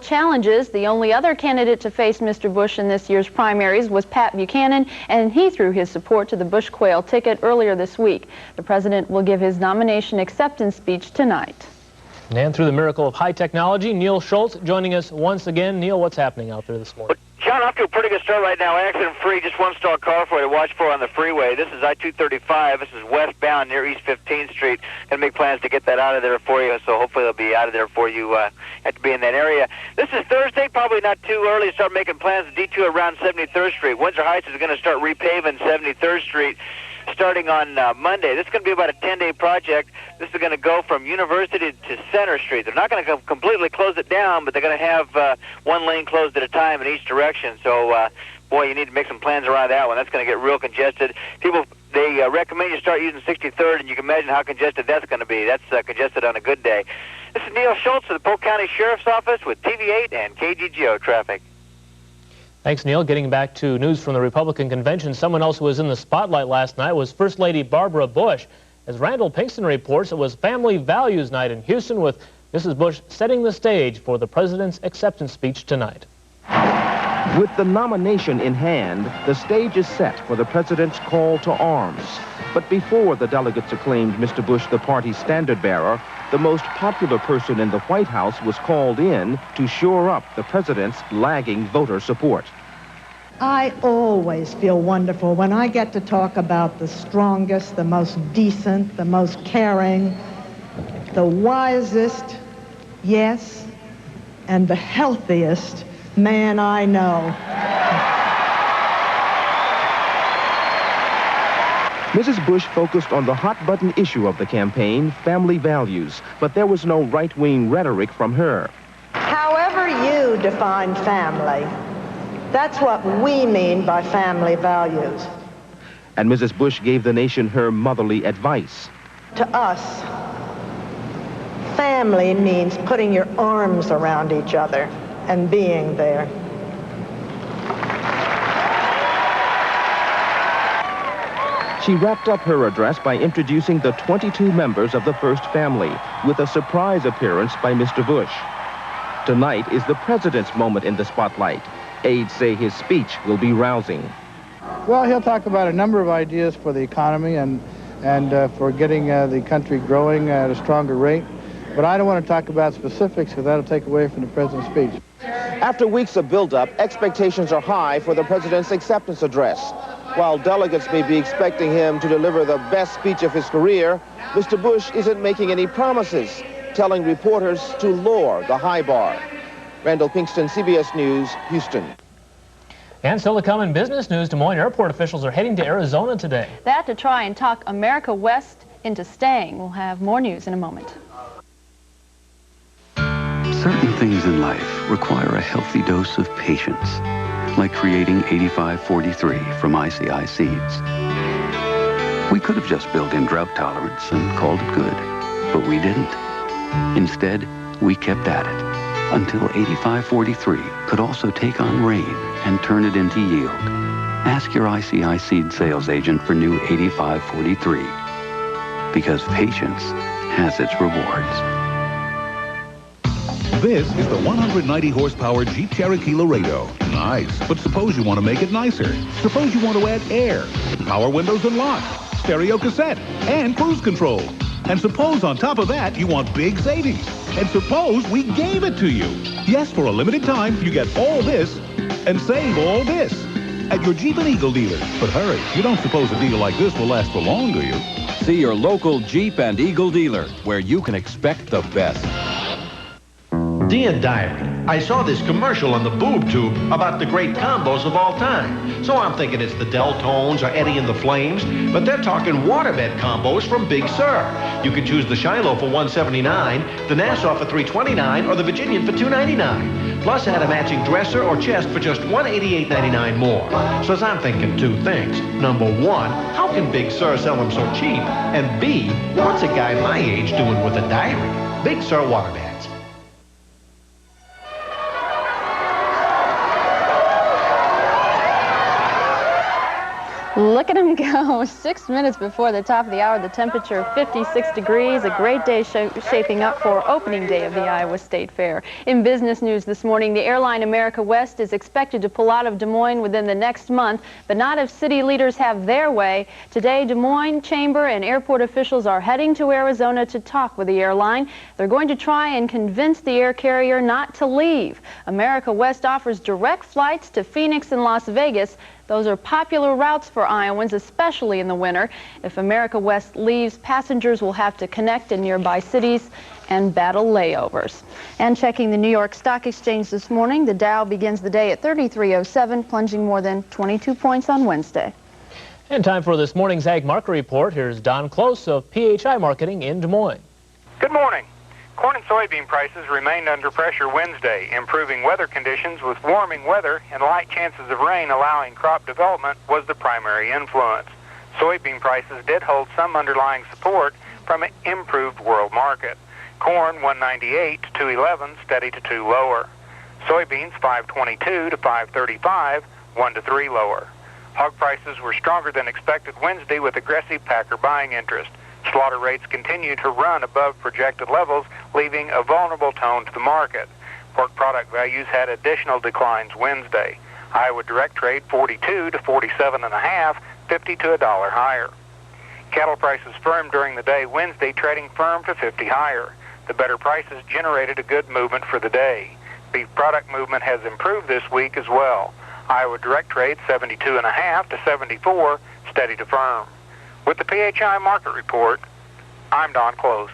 challenges. The only other candidate to face Mr. Bush in this year's primaries was Pat Buchanan, and he threw his support to the Bush Quail ticket earlier this week. The president will give his nomination acceptance speech tonight. And through the miracle of high technology, Neil Schultz joining us once again. Neil, what's happening out there this morning? John, off to a pretty good start right now. Accident-free, just one stalled car for you to watch for on the freeway. This is I-235. This is westbound near East 15th Street. Going to make plans to get that out of there for you, so hopefully they'll be out of there for you. Have to be in that area. This is Thursday, probably not too early to start making plans to detour around 73rd Street. Windsor Heights is going to start repaving 73rd Street starting on Monday. This is going to be about a 10-day project. This is going to go from University to Center Street. They're not going to completely close it down, but they're going to have one lane closed at a time in each direction. So, boy, you need to make some plans around that one. That's going to get real congested. People, they recommend you start using 63rd, and you can imagine how congested that's going to be. That's congested on a good day. This is Neil Schultz of the Polk County Sheriff's Office with TV8 and KGGO Traffic. Thanks, Neil. Getting back to news from the Republican convention, someone else who was in the spotlight last night was First Lady Barbara Bush. As Randall Pinkston reports, it was Family Values Night in Houston with Mrs. Bush setting the stage for the president's acceptance speech tonight. With the nomination in hand, the stage is set for the president's call to arms. But before the delegates acclaimed Mr. Bush the party's standard-bearer, the most popular person in the White House was called in to shore up the president's lagging voter support. I always feel wonderful when I get to talk about the strongest, the most decent, the most caring, the wisest, yes, and the healthiest man I know. Mrs. Bush focused on the hot-button issue of the campaign, family values, but there was no right-wing rhetoric from her. However you define family, that's what we mean by family values. And Mrs. Bush gave the nation her motherly advice. To us, family means putting your arms around each other and being there. She wrapped up her address by introducing the 22 members of the first family with a surprise appearance by Mr. Bush. Tonight is the president's moment in the spotlight. Aides say his speech will be rousing. Well, he'll talk about a number of ideas for the economy and for getting the country growing at a stronger rate. But I don't want to talk about specifics because that'll take away from the president's speech. After weeks of buildup, expectations are high for the president's acceptance address. While delegates may be expecting him to deliver the best speech of his career, Mr. Bush isn't making any promises, telling reporters to lower the high bar. Randall Pinkston, CBS News, Houston. And still to come in business news, Des Moines airport officials are heading to Arizona today. That to try and talk America West into staying. We'll have more news in a moment. Certain things in life require a healthy dose of patience, like creating 8543 from ICI Seeds. We could have just built in drought tolerance and called it good, but we didn't. Instead, we kept at it until 8543 could also take on rain and turn it into yield. Ask your ICI Seed sales agent for new 8543, because patience has its rewards. This is the 190 horsepower Jeep Cherokee Laredo. Nice, but suppose you want to make it nicer. Suppose you want to add air, power windows and locks, stereo cassette, and cruise control. And suppose on top of that you want big savings. And suppose we gave it to you. Yes, for a limited time, you get all this and save all this at your Jeep and Eagle dealer. But hurry, you don't suppose a deal like this will last for long, do you? See your local Jeep and Eagle dealer, where you can expect the best. Dear Diary, I saw this commercial on the boob tube about the great combos of all time. So I'm thinking it's the Deltones or Eddie and the Flames, but they're talking waterbed combos from Big Sur. You can choose the Shiloh for $179, the Nassau for $329, or the Virginian for $299. Plus add a matching dresser or chest for just $188.99 more. So as I'm thinking two things. Number one, how can Big Sur sell them so cheap? And B, what's a guy my age doing with a diary? Big Sur waterbed. Look Look at them go. 6 minutes before the top of the hour, the temperature 56 degrees. A great day shaping up for opening day of the Iowa State Fair. In business news this morning, the airline America West is expected to pull out of Des Moines within the next month, but not if city leaders have their way. Today, Des Moines Chamber and airport officials are heading to Arizona to talk with the airline. They're going to try and convince the air carrier not to leave. America West offers direct flights to Phoenix and Las Vegas. Those are popular routes for Iowans, especially in the winter. If America West leaves, passengers will have to connect in nearby cities and battle layovers. And checking the New York Stock Exchange this morning, the Dow begins the day at 3307, plunging more than 22 points on Wednesday. And time for this morning's Ag Market Report. Here's Don Close of PHI Marketing in Des Moines. Good morning. Corn and soybean prices remained under pressure Wednesday. Improving weather conditions with warming weather and light chances of rain allowing crop development was the primary influence. Soybean prices did hold some underlying support from an improved world market. Corn 198 to 211, steady to 2 lower. Soybeans 522 to 535, 1 to 3 lower. Hog prices were stronger than expected Wednesday with aggressive packer buying interest. Slaughter rates continue to run above projected levels, leaving a vulnerable tone to the market. Pork product values had additional declines Wednesday. Iowa direct trade 42 to 47.5, 50 to $1 higher. Cattle prices firmed during the day Wednesday, trading firm to 50 higher. The better prices generated a good movement for the day. Beef product movement has improved this week as well. Iowa direct trade 72.5 to 74, steady to firm. With the PHI Market Report, I'm Don Close.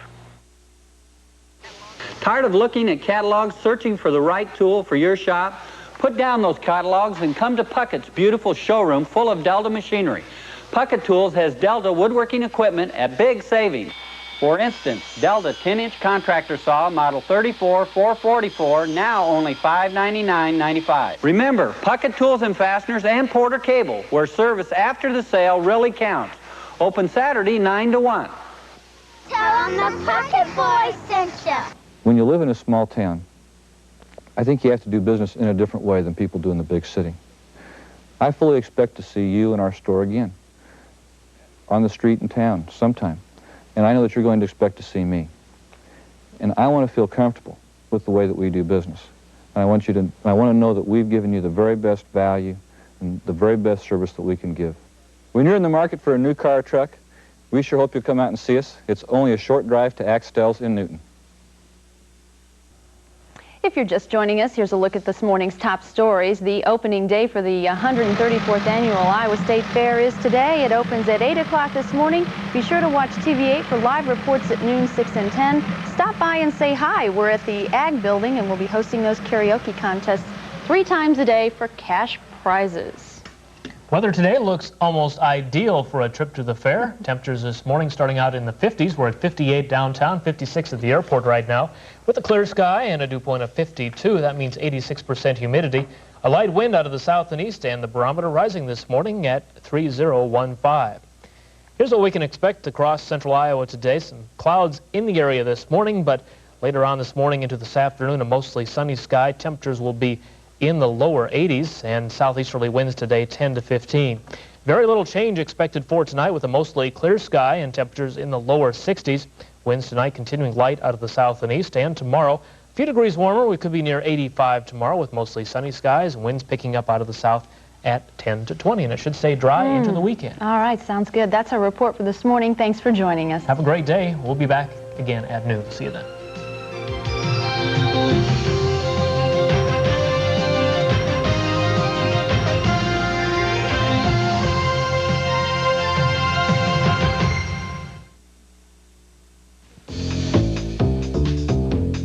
Tired of looking at catalogs, searching for the right tool for your shop? Put down those catalogs and come to Puckett's beautiful showroom full of Delta machinery. Puckett Tools has Delta woodworking equipment at big savings. For instance, Delta 10-inch contractor saw model 34444, now only $599.95. Remember, Puckett Tools and Fasteners and Porter Cable, where service after the sale really counts. Open Saturday 9 to 1. Tell them the Puckett Boys sent you. When you live in a small town, I think you have to do business in a different way than people do in the big city. I fully expect to see you in our store again, on the street in town sometime. And I know that you're going to expect to see me. And I want to feel comfortable with the way that we do business. And I want to know that we've given you the very best value and the very best service that we can give. When you're in the market for a new car or truck, we sure hope you'll come out and see us. It's only a short drive to Axtell's in Newton. If you're just joining us, here's a look at this morning's top stories. The opening day for the 134th Annual Iowa State Fair is today. It opens at 8 o'clock this morning. Be sure to watch TV8 for live reports at noon, 6 and 10. Stop by and say hi. We're at the Ag Building, and we'll be hosting those karaoke contests 3 times a day for cash prizes. Weather today looks almost ideal for a trip to the fair. Temperatures this morning starting out in the 50s. We're at 58 downtown, 56 at the airport right now. With a clear sky and a dew point of 52, that means 86% humidity. A light wind out of the south and east, and the barometer rising this morning at 3015. Here's what we can expect across central Iowa today. Some clouds in the area this morning, but later on this morning into this afternoon, a mostly sunny sky. Temperatures will be in the lower 80s, and southeasterly winds today 10 to 15. Very little change expected for tonight with a mostly clear sky and temperatures in the lower 60s. Winds tonight continuing light out of the south and east, and tomorrow a few degrees warmer. We could be near 85 tomorrow with mostly sunny skies and winds picking up out of the south at 10 to 20, and it should stay dry into the weekend. All right, sounds good. That's our report for this morning. Thanks for joining us. Have a great day. We'll be back again at noon. See you then.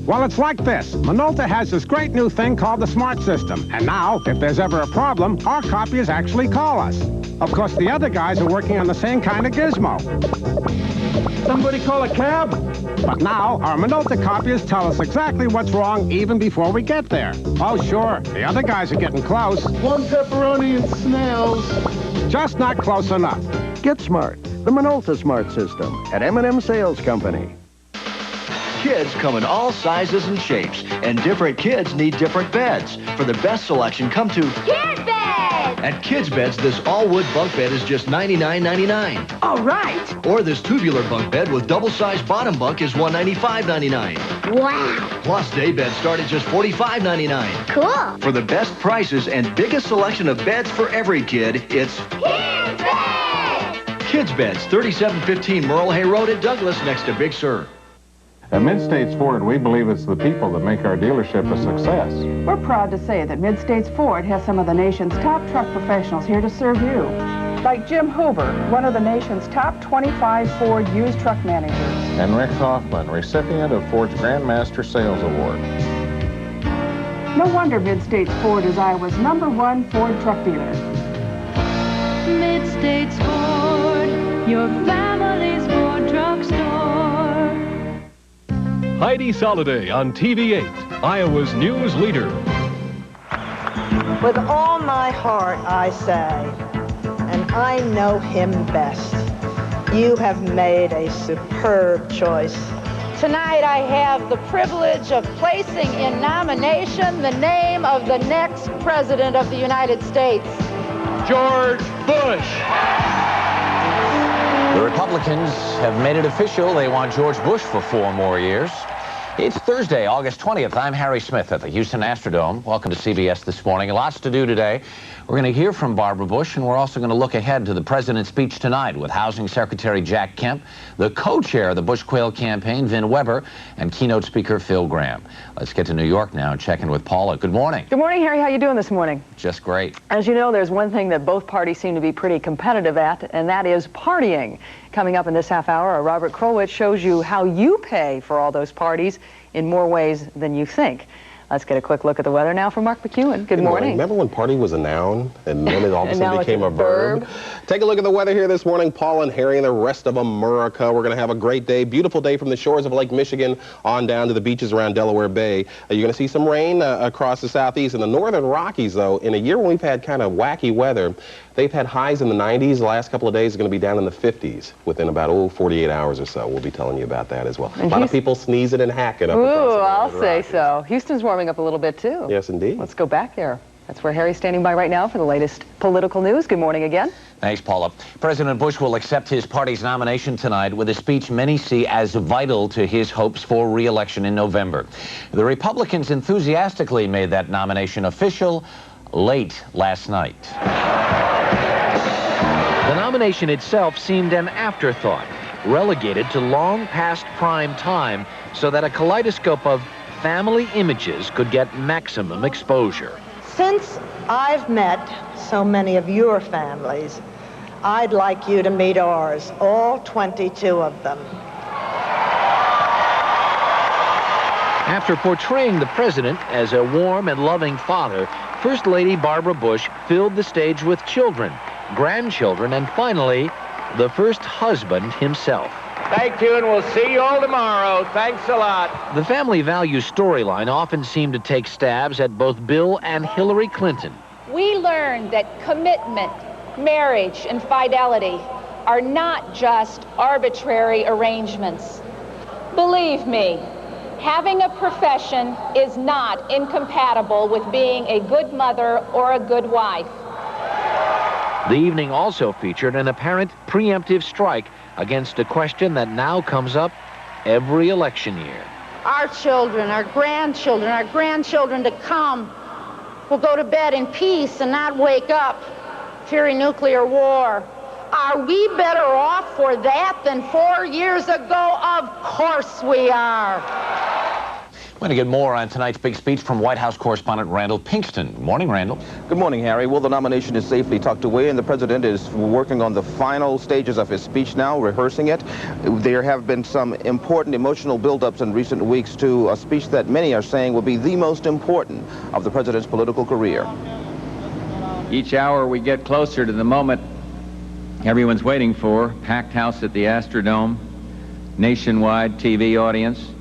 Well, it's like this. Minolta has this great new thing called the Smart System. And now, if there's ever a problem, our copiers actually call us. Of course, the other guys are working on the same kind of gizmo. Somebody call a cab? But now, our Minolta copiers tell us exactly what's wrong even before we get there. Oh, sure, the other guys are getting close. 1 pepperoni and snails. Just not close enough. Get smart. The Minolta Smart System at M&M Sales Company. Kids come in all sizes and shapes, and different kids need different beds. For the best selection, come to Kid Beds! At Kids Beds, this all-wood bunk bed is just $99.99. All right. Or this tubular bunk bed with double-sized bottom bunk is $195.99. Wow. Plus, day beds start at just $45.99. Cool. For the best prices and biggest selection of beds for every kid, it's Kids Beds! Kids Beds, 3715 Merle Hay Road at Douglas, next to Big Sur. At Mid-States Ford, we believe it's the people that make our dealership a success. We're proud to say that Mid-States Ford has some of the nation's top truck professionals here to serve you. Like Jim Hoover, one of the nation's top 25 Ford used truck managers. And Rick Hoffman, recipient of Ford's Grandmaster Sales Award. No wonder Mid-States Ford is Iowa's #1 Ford truck dealer. Mid-States Ford, your family's Ford truck store. Heidi Soliday on TV8, Iowa's news leader. With all my heart, I say, and I know him best, you have made a superb choice. Tonight I have the privilege of placing in nomination the name of the next President of the United States. George Bush. The Republicans have made it official. They want George Bush for 4 more years. It's Thursday, August 20th. I'm Harry Smith at the Houston Astrodome. Welcome to CBS This Morning. Lots to do today. We're going to hear from Barbara Bush, and we're also going to look ahead to the president's speech tonight with Housing Secretary Jack Kemp, the co-chair of the Bush Quayle campaign, Vin Weber, and keynote speaker Phil Gramm. Let's get to New York now and check in with Paula. Good morning. Good morning, Harry. How you doing this morning? Just great. As you know, there's one thing that both parties seem to be pretty competitive at, and that is partying. Coming up in this half hour, Robert Krulwich shows you how you pay for all those parties in more ways than you think. Let's get a quick look at the weather now from Mark McEwen. Good morning. Remember when party was a noun and then it all of a sudden became a verb? Take a look at the weather here this morning. Paula and Harry and the rest of America. We're going to have a great day, beautiful day from the shores of Lake Michigan on down to the beaches around Delaware Bay. You're going to see some rain across the southeast and the northern Rockies, though. In a year when we've had kind of wacky weather, they've had highs in the 90s. The last couple of days are going to be down in the 50s within about 48 hours or so. We'll be telling you about that as well. And a lot of people sneezing and hacking up Ooh, across the I'll say so. Houston's warming up a little bit, too. Yes, indeed. Let's go back there. That's where Harry's standing by right now for the latest political news. Good morning again. Thanks, Paula. President Bush will accept his party's nomination tonight with a speech many see as vital to his hopes for re-election in November. The Republicans enthusiastically made that nomination official late last night. The nomination itself seemed an afterthought, relegated to long past prime time so that a kaleidoscope of family images could get maximum exposure. Since I've met so many of your families, I'd like you to meet ours, all 22 of them. After portraying the president as a warm and loving father, First Lady Barbara Bush filled the stage with children, grandchildren, and finally, the first husband himself. Thank you, and we'll see you all tomorrow. Thanks a lot. The family values storyline often seemed to take stabs at both Bill and Hillary Clinton. We learned that commitment, marriage, and fidelity are not just arbitrary arrangements. Believe me, having a profession is not incompatible with being a good mother or a good wife. The evening also featured an apparent preemptive strike against a question that now comes up every election year. Our children, our grandchildren to come will go to bed in peace and not wake up fearing nuclear war. Are we better off for that than 4 years ago? Of course we are. We're going to get more on tonight's big speech from White House correspondent Randall Pinkston. Good morning, Randall. Good morning, Harry. Well, the nomination is safely tucked away, and the president is working on the final stages of his speech now, rehearsing it. There have been some important emotional buildups in recent weeks to a speech that many are saying will be the most important of the president's political career. Each hour we get closer to the moment everyone's waiting for. Packed house at the Astrodome, nationwide TV audience.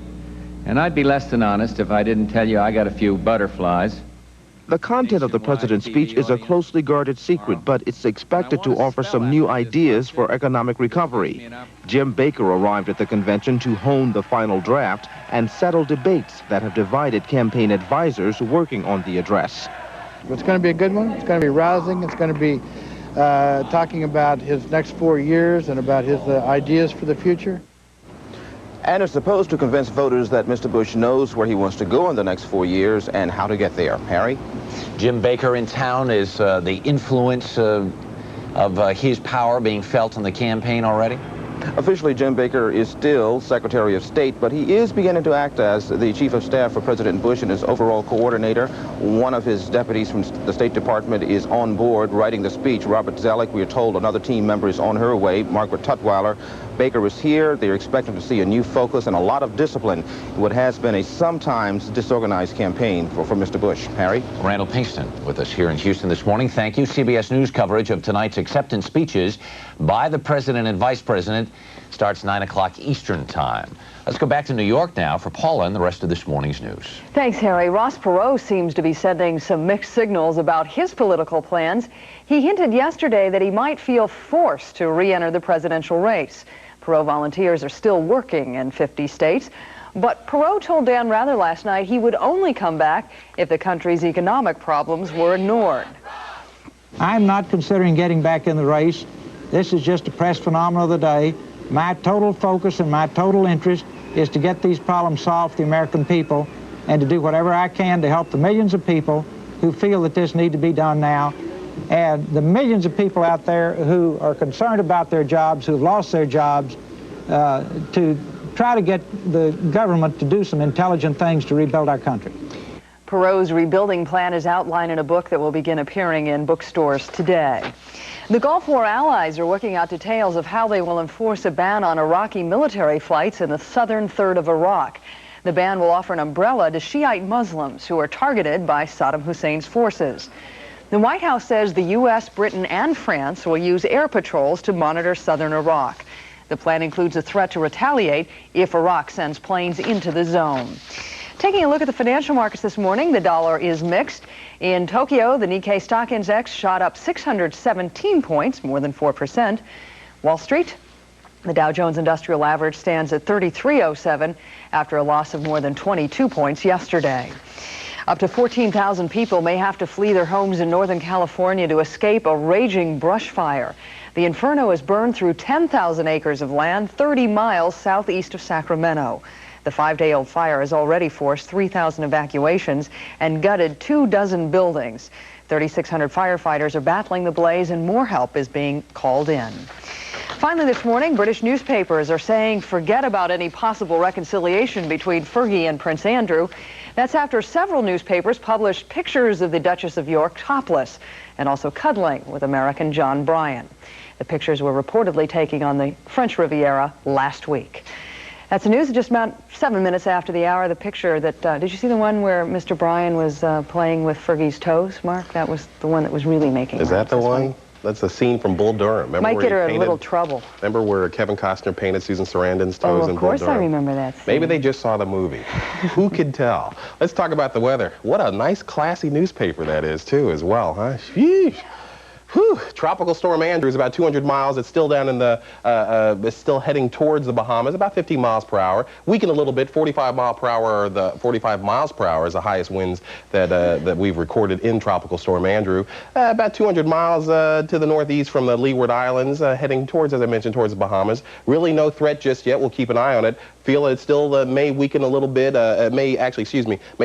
And I'd be less than honest if I didn't tell you I got a few butterflies. The content of the president's speech is a closely guarded secret, but it's expected to offer some new ideas for economic recovery. Jim Baker arrived at the convention to hone the final draft and settle debates that have divided campaign advisors working on the address. It's going to be a good one. It's going to be rousing. It's going to be talking about his next 4 years and about his ideas for the future. And it's supposed to convince voters that Mr. Bush knows where he wants to go in the next 4 years and how to get there. Harry? Jim Baker in town. Is the influence of his power being felt in the campaign already? Officially, Jim Baker is still Secretary of State, but he is beginning to act as the Chief of Staff for President Bush and his overall coordinator. One of his deputies from the State Department is on board writing the speech. Robert Zellick, we are told another team member is on her way, Margaret Tutwiler. Baker is here. They're expecting to see a new focus and a lot of discipline in what has been a sometimes disorganized campaign for Mr. Bush. Harry? Randall Pinkston with us here in Houston this morning. Thank you. CBS News coverage of tonight's acceptance speeches by the President and Vice President starts 9 o'clock Eastern Time. Let's go back to New York now for Paula and the rest of this morning's news. Thanks, Harry. Ross Perot seems to be sending some mixed signals about his political plans. He hinted yesterday that he might feel forced to re-enter the presidential race. Perot volunteers are still working in 50 states, but Perot told Dan Rather last night he would only come back if the country's economic problems were ignored. I'm not considering getting back in the race. This is just a press phenomenon of the day. My total focus and my total interest is to get these problems solved for the American people and to do whatever I can to help the millions of people who feel that this needs to be done now, and the millions of people out there who are concerned about their jobs, who've lost their jobs, to try to get the government to do some intelligent things to rebuild our country. Perot's rebuilding plan is outlined in a book that will begin appearing in bookstores today. The Gulf War allies are working out details of how they will enforce a ban on Iraqi military flights in the southern third of Iraq. The ban will offer an umbrella to Shiite Muslims who are targeted by Saddam Hussein's forces. The White House says the U.S., Britain, and France will use air patrols to monitor southern Iraq. The plan includes a threat to retaliate if Iraq sends planes into the zone. Taking a look at the financial markets this morning, the dollar is mixed. In Tokyo, the Nikkei stock index shot up 617 points, more than 4%. Wall Street, the Dow Jones Industrial Average stands at 3307 after a loss of more than 22 points yesterday. Up to 14,000 people may have to flee their homes in Northern California to escape a raging brush fire. The inferno has burned through 10,000 acres of land 30 miles southeast of Sacramento. The 5-day-old fire has already forced 3,000 evacuations and gutted 24 buildings. 3,600 firefighters are battling the blaze and more help is being called in. Finally this morning, British newspapers are saying forget about any possible reconciliation between Fergie and Prince Andrew. That's after several newspapers published pictures of the Duchess of York topless and also cuddling with American John Bryan. The pictures were reportedly taken on the French Riviera last week. That's the news just about 7 minutes after the hour. The picture that, did you see the one where Mr. Bryan was playing with Fergie's toes, Mark? That was the one that was really making Is that the one? That's the scene from Bull Durham. Remember might where get her painted, in a little trouble. Remember where Kevin Costner painted Susan Sarandon's toes in Bull Durham? Of course I remember that scene. Maybe they just saw the movie. Who could tell? Let's talk about the weather. What a nice, classy newspaper that is, too, as well, huh? Sheesh. Whew. Tropical Storm Andrew is about 200 miles. It's still down in the, it's still heading towards the Bahamas, about 15 miles per hour. Weakened a little bit, 45 miles per hour is the highest winds that we've recorded in Tropical Storm Andrew. About 200 miles to the northeast from the Leeward Islands, heading towards, as I mentioned, towards the Bahamas. Really no threat just yet. We'll keep an eye on it. Feel it still may weaken a little bit, may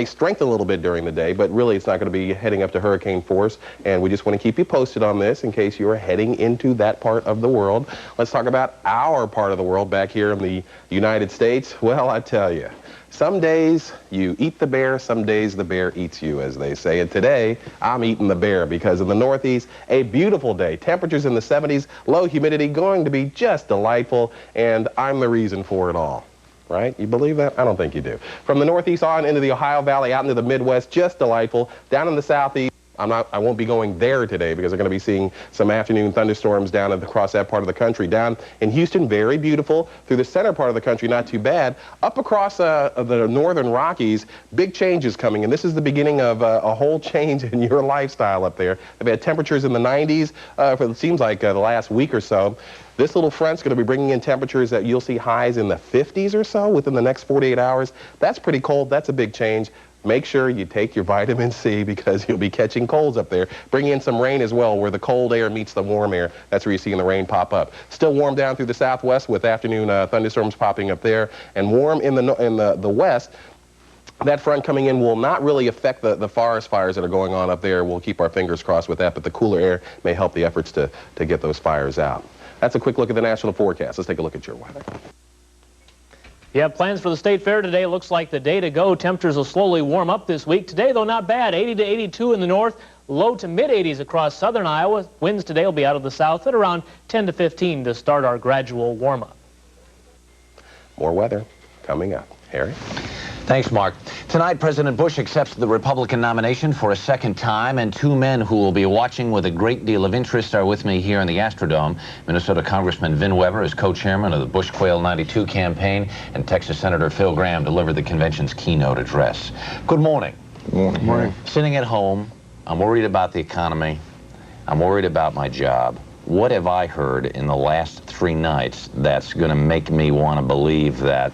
strengthen a little bit during the day, but really it's not going to be heading up to hurricane force, and we just want to keep you posted on this in case you are heading into that part of the world. Let's talk about our part of the world back here in the United States. Well, I tell you, some days you eat the bear, some days the bear eats you, as they say. And today, I'm eating the bear because in the Northeast, a beautiful day. Temperatures in the 70s, low humidity, going to be just delightful, and I'm the reason for it all. Right? You believe that? I don't think you do. From the Northeast on into the Ohio Valley, out into the Midwest, just delightful. Down in the Southeast, I won't be going there today because we're going to be seeing some afternoon thunderstorms down across that part of the country. Down in Houston, very beautiful. Through the center part of the country, not too bad. Up across the northern Rockies, big changes coming. And this is the beginning of a whole change in your lifestyle up there. They've had temperatures in the 90s for it seems like the last week or so. This little front's going to be bringing in temperatures that you'll see highs in the 50s or so within the next 48 hours. That's pretty cold. That's a big change. make sure you take your vitamin C because you'll be catching colds up there. Bring in some rain as well, where the cold air meets the warm air. That's where you're seeing the rain pop up. Still warm down through the southwest with afternoon thunderstorms popping up there, and warm in the west. That front coming in will not really affect the forest fires that are going on up there. We'll keep our fingers crossed with that, but the cooler air may help the efforts to get those fires out. That's a quick look at the national forecast. Let's take a look at your weather. You have plans for the State Fair today. Looks like the day to go. Temperatures will slowly warm up this week. Today, though, not bad. 80 to 82 in the north, low to mid-80s across southern Iowa. Winds today will be out of the south at around 10 to 15 to start our gradual warm-up. More weather coming up. Harry? Thanks, Mark. Tonight, President Bush accepts the Republican nomination for a second time, and two men who will be watching with a great deal of interest are with me here in the Astrodome. Minnesota Congressman Vin Weber is co-chairman of the Bush Quail 92 campaign, and Texas Senator Phil Gramm delivered the convention's keynote address. Good morning. Good morning. Good morning. Sitting at home, I'm worried about the economy. I'm worried about my job. What have I heard in the last 3 nights that's going to make me want to believe that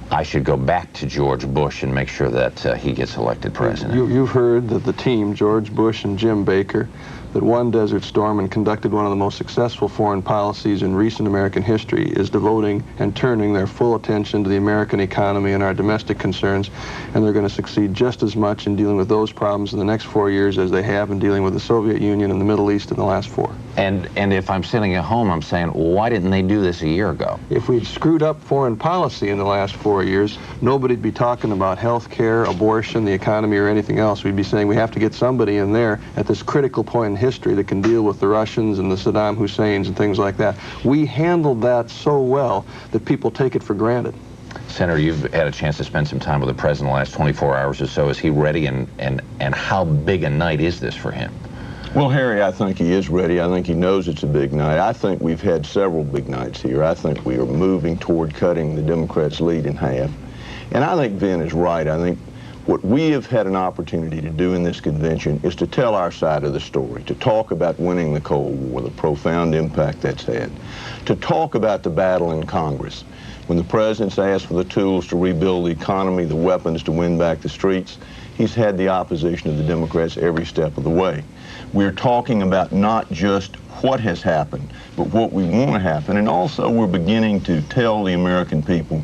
I should go back to George Bush and make sure that he gets elected president? You've heard that the team, George Bush and Jim Baker, that won Desert Storm and conducted one of the most successful foreign policies in recent American history, is devoting and turning their full attention to the American economy and our domestic concerns, and they're going to succeed just as much in dealing with those problems in the next 4 years as they have in dealing with the Soviet Union and the Middle East in the last 4. And if I'm sitting at home, I'm saying, why didn't they do this a year ago? If we'd screwed up foreign policy in the last 4 years, nobody'd be talking about health care, abortion, the economy, or anything else. We'd be saying we have to get somebody in there at this critical point in history that can deal with the Russians and the Saddam Husseins and things like that. We handled that so well that people take it for granted. Senator, you've had a chance to spend some time with the president the last 24 hours or so. Is he ready, and how big a night is this for him? Well, Harry, I think he is ready. I think he knows it's a big night. I think we've had several big nights here. I think we are moving toward cutting the Democrats' lead in half. And I think Vin is right. I think what we have had an opportunity to do in this convention is to tell our side of the story, to talk about winning the Cold War, the profound impact that's had, to talk about the battle in Congress. When the president's asked for the tools to rebuild the economy, the weapons to win back the streets, he's had the opposition of the Democrats every step of the way. We're talking about not just what has happened, but what we want to happen, and also we're beginning to tell the American people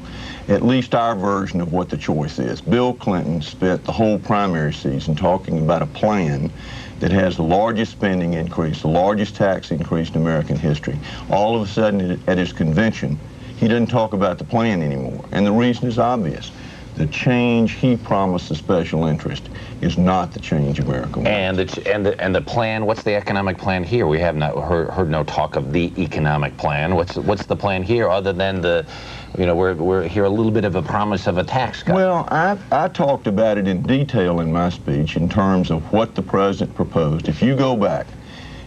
at least our version of what the choice is. Bill Clinton spent the whole primary season talking about a plan that has the largest spending increase, the largest tax increase in American history. All of a sudden, at his convention, he doesn't talk about the plan anymore, and the reason is obvious. The change he promised the special interest is not the change America wants. And the plan, what's the economic plan here? We have not heard no talk of the economic plan. What's the plan here other than the, you know, we're here a little bit of a promise of a tax cut? Well, I talked about it in detail in my speech in terms of what the president proposed. If you go back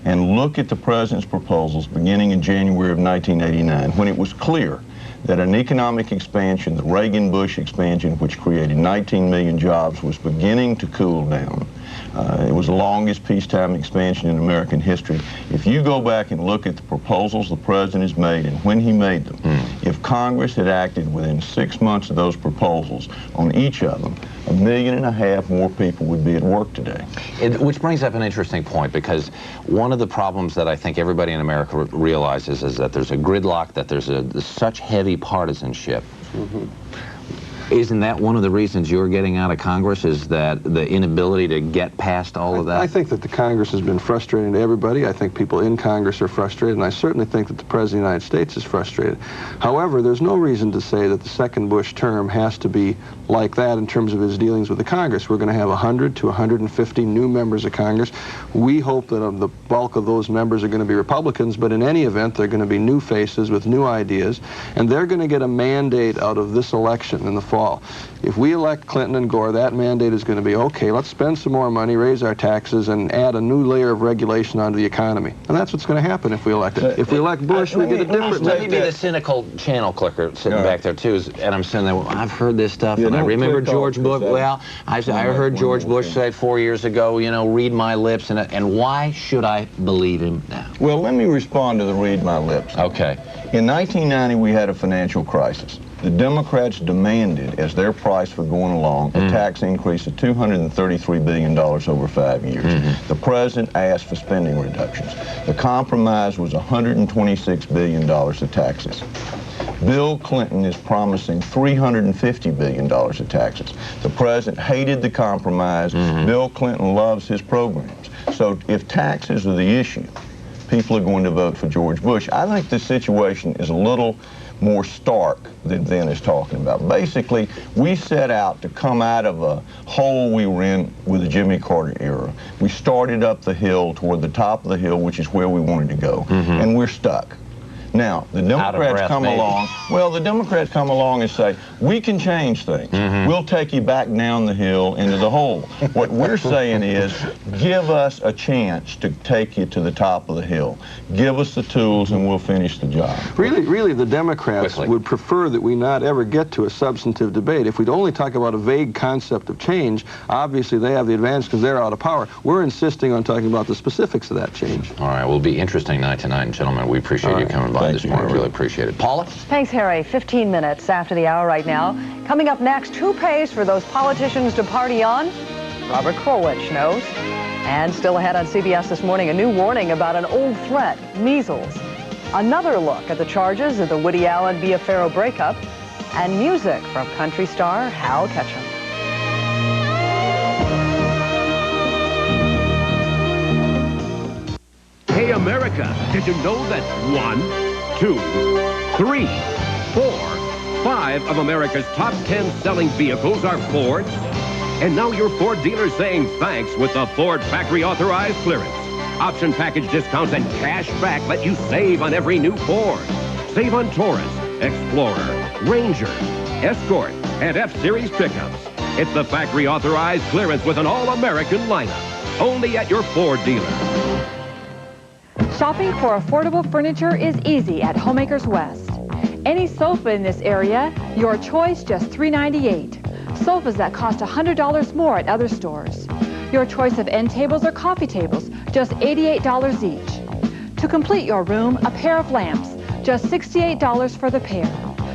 and look at the president's proposals beginning in January of 1989, when it was clear that an economic expansion, the Reagan-Bush expansion, which created 19 million jobs, was beginning to cool down. It was the longest peacetime expansion in American history. If you go back and look at the proposals the president has made and when he made them, if Congress had acted within 6 months of those proposals on each of them, 1.5 million more people would be at work today. Which brings up an interesting point, because one of the problems that I think everybody in America realizes is that there's a gridlock, that there's such heavy partisanship. Isn't that one of the reasons you're getting out of Congress, is that the inability to get past all of that? I think that the Congress has been frustrating to everybody. I think people in Congress are frustrated, and I certainly think that the President of the United States is frustrated. However, there's no reason to say that the second Bush term has to be like that in terms of his dealings with the Congress. We're going to have 100 to 150 new members of Congress. We hope that the bulk of those members are going to be Republicans, but in any event, they're going to be new faces with new ideas, and they're going to get a mandate out of this election in the fall. If we elect Clinton and Gore, that mandate is going to be, okay, let's spend some more money, raise our taxes, and add a new layer of regulation onto the economy. And that's what's going to happen if we elect it. If we elect Bush, we get a different... Let me be the cynical channel clicker sitting back there, too, and I'm sitting there, well, I've heard this stuff, and I remember George Bush. Well, I heard George Bush say 4 years ago, you know, read my lips, and why should I believe him now? Well, let me respond to the read my lips. Okay. In 1990, we had a financial crisis. The Democrats demanded, as their price for going along, a tax increase of $233 billion over 5 years. The president asked for spending reductions. The compromise was $126 billion of taxes. Bill Clinton is promising $350 billion of taxes. The president hated the compromise. Bill Clinton loves his programs. So if taxes are the issue, people are going to vote for George Bush. I think the situation is a little more stark than Vin is talking about. Basically, we set out to come out of a hole we were in with the Jimmy Carter era. We started up the hill toward the top of the hill, which is where we wanted to go, and we're stuck. Now, the Democrats come along, well, the Democrats come along and say, we can change things. We'll take you back down the hill into the hole. What we're saying is, give us a chance to take you to the top of the hill. Give us the tools and we'll finish the job. Really, the Democrats would prefer that we not ever get to a substantive debate. If we'd only talk about a vague concept of change, obviously they have the advantage because they're out of power. We're insisting on talking about the specifics of that change. All right, will be interesting night tonight, gentlemen. We appreciate you coming by this morning. Really appreciate it. Paula? Thanks, Harry. 15 minutes after the hour right now. Coming up next, who pays for those politicians to party on? Robert Krulwich knows. And still ahead on CBS this morning, a new warning about an old threat, measles. Another look at the charges of the Woody Allen Bia Farrow breakup, and music from country star Hal Ketchum. Hey, America, did you know that 1, 2, 3, 4, 5 of America's top 10 selling vehicles are Fords? And now your Ford dealer's saying thanks with the Ford Factory Authorized Clearance. Option package discounts and cash back let you save on every new Ford. Save on Taurus, Explorer, Ranger, Escort, and F-Series pickups. It's the Factory Authorized Clearance with an all-American lineup. Only at your Ford dealer. Shopping for affordable furniture is easy at Homemakers West. Any sofa in this area, your choice just $398. Sofas that cost $100 more at other stores. Your choice of end tables or coffee tables, just $88 each. To complete your room, a pair of lamps, just $68 for the pair.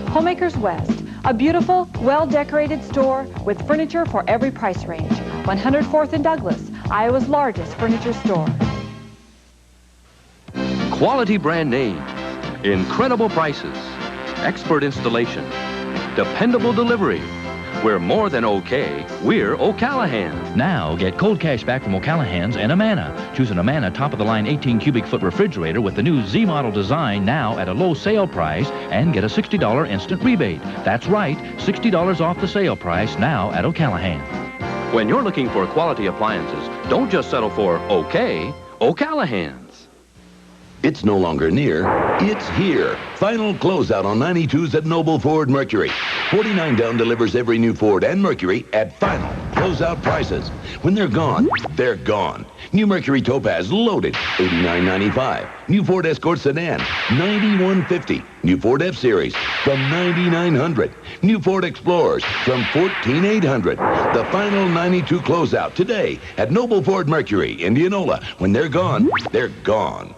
Homemakers West, a beautiful, well-decorated store with furniture for every price range. 104th and Douglas, Iowa's largest furniture store. Quality brand name, incredible prices, expert installation, dependable delivery. We're more than okay, we're O'Callahan. Now get cold cash back from O'Callahan's and Amana. Choose an Amana top-of-the-line 18 cubic foot refrigerator with the new Z model design now at a low sale price and get a $60 instant rebate. That's right, $60 off the sale price now at O'Callahan. When you're looking for quality appliances, don't just settle for okay, O'Callahan's. It's no longer near, it's here. Final closeout on 92s at Noble Ford Mercury. 49 down delivers every new Ford and Mercury at final closeout prices. When they're gone, they're gone. New Mercury Topaz loaded, $89.95. New Ford Escort Sedan, $91.50. New Ford F-Series from $9,900. New Ford Explorers from $14,800. The final 92 closeout today at Noble Ford Mercury, Indianola. When they're gone, they're gone.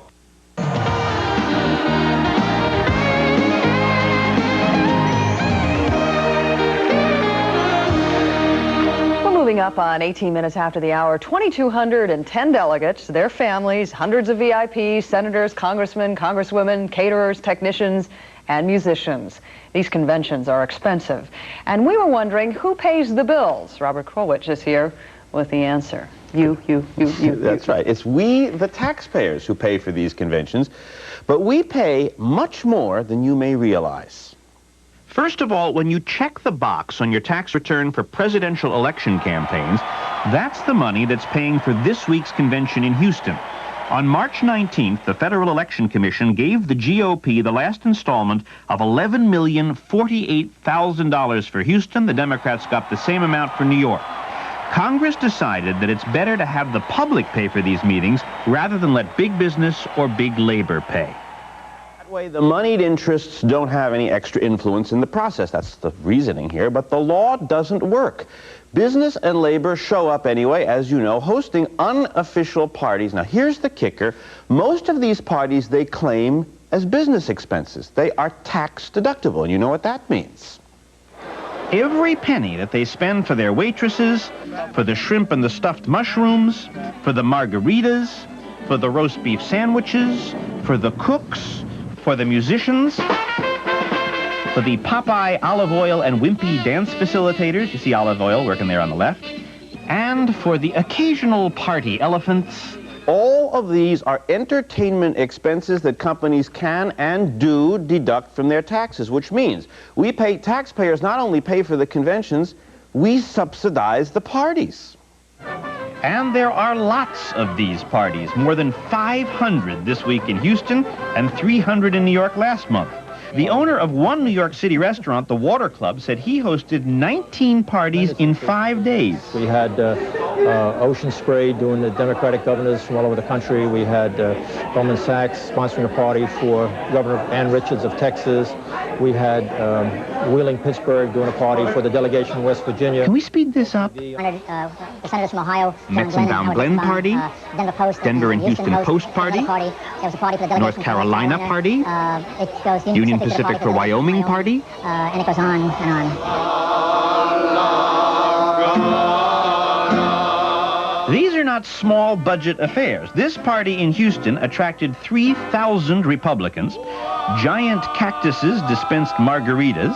Moving up on 18 minutes after the hour, 2,210 delegates, their families, hundreds of VIPs, senators, congressmen, congresswomen, caterers, technicians, and musicians. These conventions are expensive. And we were wondering who pays the bills. Robert Krulwich is here with the answer. You. That's right. It's we, the taxpayers, who pay for these conventions. But we pay much more than you may realize. First of all, when you check the box on your tax return for presidential election campaigns, that's the money that's paying for this week's convention in Houston. On March 19th, the Federal Election Commission gave the GOP the last installment of $11,048,000 for Houston. The Democrats got the same amount for New York. Congress decided that it's better to have the public pay for these meetings rather than let big business or big labor pay. Way, the moneyed interests don't have any extra influence in the process. That's the reasoning here, but the law doesn't work. Business and labor show up anyway, as you know, hosting unofficial parties. Now, here's the kicker. Most of these parties they claim as business expenses. They are tax deductible, and you know what that means. Every penny that they spend for their waitresses, for the shrimp and the stuffed mushrooms, for the margaritas, for the roast beef sandwiches, for the cooks, for the musicians, for the Popeye olive oil and wimpy dance facilitators, you see olive oil working there on the left, and for the occasional party elephants. All of these are entertainment expenses that companies can and do deduct from their taxes, which means taxpayers not only pay for the conventions, we subsidize the parties. And there are lots of these parties, more than 500 this week in Houston and 300 in New York last month. The owner of one New York City restaurant, the Water Club, said he hosted 19 parties in 5 days. We had Ocean Spray doing the Democratic governors from all over the country. We had Goldman Sachs sponsoring a party for Governor Ann Richards of Texas. We had Wheeling Pittsburgh doing a party for the delegation from West Virginia. Can we speed this up? The senators from Ohio, Metzen Down Glen party, Denver Post, Denver and Houston Post party, there was a party for the North Carolina party, it goes Union Pacific for Wyoming party, and it goes on and on. These are not small budget affairs. This party in Houston attracted 3,000 Republicans. Giant cactuses dispensed margaritas.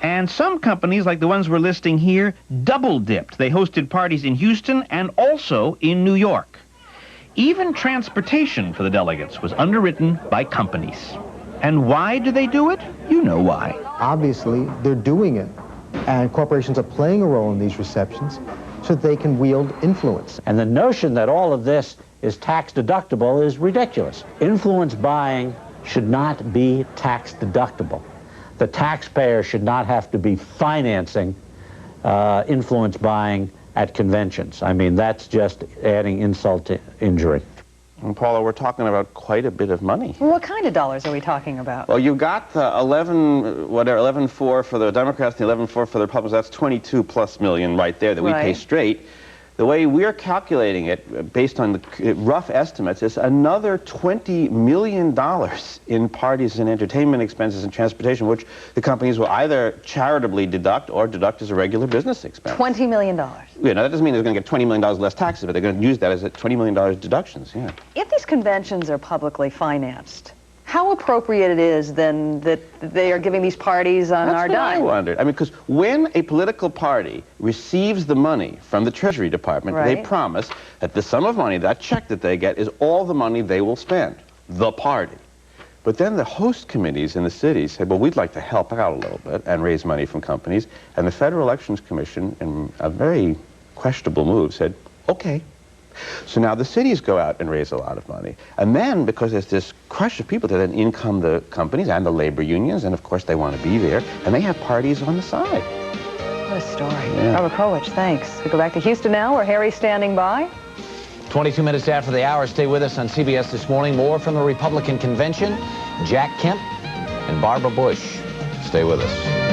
And some companies, like the ones we're listing here, double-dipped. They hosted parties in Houston and also in New York. Even transportation for the delegates was underwritten by companies. And why do they do it? You know why. Obviously, they're doing it. And corporations are playing a role in these receptions so that they can wield influence. And the notion that all of this is tax deductible is ridiculous. Influence buying should not be tax deductible. The taxpayer should not have to be financing influence buying at conventions. I mean, that's just adding insult to injury. And Paula, we're talking about quite a bit of money. Well, what kind of dollars are we talking about? Well, you've got the 11.4 for the Democrats and the 11.4 for the Republicans. That's 22+ million right there that we pay straight. The way we're calculating it, based on the rough estimates, is another $20 million in parties and entertainment expenses and transportation, which the companies will either charitably deduct or deduct as a regular business expense. $20 million. Yeah, now that doesn't mean they're going to get $20 million less taxes, but they're going to use that as a $20 million deductions, yeah. If these conventions are publicly financed, how appropriate it is, then, that they are giving these parties on our dime? That's what I wondered. I mean, because when a political party receives the money from the Treasury Department, they promise that the sum of money, that check that they get, is all the money they will spend, the party. But then the host committees in the cities said, well, we'd like to help out a little bit and raise money from companies. And the Federal Elections Commission, in a very questionable move, said, okay. So now the cities go out and raise a lot of money. And then, because there's this crush of people, they then in come the companies and the labor unions, and of course they want to be there, and they have parties on the side. What a story. Robert Krulwich, thanks. We go back to Houston now, where Harry's standing by. 22 minutes after the hour, stay with us on CBS This Morning. More from the Republican convention, Jack Kemp and Barbara Bush. Stay with us.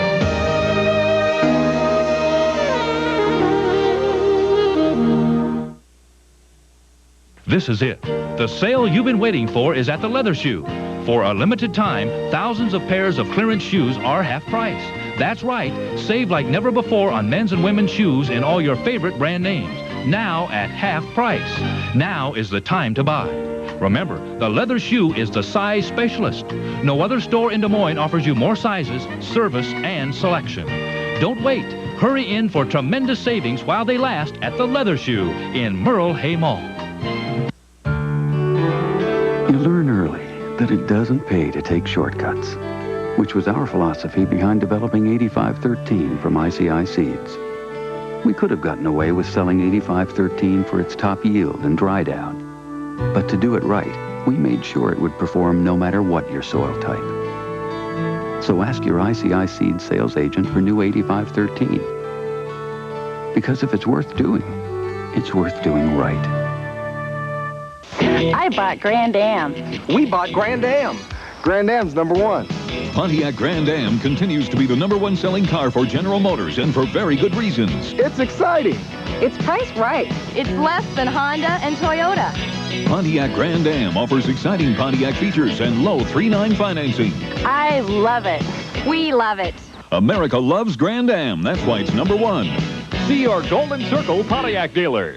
This is it. The sale you've been waiting for is at the Leather Shoe. For a limited time, thousands of pairs of clearance shoes are half price. That's right, save like never before on men's and women's shoes in all your favorite brand names. Now at half price. Now is the time to buy. Remember, the Leather Shoe is the size specialist. No other store in Des Moines offers you more sizes, service, and selection. Don't wait. Hurry in for tremendous savings while they last at the Leather Shoe in Merle Hay Mall. You learn early that it doesn't pay to take shortcuts, which was our philosophy behind developing 8513 from ICI Seeds. We could have gotten away with selling 8513 for its top yield and dry down, but to do it right, we made sure it would perform no matter what your soil type. So ask your ICI Seeds sales agent for new 8513. Because if it's worth doing, it's worth doing right. I bought Grand Am. We bought Grand Am. Grand Am's #1. Pontiac Grand Am continues to be the #1 selling car for General Motors, and for very good reasons. It's exciting. It's priced right. It's less than Honda and Toyota. Pontiac Grand Am offers exciting Pontiac features and low 3.9 financing. I love it. We love it. America loves Grand Am. That's why it's #1. See your Golden Circle Pontiac dealer.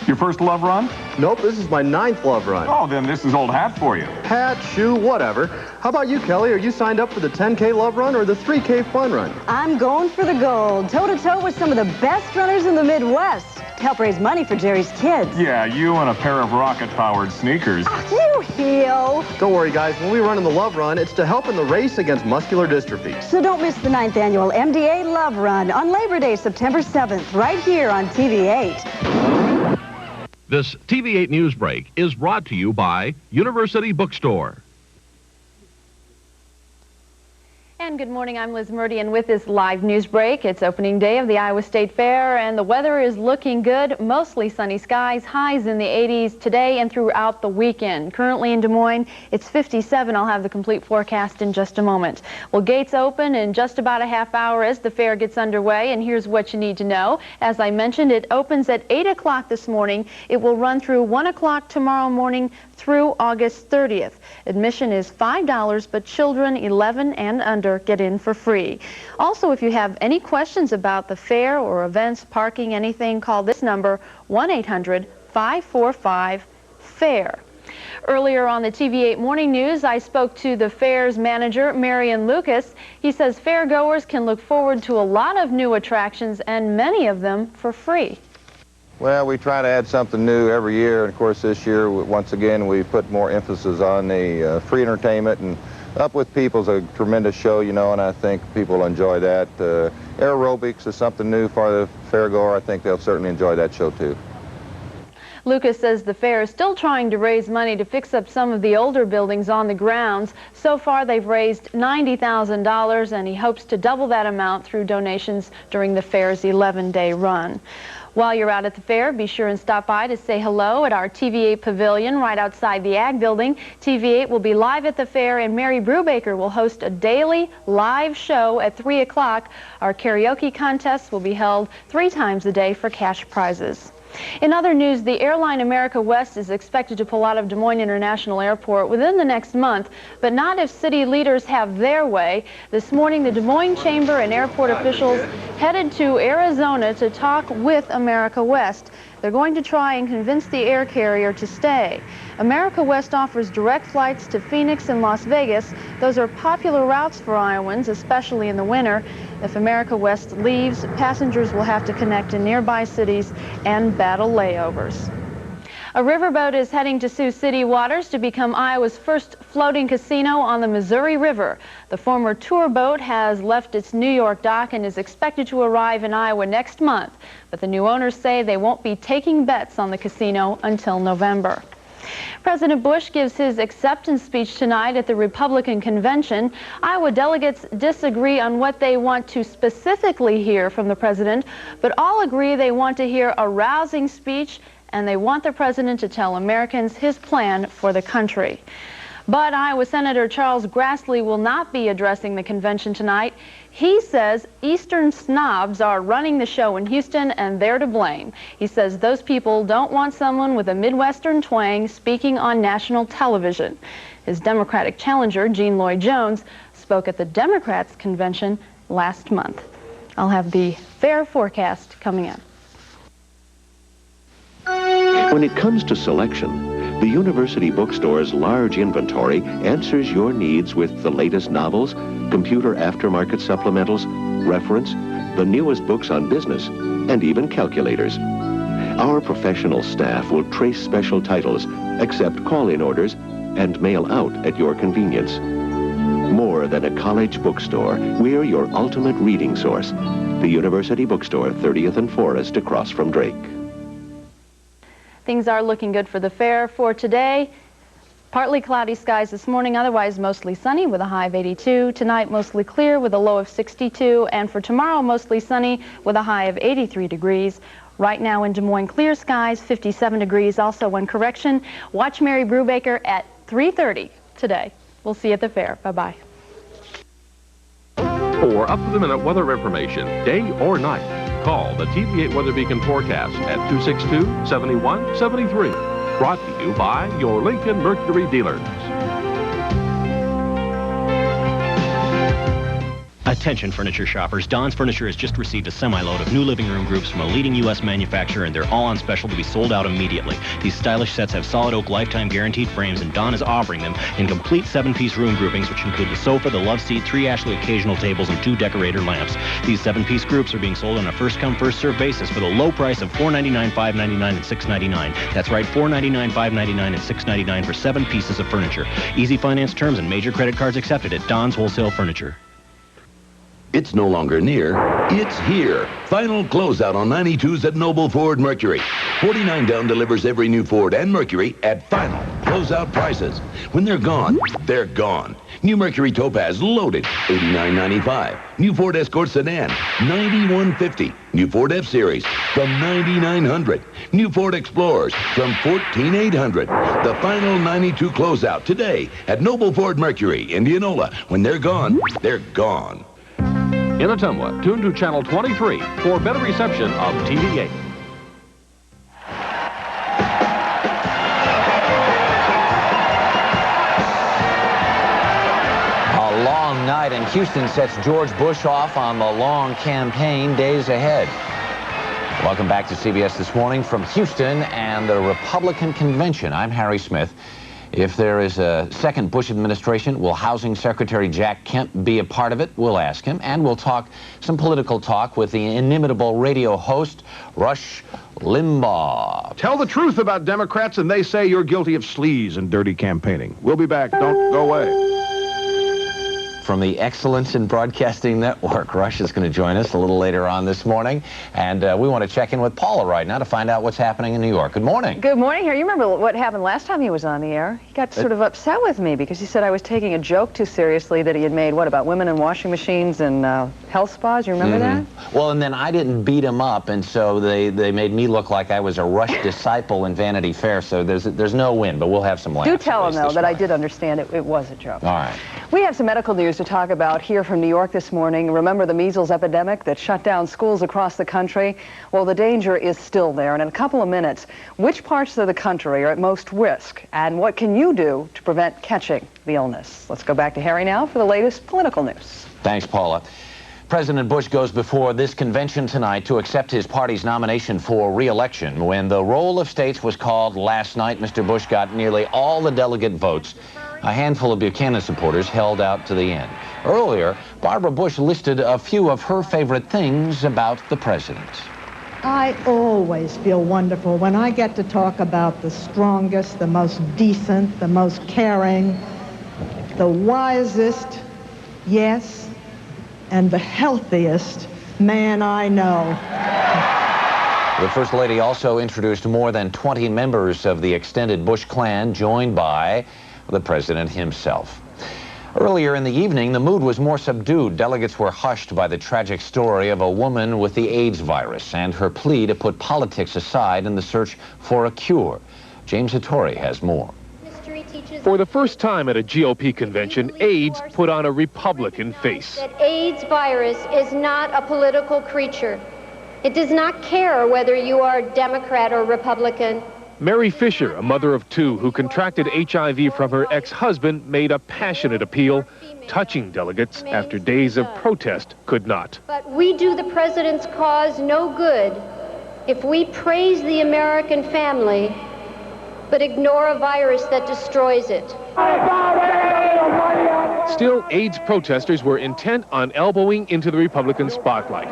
Your first love run? Nope, this is my 9th love run. Oh, then this is old hat for you. Hat, shoe, whatever. How about you, Kelly? Are you signed up for the 10K love run or the 3K fun run? I'm going for the gold, toe-to-toe with some of the best runners in the Midwest to help raise money for Jerry's kids. Yeah, you and a pair of rocket-powered sneakers. You heel. Don't worry, guys. When we run in the love run, it's to help in the race against muscular dystrophy. So don't miss the 9th annual MDA Love Run on Labor Day, September 7th, right here on TV8. This TV8 News Break is brought to you by University Bookstore. And good morning, I'm Liz Murdy, and with this live news break, it's opening day of the Iowa State Fair, and the weather is looking good. Mostly sunny skies, highs in the 80s today and throughout the weekend. Currently in Des Moines, it's 57. I'll have the complete forecast in just a moment. Well, gates open in just about a half hour as the fair gets underway, and here's what you need to know. As I mentioned, it opens at 8 o'clock this morning. It will run through 1 o'clock tomorrow morning through August 30th. Admission is $5, but children 11 and under get in for free. Also, if you have any questions about the fair or events, parking, anything, call this number, 1-800-545-FAIR. Earlier on the TV8 Morning News, I spoke to the fair's manager, Marion Lucas. He says fairgoers can look forward to a lot of new attractions, and many of them for free. Well, we try to add something new every year, and of course this year, once again, we put more emphasis on the free entertainment, and Up with People's a tremendous show, you know, and I think people will enjoy that. Aerobics is something new for the fairgoer. I think they'll certainly enjoy that show too. Lucas says the fair is still trying to raise money to fix up some of the older buildings on the grounds. So far, they've raised $90,000, and he hopes to double that amount through donations during the fair's 11-day run. While you're out at the fair, be sure and stop by to say hello at our TV8 Pavilion right outside the Ag Building. TV8 will be live at the fair, and Mary Brubaker will host a daily live show at 3 o'clock. Our karaoke contests will be held 3 times a day for cash prizes. In other news, the airline America West is expected to pull out of Des Moines International Airport within the next month, but not if city leaders have their way. This morning, the Des Moines Chamber and airport officials headed to Arizona to talk with America West. They're going to try and convince the air carrier to stay. America West offers direct flights to Phoenix and Las Vegas. Those are popular routes for Iowans, especially in the winter. If America West leaves, passengers will have to connect in nearby cities and battle layovers. A riverboat is heading to Sioux City waters to become Iowa's first floating casino on the Missouri River. The former tour boat has left its New York dock and is expected to arrive in Iowa next month. But the new owners say they won't be taking bets on the casino until November. President Bush gives his acceptance speech tonight at the Republican convention. Iowa delegates disagree on what they want to specifically hear from the president, but all agree they want to hear a rousing speech, and they want the president to tell Americans his plan for the country. But Iowa Senator Charles Grassley will not be addressing the convention tonight. He says Eastern snobs are running the show in Houston, and they're to blame. He says those people don't want someone with a Midwestern twang speaking on national television. His Democratic challenger, Gene Lloyd Jones, spoke at the Democrats' convention last month. I'll have the fair forecast coming up. When it comes to selection, the University Bookstore's large inventory answers your needs with the latest novels, computer aftermarket supplementals, reference, the newest books on business, and even calculators. Our professional staff will trace special titles, accept call-in orders, and mail out at your convenience. More than a college bookstore, we're your ultimate reading source. The University Bookstore, 30th and Forest, across from Drake. Things are looking good for the fair for today. Partly cloudy skies this morning, otherwise mostly sunny with a high of 82. Tonight, mostly clear with a low of 62. And for tomorrow, mostly sunny with a high of 83 degrees. Right now in Des Moines, clear skies, 57 degrees. Also, one correction, watch Mary Brubaker at 3:30 today. We'll see you at the fair. Bye-bye. For up-to-the-minute weather information, day or night, call the TV8 Weather Beacon forecast at 262-7173. Brought to you by your Lincoln Mercury dealers. Attention furniture shoppers, Don's Furniture has just received a semi-load of new living room groups from a leading U.S. manufacturer, and they're all on special to be sold out immediately. These stylish sets have solid oak lifetime guaranteed frames, and Don is offering them in complete 7-piece room groupings, which include the sofa, the love seat, 3 Ashley occasional tables, and 2 decorator lamps. These 7-piece groups are being sold on a first-come, first-served basis for the low price of $4.99, $5.99, and $6.99. That's right, $4.99, $5.99, and $6.99 for 7 pieces of furniture. Easy finance terms and major credit cards accepted at Don's Wholesale Furniture. It's no longer near, it's here. Final closeout on 92s at Noble Ford Mercury. 49 down delivers every new Ford and Mercury at final closeout prices. When they're gone, they're gone. New Mercury Topaz loaded, $89.95. New Ford Escort Sedan, $91.50. New Ford F-Series from $9,900. New Ford Explorers from $14,800. The final 92 closeout today at Noble Ford Mercury, Indianola. When they're gone, they're gone. In Ottumwa, tune to Channel 23 for better reception of TV8. A long night in Houston sets George Bush off on the long campaign days ahead. Welcome back to CBS This Morning from Houston and the Republican Convention. I'm Harry Smith. If there is a second Bush administration, will Housing Secretary Jack Kemp be a part of it? We'll ask him, and we'll talk some political talk with the inimitable radio host, Rush Limbaugh. Tell the truth about Democrats, and they say you're guilty of sleaze and dirty campaigning. We'll be back. Don't go away. From the Excellence in Broadcasting Network, Rush is going to join us a little later on this morning. And we want to check in with Paula right now to find out what's happening in New York. Good morning. Good morning, Harry. You remember what happened last time he was on the air? He got sort of upset with me because he said I was taking a joke too seriously that he had made, what, about women and washing machines and health spas? You remember that? Well, and then I didn't beat him up, and so they made me look like I was a Rush disciple in Vanity Fair, so there's no win, but we'll have some laughs. Do tell him, though, that I did understand it was a joke. All right. We have some medical news to talk about here from New York this morning. Remember the measles epidemic that shut down schools across the country? Well, the danger is still there. And in a couple of minutes, which parts of the country are at most risk? And what can you do to prevent catching the illness? Let's go back to Harry now for the latest political news. Thanks, Paula. President Bush goes before this convention tonight to accept his party's nomination for re-election. When the roll of states was called last night, Mr. Bush got nearly all the delegate votes. A handful of Buchanan supporters held out to the end. Earlier, Barbara Bush listed a few of her favorite things about the president. I always feel wonderful when I get to talk about the strongest, the most decent, the most caring, the wisest, yes, and the healthiest man I know. The First Lady also introduced more than 20 members of the extended Bush clan, joined by the president himself. Earlier in the evening, the mood was more subdued. Delegates were hushed by the tragic story of a woman with the AIDS virus and her plea to put politics aside in the search for a cure. James Hattori has more. For the first time at a GOP convention, AIDS put on a Republican face. That AIDS virus is not a political creature. It does not care whether you are Democrat or Republican. Mary Fisher, a mother of 2 who contracted HIV from her ex-husband, made a passionate appeal, touching delegates after days of protest could not. But we do the president's cause no good if we praise the American family but ignore a virus that destroys it. Still, AIDS protesters were intent on elbowing into the Republican spotlight.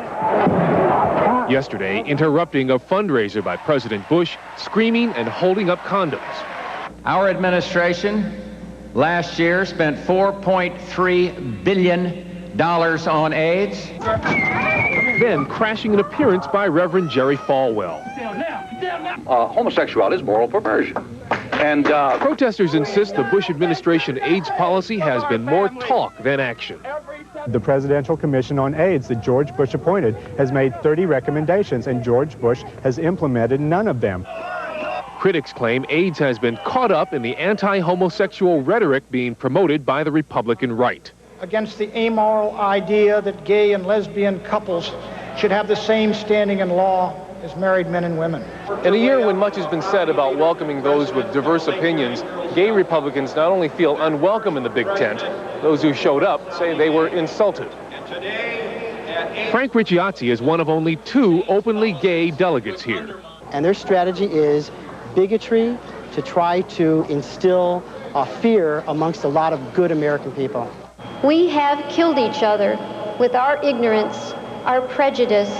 Yesterday, interrupting a fundraiser by President Bush, screaming and holding up condoms. Our administration last year spent $4.3 billion on AIDS. Then crashing an appearance by Reverend Jerry Falwell. Homosexuality is moral perversion. And protesters insist the Bush administration AIDS policy has been more talk than action. The Presidential Commission on AIDS that George Bush appointed has made 30 recommendations, and George Bush has implemented none of them. Critics claim AIDS has been caught up in the anti-homosexual rhetoric being promoted by the Republican right. Against the amoral idea that gay and lesbian couples should have the same standing in law as married men and women. In a year when much has been said about welcoming those with diverse opinions, gay Republicans not only feel unwelcome in the big tent, those who showed up say they were insulted. Frank Ricciazzi is one of only 2 openly gay delegates here. And their strategy is bigotry to try to instill fear amongst a lot of good American people. We have killed each other with our ignorance, our prejudice,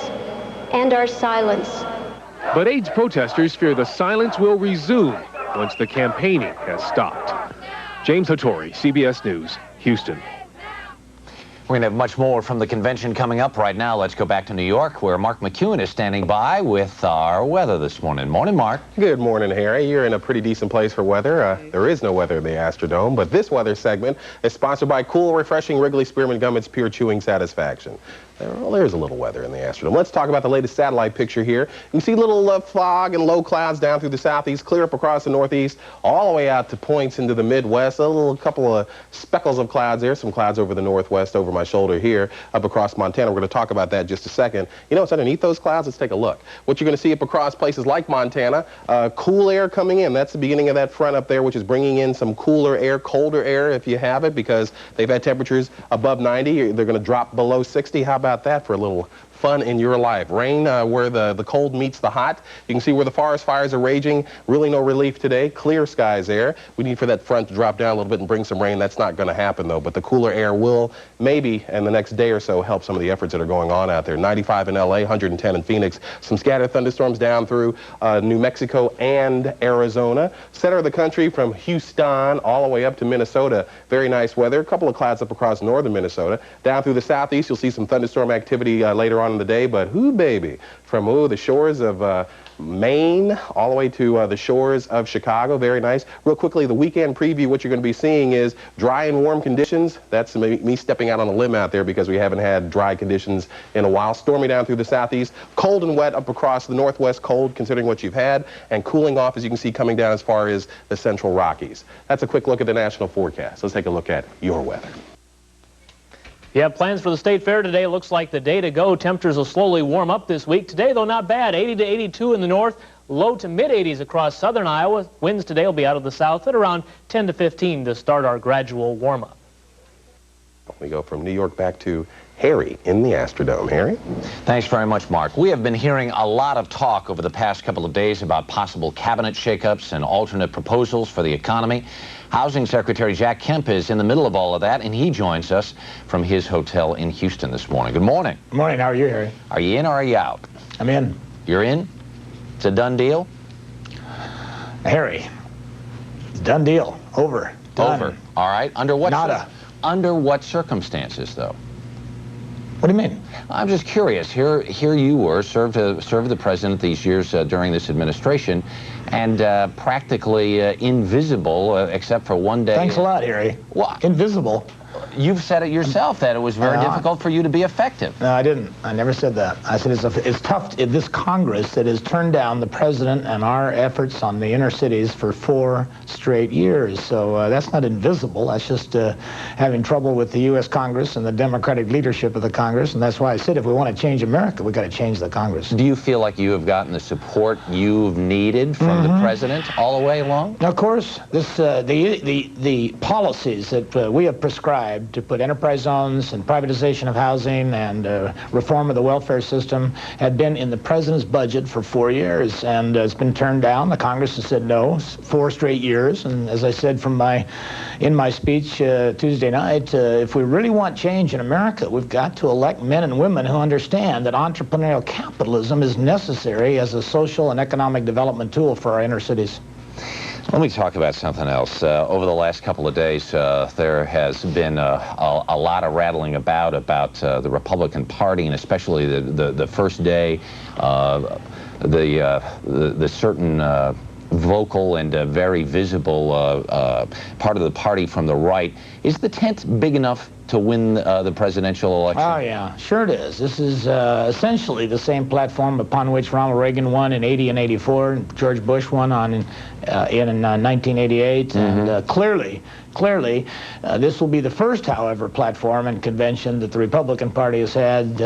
and our silence. But AIDS protesters fear the silence will resume once the campaigning has stopped. James Hattori, CBS News, Houston. We're going to have much more from the convention coming up. Right now, let's go back to New York, where Mark McEwen is standing by with our weather this morning. Morning, Mark. Good morning, Harry. You're in a pretty decent place for weather. There is no weather in the Astrodome, but this weather segment is sponsored by cool, refreshing Wrigley Spearmint Gum. It's pure chewing satisfaction. Well, there's a little weather in the Astrodome. Let's talk about the latest satellite picture here. You can see little fog and low clouds down through the southeast, clear up across the northeast, all the way out to points into the Midwest. A little couple of speckles of clouds there, some clouds over the northwest, over my shoulder here, up across Montana. We're going to talk about that in just a second. You know what's underneath those clouds? Let's take a look. What you're going to see up across places like Montana, cool air coming in. That's the beginning of that front up there, which is bringing in some cooler air, colder air if you have it, because they've had temperatures above 90. They're going to drop below 60. How about that for a little fun in your life? Rain where the cold meets the hot. You can see where the forest fires are raging. Really no relief today. Clear skies there. We need for that front to drop down a little bit and bring some rain. That's not going to happen, though. But the cooler air will maybe in the next day or so help some of the efforts that are going on out there. 95 in L.A., 110 in Phoenix. Some scattered thunderstorms down through New Mexico and Arizona. Center of the country from Houston all the way up to Minnesota. Very nice weather. A couple of clouds up across northern Minnesota. Down through the southeast, you'll see some thunderstorm activity later on in the day, but whoo baby, from the shores of Maine all the way to the shores of Chicago. Very nice. Real quickly, the weekend preview, what you're going to be seeing is dry and warm conditions. That's me stepping out on a limb out there because we haven't had dry conditions in a while. Stormy down through the southeast, cold and wet up across the northwest, cold considering what you've had, and cooling off, as you can see, coming down as far as the central Rockies. That's a quick look at the national forecast. Let's take a look at your weather. You have plans for the state fair today. Looks like the day to go. Temperatures will slowly warm up this week. Today, though, not bad. 80 to 82 in the north, low to mid-80s across southern Iowa. Winds today will be out of the south at around 10 to 15 to start our gradual warm-up. We go from New York back to Harry in the Astrodome. Harry? Thanks very much, Mark. We have been hearing a lot of talk over the past couple of days about possible cabinet shakeups and alternate proposals for the economy. Housing Secretary Jack Kemp is in the middle of all of that, and he joins us from his hotel in Houston this morning. Good morning. Good morning. How are you, Harry? Are you in or are you out? I'm in. You're in? It's a done deal? Harry, it's a done deal. Over. Done. Over. All right. Under what? Nada. Under what circumstances, though? What do you mean? I'm just curious. Here you were, served the president these years during this administration, and practically invisible except for one day. Thanks a lot, Harry. What? Invisible. You've said it yourself that it was very difficult for you to be effective. No, I didn't. I never said that. I said it's tough. This Congress that has turned down the president and our efforts on the inner cities for 4 straight years. So that's not invisible. That's just having trouble with the U.S. Congress and the Democratic leadership of the Congress. And that's why I said if we want to change America, we've got to change the Congress. Do you feel like you have gotten the support you've needed from the president all the way along? Of course. This the policies that we have prescribed to put enterprise zones and privatization of housing and reform of the welfare system had been in the president's budget for 4 years, and it's been turned down. The Congress has said no 4 straight years, and as I said in my speech Tuesday night, if we really want change in America, we've got to elect men and women who understand that entrepreneurial capitalism is necessary as a social and economic development tool for our inner cities. Let me talk about something else. Over the last couple of days, there has been a lot of rattling about the Republican Party, and especially the first day, the certain vocal and very visible part of the party from the right. Is the tent big enough to win the presidential election? Oh, yeah, sure it is. This is essentially the same platform upon which Ronald Reagan won in 80 and 84, and George Bush won in 1988, and clearly, this will be the first, however, platform and convention that the Republican Party has had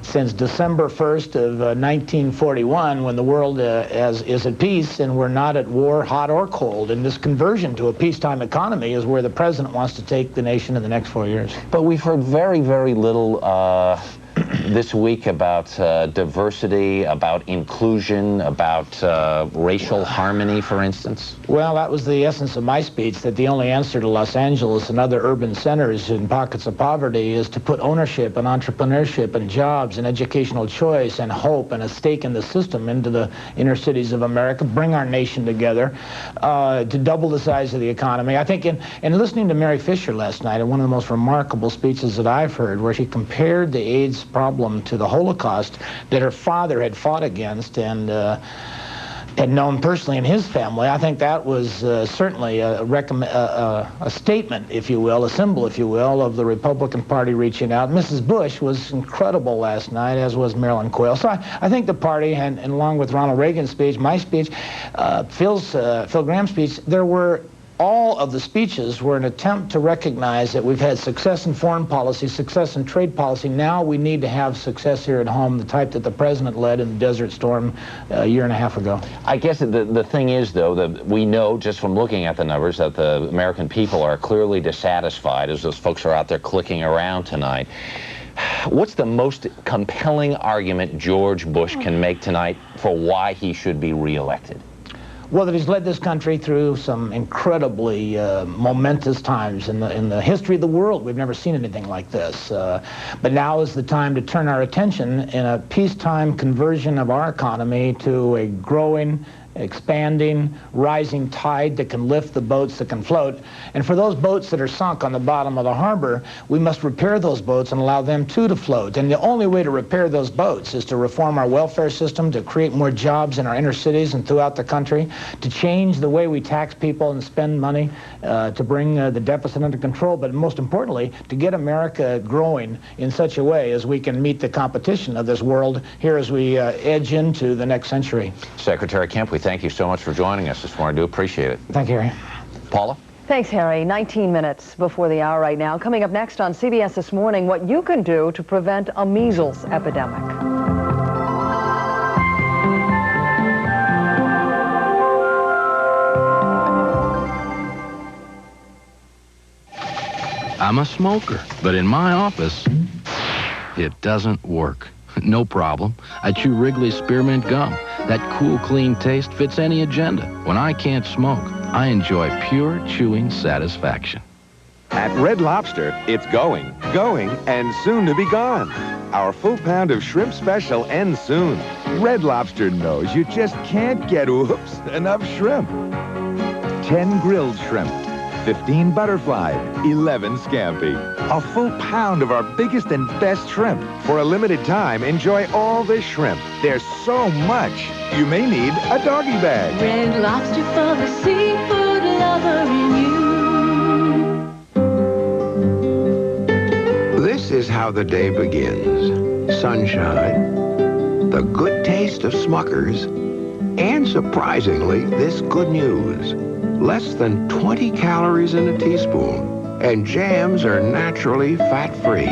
since December 1st of 1941, when the world is at peace and we're not at war, hot or cold. And this conversion to a peacetime economy is where the president wants to take the nation in the next 4 years. But we've heard very, very little this week about diversity, about inclusion, about racial harmony, for instance? Well, that was the essence of my speech, that the only answer to Los Angeles and other urban centers in pockets of poverty is to put ownership and entrepreneurship and jobs and educational choice and hope and a stake in the system into the inner cities of America, bring our nation together, to double the size of the economy. I think in listening to Mary Fisher last night, in one of the most remarkable speeches that I've heard, where she compared the AIDS problem to the Holocaust that her father had fought against and had known personally in his family, I think that was certainly a statement, if you will, a symbol, if you will, of the Republican Party reaching out. Mrs. Bush was incredible last night, as was Marilyn Quayle. So I think the party, and along with Ronald Reagan's speech, my speech, Phil Graham's speech, all of the speeches were an attempt to recognize that we've had success in foreign policy, success in trade policy. Now we need to have success here at home, the type that the president led in the Desert Storm a year and a half ago. I guess the thing is, though, that we know just from looking at the numbers that the American people are clearly dissatisfied as those folks are out there clicking around tonight. What's the most compelling argument George Bush can make tonight for why he should be reelected? Well, that he's led this country through some incredibly momentous times in the history of the world. We've never seen anything like this. But now is the time to turn our attention in a peacetime conversion of our economy to a growing, expanding, rising tide that can lift the boats that can float. And for those boats that are sunk on the bottom of the harbor, we must repair those boats and allow them too to float. And the only way to repair those boats is to reform our welfare system, to create more jobs in our inner cities and throughout the country, to change the way we tax people and spend money, to bring the deficit under control, but most importantly, to get America growing in such a way as we can meet the competition of this world here as we edge into the next century. Secretary Kemp, we thank you so much for joining us this morning. I do appreciate it. Thank you, Harry. Paula? Thanks, Harry. 19 minutes before the hour right now. Coming up next on CBS This Morning, what you can do to prevent a measles epidemic. I'm a smoker, but in my office, it doesn't work. No problem. I chew Wrigley's Spearmint Gum. That cool, clean taste fits any agenda. When I can't smoke, I enjoy pure chewing satisfaction. At Red Lobster, it's going, and soon to be gone. Our full pound of shrimp special ends soon. Red Lobster knows you just can't get, enough shrimp. 10 grilled shrimp, 15 butterfly, 11 scampi. A full pound of our biggest and best shrimp. For a limited time, enjoy all this shrimp. There's so much, you may need a doggy bag. Red Lobster for the seafood lover in you. This is how the day begins. Sunshine, the good taste of Smuckers, and surprisingly, this good news. Less than 20 calories in a teaspoon, and jams are naturally fat-free.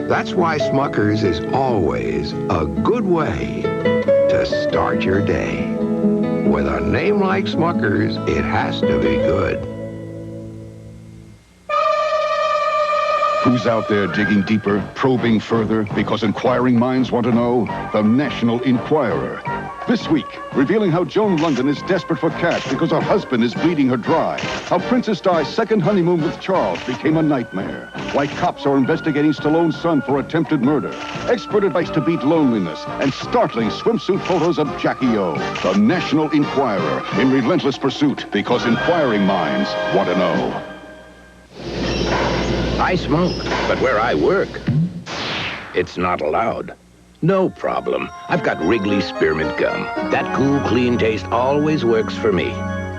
That's why Smuckers is always a good way to start your day. With a name like Smuckers, it has to be good. Who's out there digging deeper, probing further, because inquiring minds want to know? The National Enquirer. This week, revealing how Joan London is desperate for cash because her husband is bleeding her dry. How Princess Di's second honeymoon with Charles became a nightmare. Why cops are investigating Stallone's son for attempted murder. Expert advice to beat loneliness. And startling swimsuit photos of Jackie O. The National Enquirer, in relentless pursuit, because inquiring minds want to know. I smoke, but where I work, it's not allowed. No problem. I've got Wrigley's Spearmint Gum. That cool, clean taste always works for me.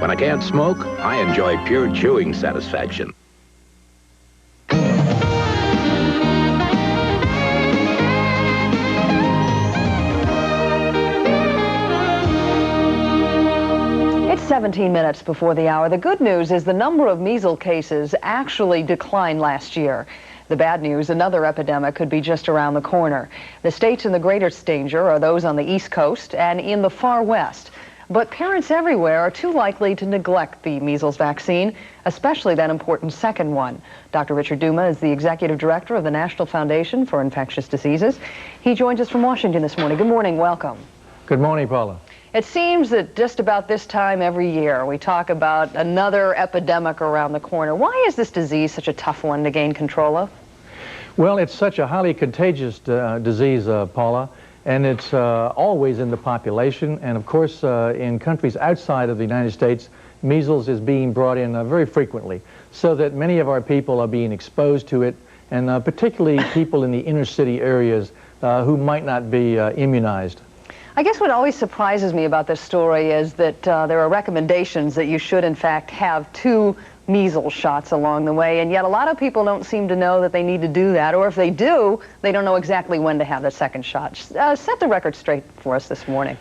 When I can't smoke, I enjoy pure chewing satisfaction. It's 17 minutes before the hour. The good news is the number of measles cases actually declined last year. The bad news, another epidemic could be just around the corner. The states in the greatest danger are those on the East Coast and in the far West. But parents everywhere are too likely to neglect the measles vaccine, especially that important second one. Dr. Richard Duma is the executive director of the National Foundation for Infectious Diseases. He joins us from Washington this morning. Good morning, welcome. Good morning, Paula. It seems that just about this time every year we talk about another epidemic around the corner. Why is this disease such a tough one to gain control of? Well, it's such a highly contagious disease, Paula, and it's always in the population. And of course, in countries outside of the United States, measles is being brought in very frequently, so that many of our people are being exposed to it, and particularly people in the inner city areas who might not be immunized. I guess what always surprises me about this story is that there are recommendations that you should, in fact, have 2 measles shots along the way, and yet a lot of people don't seem to know that they need to do that, or if they do, they don't know exactly when to have the second shot. Set the record straight for us this morning.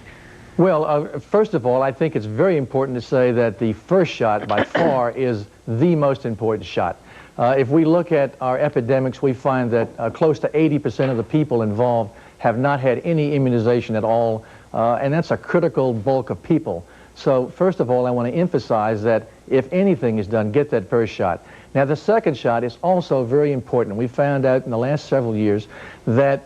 Well, first of all, I think it's very important to say that the first shot, by far, is the most important shot. If we look at our epidemics, we find that close to 80% of the people involved have not had any immunization at all, and that's a critical bulk of people. So first of all, I want to emphasize that if anything is done, get that first shot. Now, the second shot is also very important. We found out in the last several years that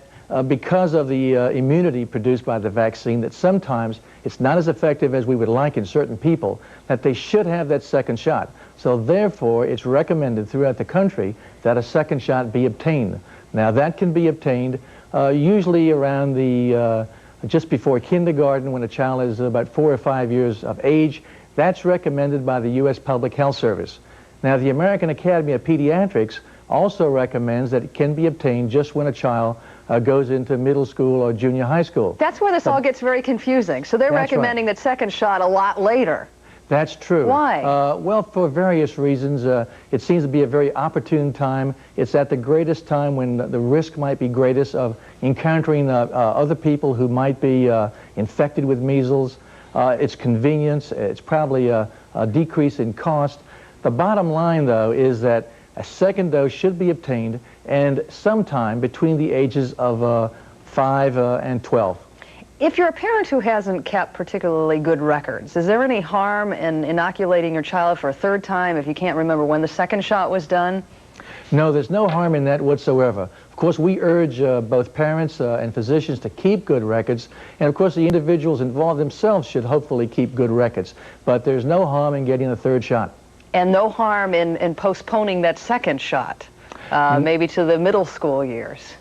because of the immunity produced by the vaccine, that sometimes it's not as effective as we would like in certain people, that they should have that second shot. So therefore, it's recommended throughout the country that a second shot be obtained. Now, that can be obtained usually around the just before kindergarten, when a child is about 4 or 5 years of age. That's recommended by the U.S. Public Health Service. Now, the American Academy of Pediatrics also recommends that it can be obtained just when a child goes into middle school or junior high school. That's where this all gets very confusing. So they're recommending that second shot a lot later. That's true. Why? Well, for various reasons. It seems to be a very opportune time. It's at the greatest time when the risk might be greatest of encountering other people who might be infected with measles. It's convenience. It's probably a decrease in cost. The bottom line, though, is that a second dose should be obtained, and sometime between the ages of 5 and 12. If you're a parent who hasn't kept particularly good records, is there any harm in inoculating your child for a third time if you can't remember when the second shot was done? No, there's no harm in that whatsoever. Of course, we urge both parents and physicians to keep good records, and of course the individuals involved themselves should hopefully keep good records. But there's no harm in getting a third shot. And no harm in postponing that second shot, maybe to the middle school years?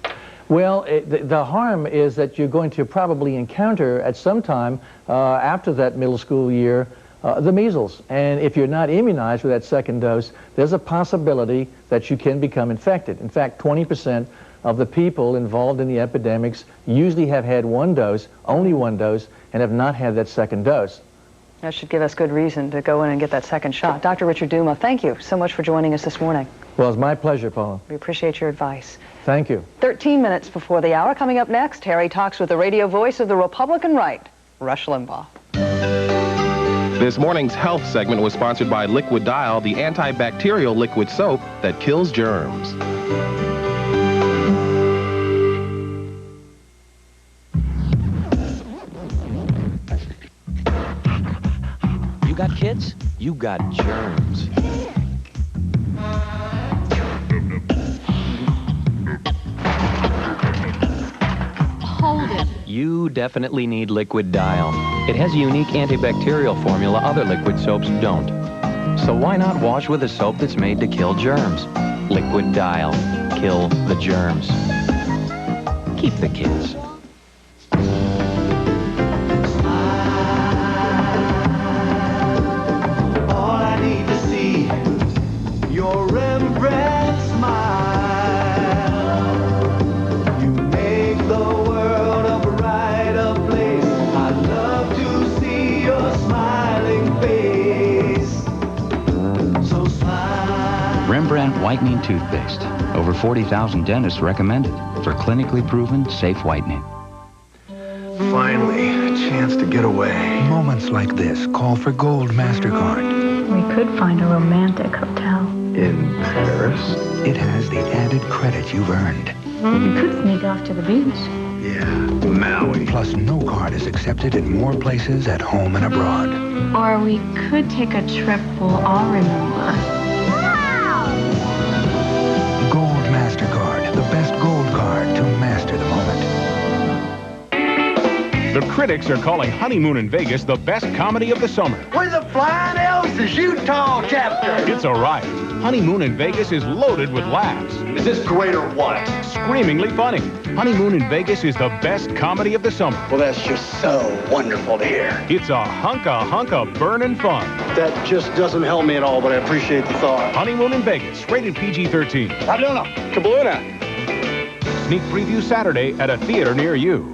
Well, the harm is that you're going to probably encounter at some time after that middle school year the measles. And if you're not immunized with that second dose, there's a possibility that you can become infected. In fact, 20% of the people involved in the epidemics usually have had one dose, only one dose, and have not had that second dose. That should give us good reason to go in and get that second shot. Dr. Richard Duma, thank you so much for joining us this morning. Well, it's my pleasure, Paula. We appreciate your advice. Thank you. 13 minutes before the hour. Coming up next, Harry talks with the radio voice of the Republican right, Rush Limbaugh. This morning's health segment was sponsored by Liquid Dial, the antibacterial liquid soap that kills germs. You got kids? You got germs. Hold it. You definitely need Liquid Dial. It has a unique antibacterial formula other liquid soaps don't. So why not wash with a soap that's made to kill germs? Liquid Dial. Kill the germs. Keep the kids. Whitening toothpaste. Over 40,000 dentists recommend it for clinically proven safe whitening. Finally, a chance to get away. Moments like this call for Gold MasterCard. We could find a romantic hotel. In Paris? It has the added credit you've earned. We could sneak off to the beach. Yeah, Maui. Plus, no card is accepted in more places at home and abroad. Or we could take a trip we'll all remember. Gold MasterCard, the best gold card to master the moment. The critics are calling Honeymoon in Vegas the best comedy of the summer. We're the Flying Elsa's Utah chapter. It's a riot. Honeymoon in Vegas is loaded with laughs. Is this great or what? Screamingly funny. Honeymoon in Vegas is the best comedy of the summer. Well, that's just so wonderful to hear. It's a hunk of burnin' fun. That just doesn't help me at all, but I appreciate the thought. Honeymoon in Vegas, rated PG-13. Kabluna. Kabluna. Sneak preview Saturday at a theater near you.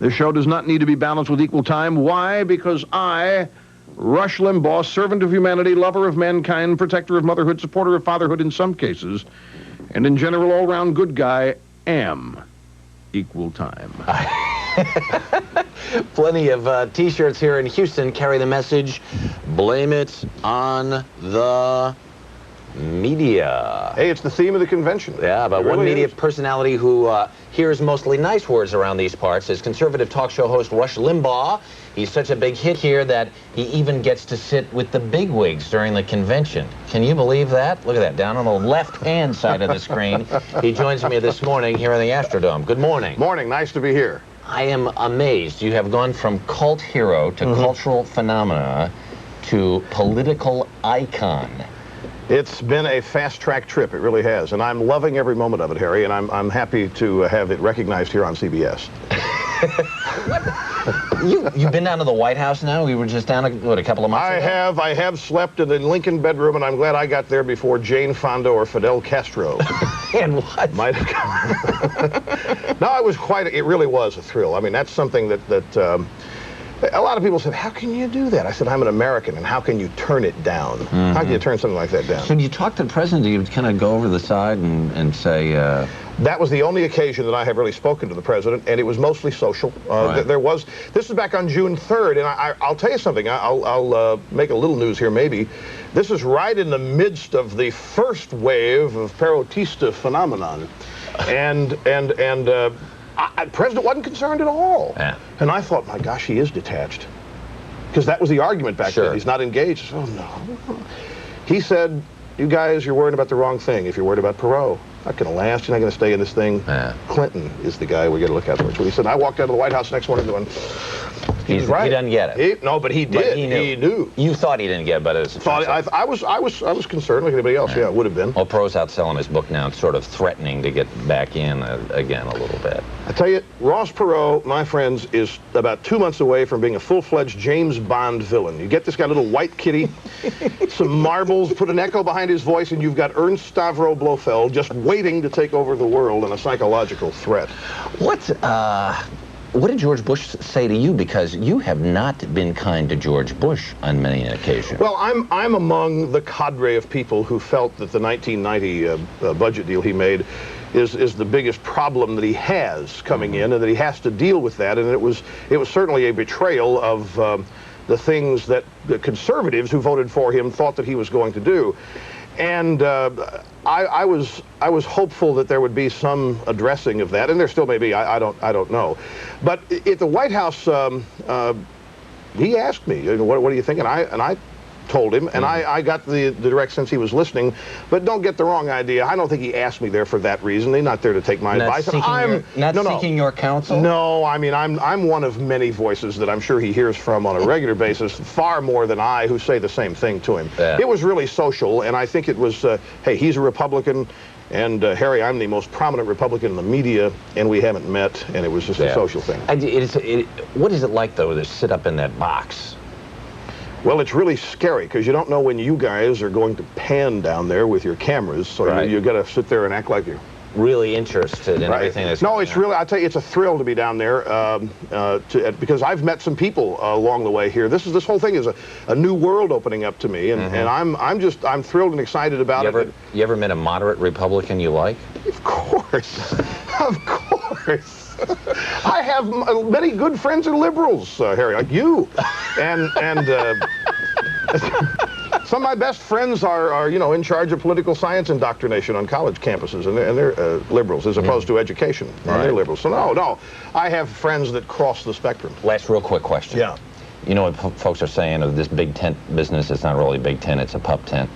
This show does not need to be balanced with equal time. Why? Because I, Rush Limbaugh, servant of humanity, lover of mankind, protector of motherhood, supporter of fatherhood in some cases, and in general all-round good guy, am equal time. Plenty of T-shirts here in Houston carry the message, blame it on the media. Hey, it's the theme of the convention. Yeah, but one media personality who hears mostly nice words around these parts is conservative talk show host Rush Limbaugh. He's such a big hit here that he even gets to sit with the bigwigs during the convention. Can you believe that? Look at that, down on the left-hand side of the screen. He joins me this morning here in the Astrodome. Good morning. Morning, nice to be here. I am amazed. You have gone from cult hero to cultural phenomena to political icon. It's been a fast-track trip, it really has, and I'm loving every moment of it, Harry, and I'm happy to have it recognized here on CBS. You've been down to the White House now? We were just down, what, a couple of months ago? I have slept in the Lincoln bedroom, and I'm glad I got there before Jane Fonda or Fidel Castro. And what? Might have No, it really was a thrill. I mean, that's something that a lot of people said, how can you do that? I said, I'm an American, and how can you turn it down? How can you turn something like that down? So do you talk to the president? Do you kind of go over the side and say... That was the only occasion that I have really spoken to the president, and it was mostly social. Right. This was back on June 3rd, and I'll tell you something. I'll make a little news here, maybe. This is right in the midst of the first wave of Perotista phenomenon. And the president wasn't concerned at all. Yeah. And I thought, my gosh, he is detached. Because that was the argument back then. He's not engaged. Oh, no. He said, you guys, you're worried about the wrong thing if you're worried about Perot. Not going to last. You're not going to stay in this thing. Yeah. Clinton is the guy we got to look out for. So he said, I walked out of the White House next morning going, he's right. He doesn't get it. No, but he did. He knew. You thought he didn't get it, but it was... I was concerned like anybody else. Yeah, it would have been. Well, Perot's out selling his book now. It's sort of threatening to get back in again a little bit. I tell you, Ross Perot, my friends, is about 2 months away from being a full-fledged James Bond villain. You get this guy, little white kitty, some marbles, put an echo behind his voice, and you've got Ernst Stavro Blofeld just waiting to take over the world and a psychological threat. What did George Bush say to you? Because you have not been kind to George Bush on many occasions. Well, I'm among the cadre of people who felt that the 1990 budget deal he made is the biggest problem that he has coming in, and that he has to deal with that. And it was certainly a betrayal of the things that the conservatives who voted for him thought that he was going to do. And I was hopeful that there would be some addressing of that, and there still may be. I don't know. But at the White House, he asked me, what do you think? And I told him, and I got the direct sense he was listening. But don't get the wrong idea. I don't think he asked me there for that reason. He's not there to take my advice. Seeking your counsel? No, I mean, I'm one of many voices that I'm sure he hears from on a regular basis, far more than I, who say the same thing to him. Yeah. It was really social, and I think it was, hey, he's a Republican, and Harry, I'm the most prominent Republican in the media, and we haven't met, and it was just a social thing. What is it like, though, to sit up in that box? Well, it's really scary, because you don't know when you guys are going to pan down there with your cameras, so you got to sit there and act like you're really interested in everything that's No, it's really, I tell you, it's a thrill to be down there, because I've met some people along the way here. This whole thing is a new world opening up to me, and I'm thrilled and excited about it. You ever met a moderate Republican you like? Of course. Of course. I have many good friends and liberals, Harry, like you. And Some of my best friends are you know, in charge of political science indoctrination on college campuses, and they're liberals as opposed to education, and they're liberals. So no, I have friends that cross the spectrum. Last real quick question. Yeah. You know what folks are saying of this big tent business? It's not really a big tent, it's a pup tent.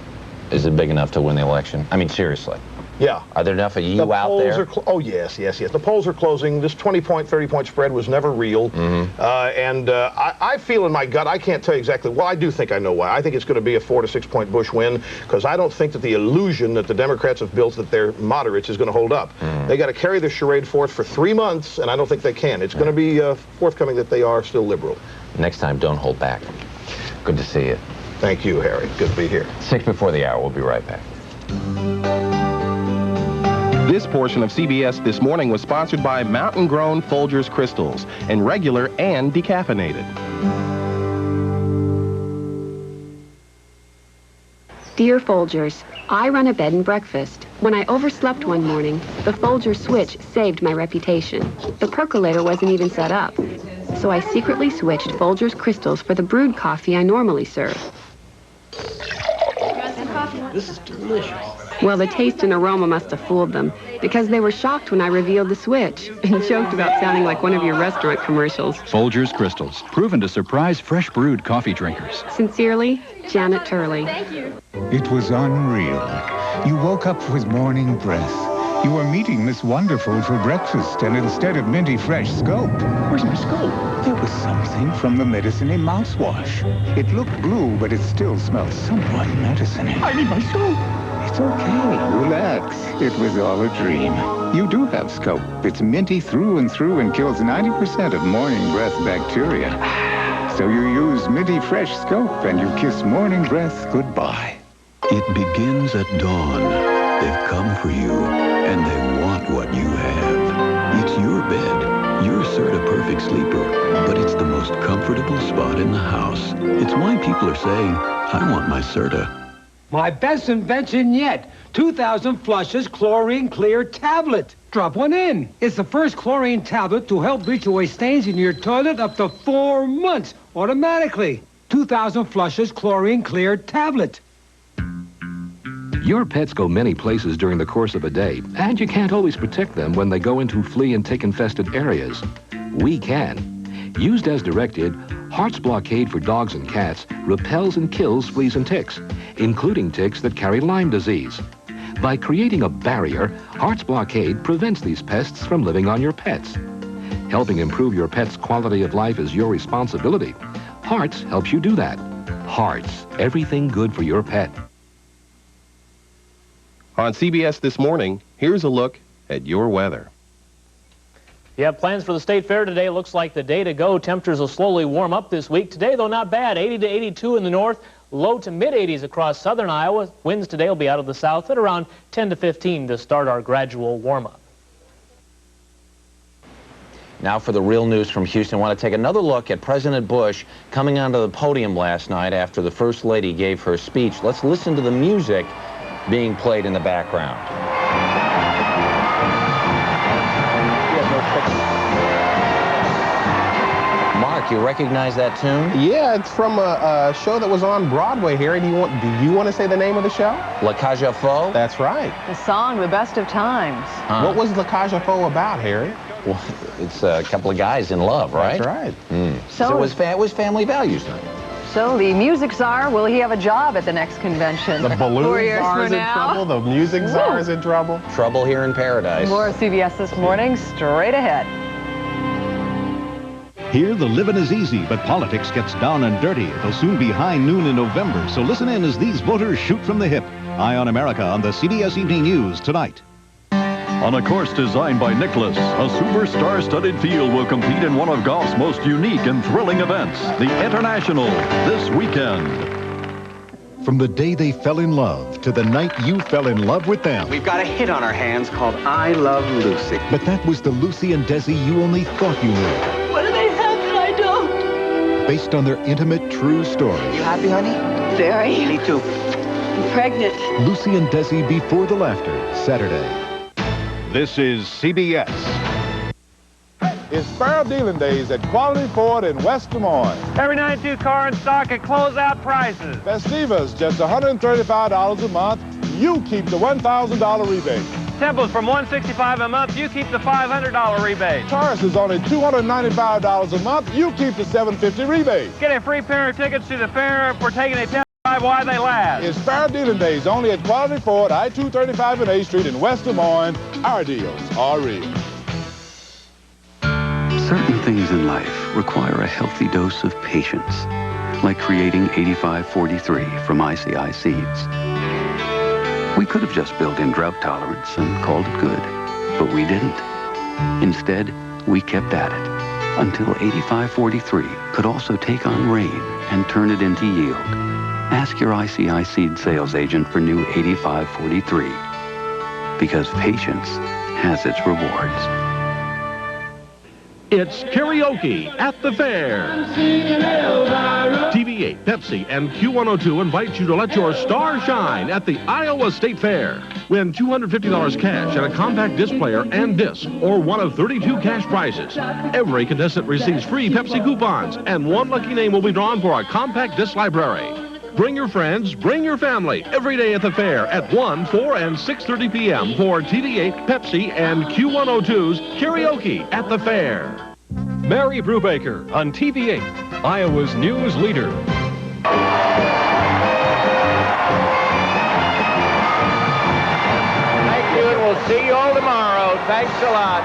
Is it big enough to win the election? I mean, seriously. Yeah. Are there enough of you out there? Oh, yes. The polls are closing. This 20-point, 30-point spread was never real. I feel in my gut, I can't tell you exactly. Well, I do think I know why. I think it's going to be a 4 to 6 point Bush win, because I don't think that the illusion that the Democrats have built that they're moderates is going to hold up. They got to carry the charade forth for 3 months, and I don't think they can. It's going to be forthcoming that they are still liberal. Next time, don't hold back. Good to see you. Thank you, Harry. Good to be here. 6 before the hour. We'll be right back. This portion of CBS This Morning was sponsored by Mountain Grown Folgers Crystals, and regular and decaffeinated. Dear Folgers, I run a bed and breakfast. When I overslept one morning, the Folgers switch saved my reputation. The percolator wasn't even set up, so I secretly switched Folgers Crystals for the brewed coffee I normally serve. This is delicious. Well, the taste and aroma must have fooled them, because they were shocked when I revealed the switch and joked about sounding like one of your restaurant commercials. Folgers Crystals, proven to surprise fresh brewed coffee drinkers. Sincerely, Janet Turley. Thank you. It was unreal. You woke up with morning breath. You were meeting Miss Wonderful for breakfast, and instead of minty fresh scope... Where's my scope? There was something from the medicine-y mouthwash. It looked blue, but it still smelled somewhat medicine-y. I need my scope. It's okay. Relax. It was all a dream. You do have scope. It's minty through and through and kills 90% of morning breath bacteria. So you use minty fresh scope and you kiss morning breath goodbye. It begins at dawn. They've come for you, and they want what you have. It's your bed, your Serta Perfect Sleeper, but it's the most comfortable spot in the house. It's why people are saying, I want my Serta. My best invention yet. 2,000 flushes chlorine clear tablet. Drop one in. It's the first chlorine tablet to help bleach away stains in your toilet up to 4 months automatically. 2,000 flushes chlorine clear tablet. Your pets go many places during the course of a day, and you can't always protect them when they go into flea and tick-infested areas. We can. Used as directed, Heart's Blockade for dogs and cats repels and kills fleas and ticks, including ticks that carry Lyme disease. By creating a barrier, Heart's Blockade prevents these pests from living on your pets. Helping improve your pet's quality of life is your responsibility. Hearts helps you do that. Hearts, everything good for your pet. On CBS This Morning, here's a look at your weather. Yeah, plans for the state fair today. Looks like the day to go. Temperatures will slowly warm up this week. Today, though, not bad. 80 to 82 in the north, low to mid-80s across southern Iowa. Winds today will be out of the south at around 10 to 15 to start our gradual warm-up. Now for the real news from Houston. I want to take another look at President Bush coming onto the podium last night after the First Lady gave her speech. Let's listen to the music being played in the background. Mark, you recognize that tune? Yeah, it's from a show that was on Broadway here. Do you want to say the name of the show? La Cage aux Folles? That's right. The song, The Best of Times. What was La Cage aux Folles about, Harry? Well, it's a couple of guys in love, right? That's right. So it was Family Values Night. So the music czar, will he have a job at the next convention? The balloon 4 years czar from is in now? trouble. The music czar is in trouble. Trouble here in paradise. More CBS This Morning, straight ahead. Here, the living is easy, but politics gets down and dirty. It'll soon be high noon in November, so listen in as these voters shoot from the hip. Eye on America on the CBS Evening News tonight. On a course designed by Nicholas, a super star-studded field will compete in one of golf's most unique and thrilling events, the International, this weekend. From the day they fell in love to the night you fell in love with them. We've got a hit on our hands called I Love Lucy. But that was the Lucy and Desi you only thought you knew. What do they have that I don't? Based on their intimate, true story. You happy, honey? Very. Me too. I'm pregnant. Lucy and Desi Before the Laughter, Saturday. This is CBS. It's fair dealing days at Quality Ford in West Des Moines. Every 92 car in stock at closeout prices. Festivas, just $135 a month. You keep the $1,000 rebate. Tempos from $165 a month, you keep the $500 rebate. Taurus is only $295 a month. You keep the $750 rebate. Get a free pair of tickets to the fair for taking a test drive while they last. It's fair dealing days only at Quality Ford, I-235 and A Street in West Des Moines. Our deals are real. Certain things in life require a healthy dose of patience, like creating 8543 from ICI Seeds. We could have just built in drought tolerance and called it good, but we didn't. Instead, we kept at it until 8543 could also take on rain and turn it into yield. Ask your ICI Seed sales agent for new 8543, because patience has its rewards. It's karaoke at the fair. TV8, Pepsi, and Q102 invite you to let your star shine at the Iowa State Fair. Win $250 cash and a compact disc player and disc, or one of 32 cash prizes. Every contestant receives free Pepsi coupons, and one lucky name will be drawn for a compact disc library. Bring your friends, bring your family, every day at the fair at 1, 4, and 6:30 p.m. for TV8, Pepsi, and Q102's Karaoke at the Fair. Mary Brubaker on TV8, Iowa's news leader. Thank you, and we'll see you all tomorrow. Thanks a lot.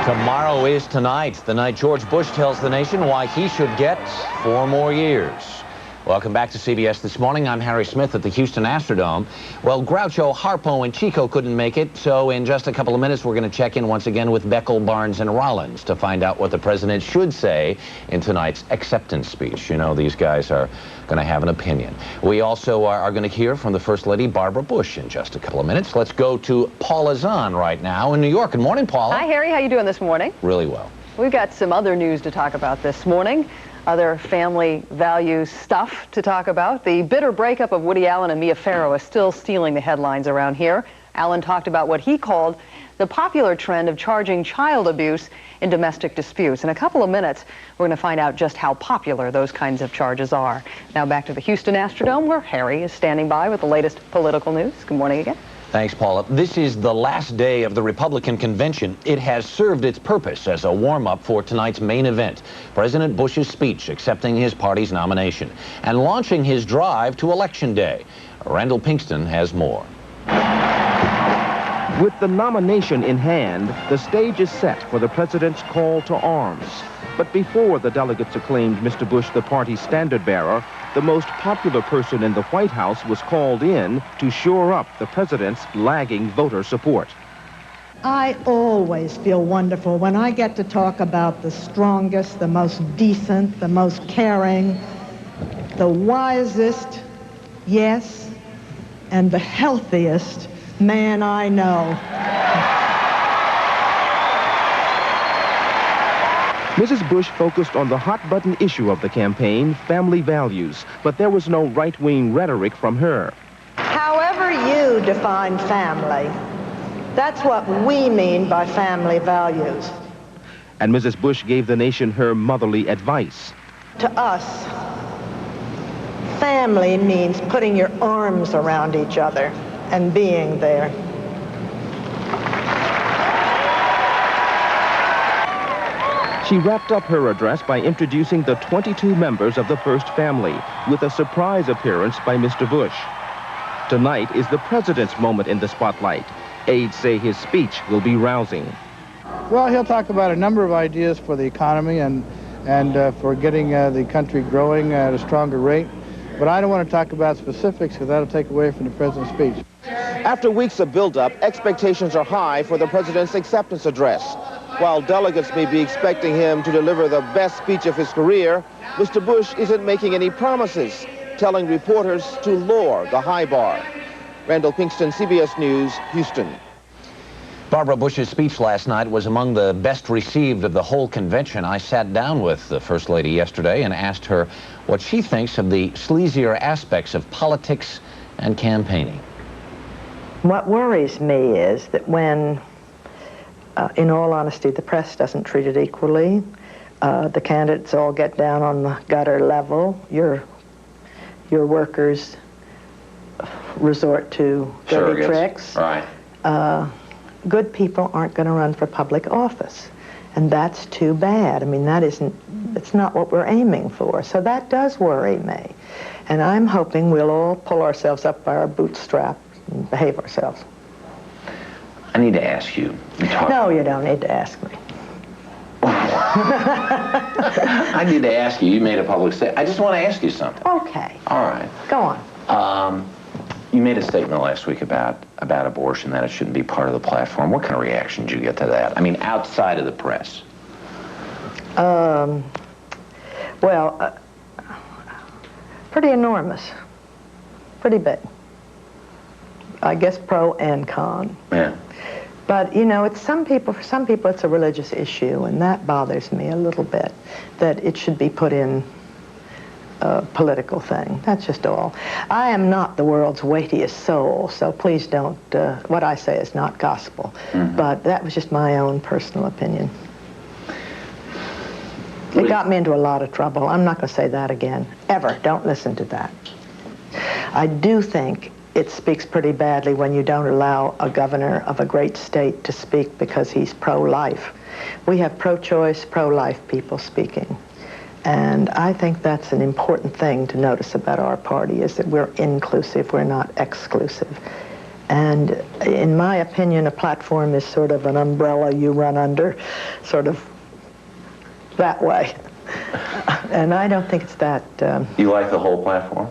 Tomorrow is tonight, the night George Bush tells the nation why he should get 4 more years. Welcome back to CBS This Morning. I'm Harry Smith at the Houston Astrodome. Well, Groucho, Harpo, and Chico couldn't make it, so in just a couple of minutes, we're going to check in once again with Beckel, Barnes, and Rollins to find out what the president should say in tonight's acceptance speech. You know, these guys are going to have an opinion. We also are going to hear from the First Lady, Barbara Bush, in just a couple of minutes. Let's go to Paula Zahn right now in New York. Good morning, Paula. Hi, Harry. How you doing this morning? Really well. We've got some other news to talk about this morning. Other family values stuff to talk about. The bitter breakup of Woody Allen and Mia Farrow is still stealing the headlines around here. Allen talked about what he called the popular trend of charging child abuse in domestic disputes. In a couple of minutes, we're going to find out just how popular those kinds of charges are. Now back to the Houston Astrodome, where Harry is standing by with the latest political news. Good morning again. Thanks, Paula. This is the last day of the Republican convention. It has served its purpose as a warm-up for tonight's main event, President Bush's speech accepting his party's nomination and launching his drive to Election Day. Randall Pinkston has more. With the nomination in hand, the stage is set for the president's call to arms. But before the delegates acclaimed Mr. Bush the party's standard-bearer, the most popular person in the White House was called in to shore up the president's lagging voter support. I always feel wonderful when I get to talk about the strongest, the most decent, the most caring, the wisest, yes, and the healthiest man I know. Mrs. Bush focused on the hot-button issue of the campaign, family values, but there was no right-wing rhetoric from her. However you define family, that's what we mean by family values. And Mrs. Bush gave the nation her motherly advice. To us, family means putting your arms around each other and being there. She wrapped up her address by introducing the 22 members of the first family, with a surprise appearance by Mr. Bush. Tonight is the president's moment in the spotlight. Aides say his speech will be rousing. Well, he'll talk about a number of ideas for the economy and for getting the country growing at a stronger rate. But I don't want to talk about specifics because that'll take away from the president's speech. After weeks of build-up, expectations are high for the president's acceptance address. While delegates may be expecting him to deliver the best speech of his career, Mr. Bush isn't making any promises, telling reporters to lower the high bar. Randall Pinkston, CBS News, Houston. Barbara Bush's speech last night was among the best received of the whole convention. I sat down with the First Lady yesterday and asked her what she thinks of the sleazier aspects of politics and campaigning. What worries me is that when In all honesty, the press doesn't treat it equally. The candidates all get down on the gutter level. Your workers resort to dirty tricks. Right. Good people aren't going to run for public office, and that's too bad. I mean, it's not what we're aiming for. So that does worry me, and I'm hoping we'll all pull ourselves up by our bootstraps and behave ourselves. I need to ask you. No, you don't need to ask me. I need to ask you. You made a public statement. I just want to ask you something. Okay. All right. Go on. You made a statement last week about abortion, that it shouldn't be part of the platform. What kind of reaction did you get to that? I mean, outside of the press. Pretty enormous. Pretty big. I guess pro and con. Yeah. But, you know, for some people it's a religious issue, and that bothers me a little bit, that it should be put in a political thing. That's just all. I am not the world's weightiest soul, so please don't, what I say is not gospel. Mm-hmm. But that was just my own personal opinion. It got me into a lot of trouble. I'm not going to say that again. Ever. Don't listen to that. I do think it speaks pretty badly when you don't allow a governor of a great state to speak because he's pro-life. We have pro-choice, pro-life people speaking. And I think that's an important thing to notice about our party, is that we're inclusive, we're not exclusive. And in my opinion, a platform is sort of an umbrella you run under, sort of that way. And I don't think it's that... You like the whole platform?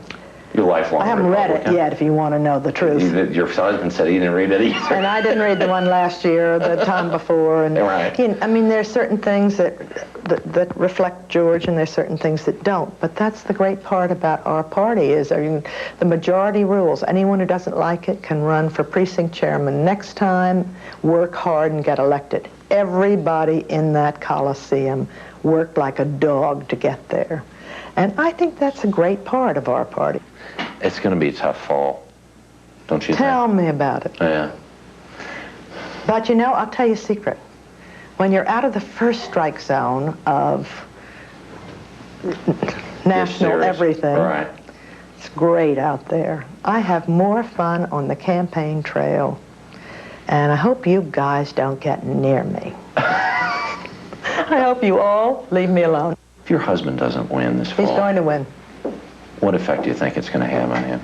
Your lifelong I haven't read it yet, if you want to know the truth. Your husband said he didn't read it either. And I didn't read the one last year or the time before. And right. You know, I mean, there's certain things that reflect George, and there's certain things that don't. But that's the great part about our party, is the majority rules. Anyone who doesn't like it can run for precinct chairman next time, work hard, and get elected. Everybody in that Coliseum worked like a dog to get there. And I think that's a great part of our party. It's going to be a tough fall, don't you think? Tell me about it. Yeah. But, you know, I'll tell you a secret. When you're out of the first strike zone of national everything, right. It's great out there. I have more fun on the campaign trail, and I hope you guys don't get near me. I hope you all leave me alone. If your husband doesn't win this fall... He's going to win. What effect do you think it's going to have on him?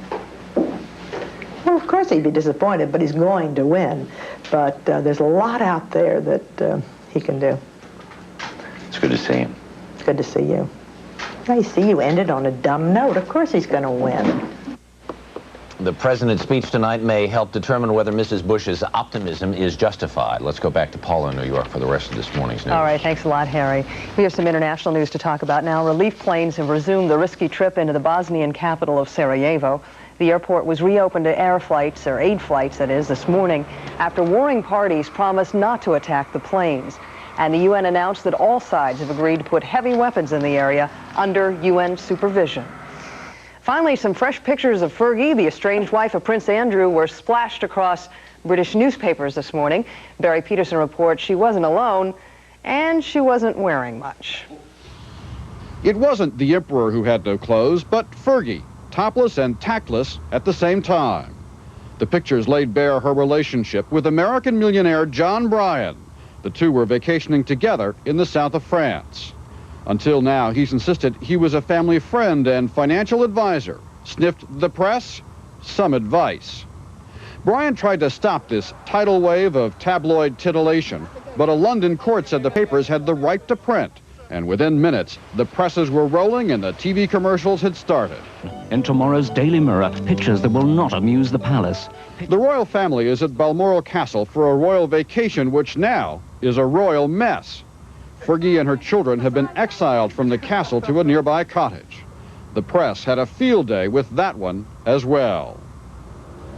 Well, of course he'd be disappointed, but he's going to win. But there's a lot out there that he can do. It's good to see him. It's good to see you. I see you ended on a dumb note. Of course he's going to win. The president's speech tonight may help determine whether Mrs. Bush's optimism is justified. Let's go back to Paula in New York for the rest of this morning's news. All right, thanks a lot, Harry. We have some international news to talk about now. Relief planes have resumed the risky trip into the Bosnian capital of Sarajevo. The airport was reopened to air flights, or aid flights, that is, this morning, after warring parties promised not to attack the planes. And the UN announced that all sides have agreed to put heavy weapons in the area under UN supervision. Finally, some fresh pictures of Fergie, the estranged wife of Prince Andrew, were splashed across British newspapers this morning. Barry Peterson reports she wasn't alone, and she wasn't wearing much. It wasn't the emperor who had no clothes, but Fergie, topless and tactless at the same time. The pictures laid bare her relationship with American millionaire John Bryan. The two were vacationing together in the south of France. Until now, he's insisted he was a family friend and financial advisor. Sniffed the press? Some advice. Bryan tried to stop this tidal wave of tabloid titillation, but a London court said the papers had the right to print. And within minutes, the presses were rolling and the TV commercials had started. In tomorrow's Daily Mirror, pictures that will not amuse the palace. The royal family is at Balmoral Castle for a royal vacation, which now is a royal mess. Fergie and her children have been exiled from the castle to a nearby cottage. The press had a field day with that one as well.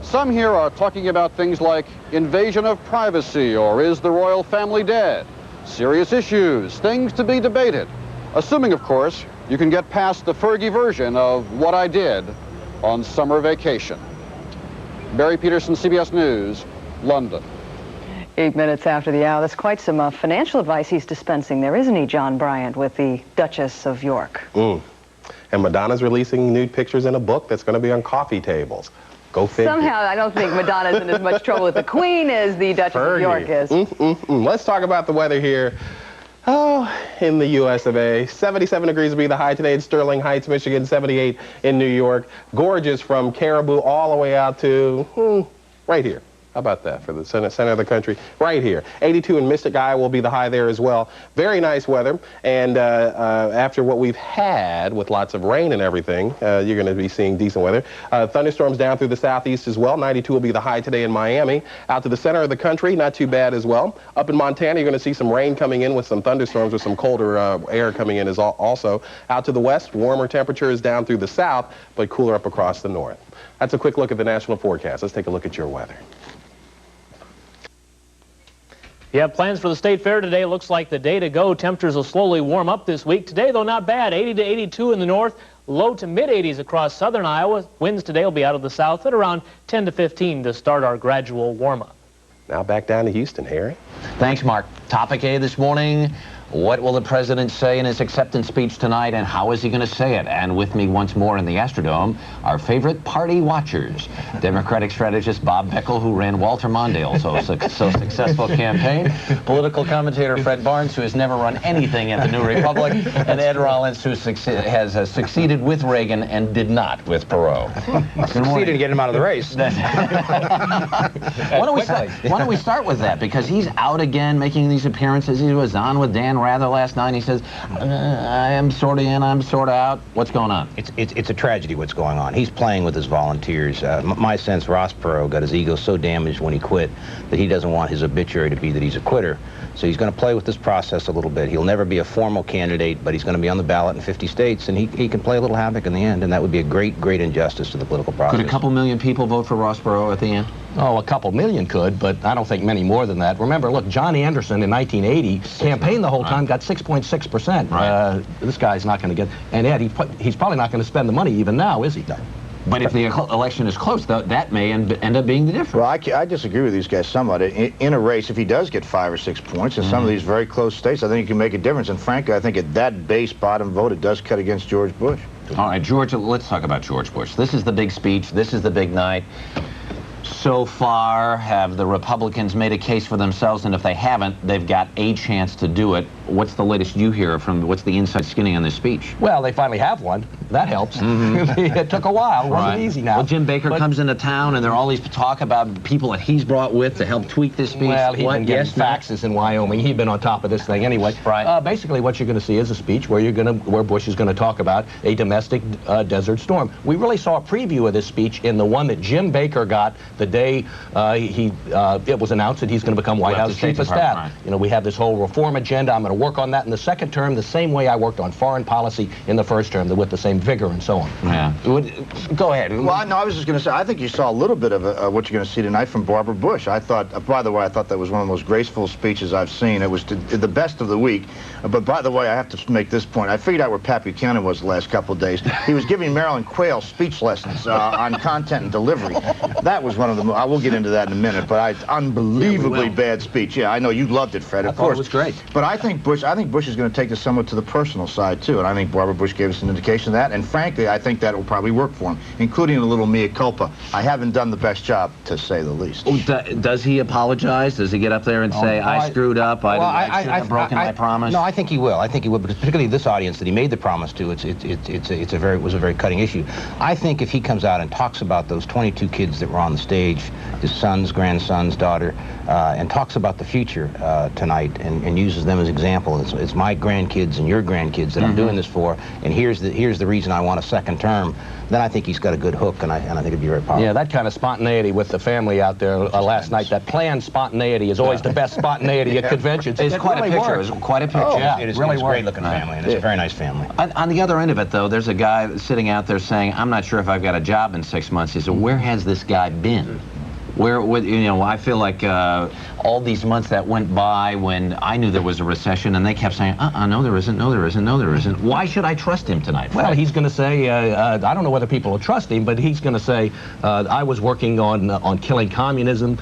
Some here are talking about things like invasion of privacy or is the royal family dead? Serious issues, things to be debated. Assuming, of course, you can get past the Fergie version of what I did on summer vacation. Barry Peterson, CBS News, London. 8 minutes after the hour. That's quite some financial advice he's dispensing there, isn't he, John Bryant, with the Duchess of York? And Madonna's releasing nude pictures in a book that's going to be on coffee tables. Go figure. Somehow, I don't think Madonna's in as much trouble with the Queen as the Duchess of York is. Let's talk about the weather here. Oh, in the U.S. of A. 77 degrees will be the high today in Sterling Heights, Michigan, 78 in New York. Gorgeous from Caribou all the way out to right here. How about that for the center of the country? Right here. 82 in Mystic, Iowa will be the high there as well. Very nice weather. And after what we've had with lots of rain and everything, you're going to be seeing decent weather. Thunderstorms down through the southeast as well. 92 will be the high today in Miami. Out to the center of the country, not too bad as well. Up in Montana, you're going to see some rain coming in with some thunderstorms with some colder air coming in as also. Out to the west, warmer temperatures down through the south, but cooler up across the north. That's a quick look at the national forecast. Let's take a look at your weather. You have plans for the State Fair today. Looks like the day to go. Temperatures will slowly warm up this week. Today, though, not bad. 80 to 82 in the north, low to mid-80s across southern Iowa. Winds today will be out of the south at around 10 to 15 to start our gradual warm-up. Now back down to Houston, Harry. Thanks, Mark. Topic A this morning. What will the president say in his acceptance speech tonight, and how is he going to say it? And with me once more in the Astrodome, our favorite party watchers. Democratic strategist Bob Beckel, who ran Walter Mondale's so successful campaign. Political commentator Fred Barnes, who has never run anything at the New Republic. And Ed Rollins, who has succeeded with Reagan and did not with Perot. Succeeded to get him out of the race. Why don't we start with that? Because he's out again, making these appearances. He was on with Dan Rather last night. He says, I am sort of in, I'm sort of out. What's going on? It's a tragedy what's going on. He's playing with his volunteers. My sense, Ross Perot got his ego so damaged when he quit that he doesn't want his obituary to be that he's a quitter. So he's going to play with this process a little bit. He'll never be a formal candidate, but he's going to be on the ballot in 50 states, and he can play a little havoc in the end, and that would be a great, great injustice to the political process. Could a couple million people vote for Ross Perot at the end? Oh, a couple million could, but I don't think many more than that. Remember, look, John Anderson in 1980 campaigned the whole time, got 6.6%. Right. This guy's not going to get, and Ed, he's probably not going to spend the money even now, is he? No. But if the election is close, though, that may end up being the difference. Well, I disagree with these guys somewhat. In a race, if he does get 5 or 6 points in some of these very close states, I think he can make a difference. And frankly, I think at that base bottom vote, it does cut against George Bush. All right, George, let's talk about George Bush. This is the big speech. This is the big night. So far, have the Republicans made a case for themselves? And if they haven't, they've got a chance to do it. What's the latest you hear from, what's the inside skinning on this speech? Well, they finally have one. That helps. It took a while. It wasn't easy now. Well, Jim Baker comes into town, and there are all these talk about people that he's brought with to help tweak this speech. Well, he's been getting faxes in Wyoming. He's been on top of this thing anyway. Right. Basically, what you're going to see is a speech where Bush is going to talk about a domestic desert storm. We really saw a preview of this speech in the one that Jim Baker got the day it was announced that he's going to become White House Chief of Staff. Right. You know, we have this whole reform agenda. I'm going to work on that in the second term the same way I worked on foreign policy in the first term, with the same vigor and so on. Yeah. Go ahead. Well, no, I was just going to say, I think you saw a little bit of what you're going to see tonight from Barbara Bush. I thought, by the way, I thought that was one of the most graceful speeches I've seen. It was the best of the week. But by the way, I have to make this point. I figured out where Pat Buchanan was the last couple of days. He was giving Marilyn Quayle speech lessons on content and delivery. That was one of the, I will get into that in a minute, but unbelievably bad speech. Yeah, I know you loved it, Fred, of course. It was great. But I think Bush is going to take this somewhat to the personal side, too. And I think Barbara Bush gave us an indication of that. And frankly, I think that will probably work for him, including a little mea culpa. I haven't done the best job, to say the least. Does he apologize? Does he get up there and say, I screwed up, I should have broken my promise? No, I think he will. I think he will, because particularly this audience that he made the promise to, was a very cutting issue. I think if he comes out and talks about those 22 kids that were on the stage, his sons, grandsons, daughter, and talks about the future tonight and uses them as example. It's my grandkids and your grandkids that I'm doing this for, and here's the reason I want a second term. Then I think he's got a good hook, and I think it'd be very powerful. Yeah, that kind of spontaneity with the family out there last night, that planned spontaneity is always the best spontaneity at conventions. It's quite a picture. It's quite a picture. Oh, yeah, it is really a great-looking family, and it's a very nice family. On the other end of it, though, there's a guy sitting out there saying, I'm not sure if I've got a job in 6 months. He said, where has this guy been? I feel like all these months that went by when I knew there was a recession, and they kept saying, no, there isn't, no, there isn't, no, there isn't. Why should I trust him tonight? Well, he's going to say, I don't know whether people will trust him, but he's going to say, I was working on killing communism.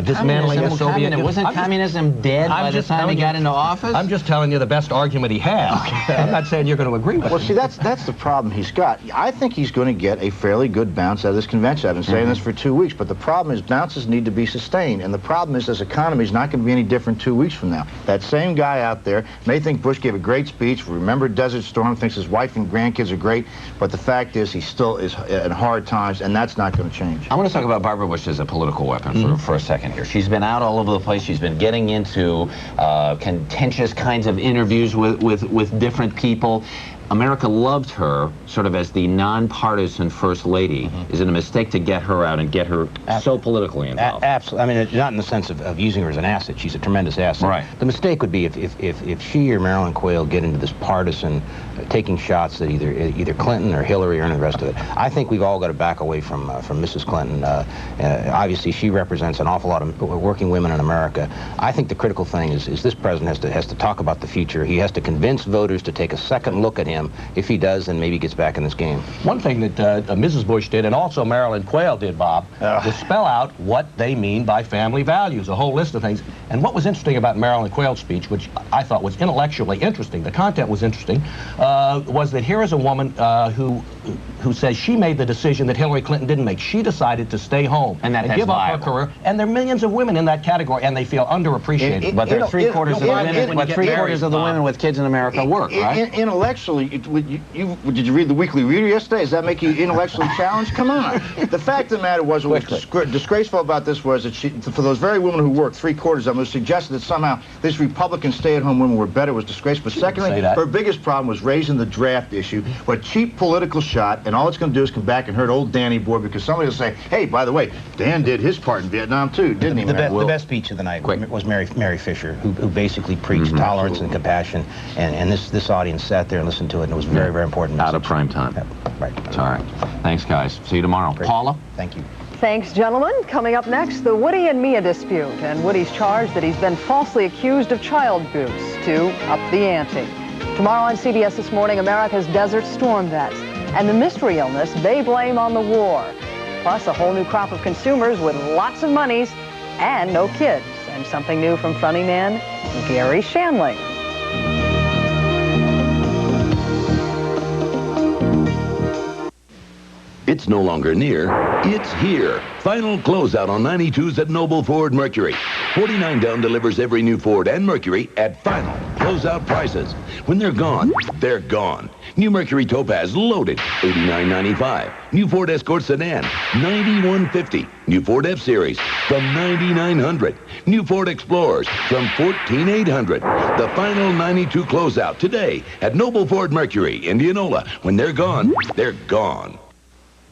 dismantling the Soviet Union. Wasn't communism dead by the time he got into office? I'm just telling you the best argument he had. Okay. I'm not saying you're going to agree with Well, me. see, that's the problem he's got. I think he's going to get a fairly good bounce out of this convention. I've been saying this for 2 weeks, but the problem is bounces need to be sustained, and the problem is this economy is not going to be any different 2 weeks from now. That same guy out there may think Bush gave a great speech, remember Desert Storm, thinks his wife and grandkids are great, but the fact is he still is in hard times, and that's not going to change. I want to talk about Barbara Bush as a political weapon for a second here. She's been out all over the place. She's been getting into contentious kinds of interviews with different people. America loved her sort of as the nonpartisan first lady. Is it a mistake to get her out and get her so politically involved? Absolutely. I mean, not in the sense of using her as an asset. She's a tremendous asset. Right. The mistake would be if she or Marilyn Quayle get into this partisan, taking shots at either Clinton or Hillary or any of the rest of it. I think we've all got to back away from Mrs. Clinton. Obviously, she represents an awful lot of working women in America. I think the critical thing is this president has to talk about the future. He has to convince voters to take a second look at him. If he does, then maybe he gets back in this game. One thing that Mrs. Bush did, and also Marilyn Quayle did, Bob, was spell out what they mean by family values, a whole list of things. And what was interesting about Marilyn Quayle's speech, which I thought was intellectually interesting, the content was interesting, was that here is a woman who says she made the decision that Hillary Clinton didn't make. She decided to stay home and give up her career. And there are millions of women in that category, and they feel underappreciated. But there are three-quarters of the women. But three-quarters of the women with kids in America work, right? Intellectually, did you read the Weekly Reader yesterday? Does that make you intellectually challenged? Come on. The fact of the matter was, what was disgraceful about this was that for those very women who worked, three-quarters of them, suggested that somehow these Republican stay-at-home women were better was disgraceful. But secondly, her biggest problem was raising the draft issue, what cheap political shot, and all it's going to do is come back and hurt old Danny Boy, because somebody will say, hey, by the way, Dan did his part in Vietnam too, didn't he? The best speech of the night was Mary Fisher, who basically preached tolerance and compassion, and this audience sat there and listened to it, and it was very, very important message. Out of prime time. Right. All right. Thanks, guys. See you tomorrow. Great. Paula? Thank you. Thanks, gentlemen. Coming up next, the Woody and Mia dispute, and Woody's charged that he's been falsely accused of child abuse to up the ante. Tomorrow on CBS This Morning, America's Desert Storm vets and the mystery illness they blame on the war. Plus, a whole new crop of consumers with lots of monies and no kids, and something new from funny man Gary Shandling. It's no longer near, it's here. Final closeout on 92s at Noble Ford Mercury. 49 down delivers every new Ford and Mercury at final closeout prices. When they're gone, they're gone. New Mercury Topaz loaded, $89.95. New Ford Escort Sedan, $91.50. New Ford F-Series from $9,900. New Ford Explorers from $14,800. The final 92 closeout today at Noble Ford Mercury, Indianola. When they're gone, they're gone.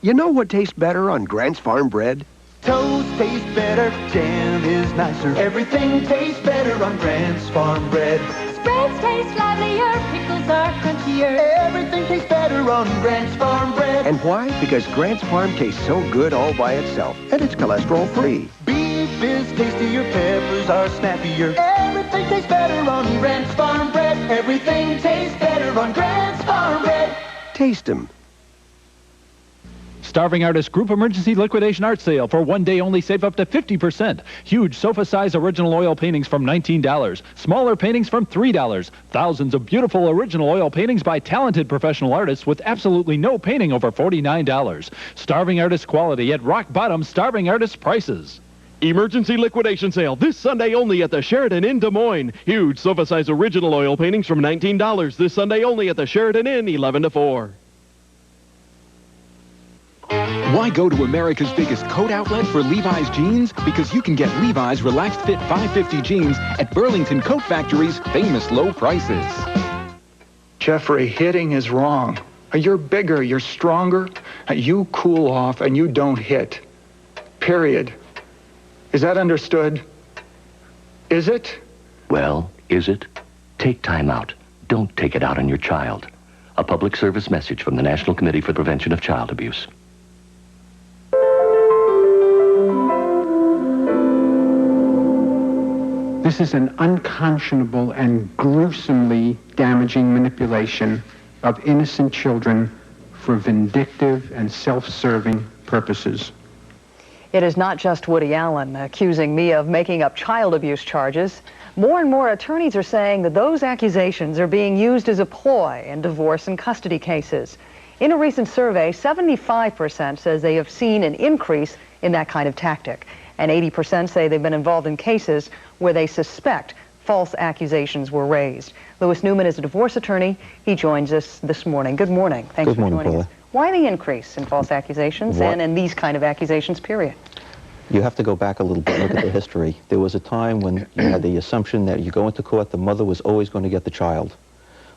You know what tastes better on Grant's Farm bread? Toast tastes better, jam is nicer. Everything tastes better on Grant's Farm bread. Spreads taste livelier, pickles are crunchier. Everything tastes better on Grant's Farm bread. And why? Because Grant's Farm tastes so good all by itself, and it's cholesterol-free. Beef is tastier, peppers are snappier. Everything tastes better on Grant's Farm bread. Everything tastes better on Grant's Farm bread. Taste 'em. Starving Artist Group Emergency Liquidation Art Sale. For one day only, save up to 50%. Huge sofa-size original oil paintings from $19. Smaller paintings from $3. Thousands of beautiful original oil paintings by talented professional artists with absolutely no painting over $49. Starving Artist quality at rock-bottom Starving Artist prices. Emergency liquidation sale this Sunday only at the Sheraton Inn Des Moines. Huge sofa-size original oil paintings from $19 this Sunday only at the Sheraton Inn, 11 to 4. Why go to America's biggest coat outlet for Levi's jeans? Because you can get Levi's Relaxed Fit 550 jeans at Burlington Coat Factory's famous low prices. Jeffrey, hitting is wrong. You're bigger, you're stronger, you cool off and you don't hit. Period. Is that understood? Is it? Well, is it? Take time out. Don't take it out on your child. A public service message from the National Committee for the Prevention of Child Abuse. This is an unconscionable and gruesomely damaging manipulation of innocent children for vindictive and self-serving purposes. It is not just Woody Allen accusing Mia of making up child abuse charges. More and more attorneys are saying that those accusations are being used as a ploy in divorce and custody cases. In a recent survey, 75% says they have seen an increase in that kind of tactic, and 80% say they've been involved in cases where they suspect false accusations were raised. Louis Newman is a divorce attorney. He joins us this morning. Good morning. Thanks for joining us. Why the increase in false accusations and in these kind of accusations, period? You have to go back a little bit and look at the history. There was a time when you had the assumption that you go into court, the mother was always going to get the child.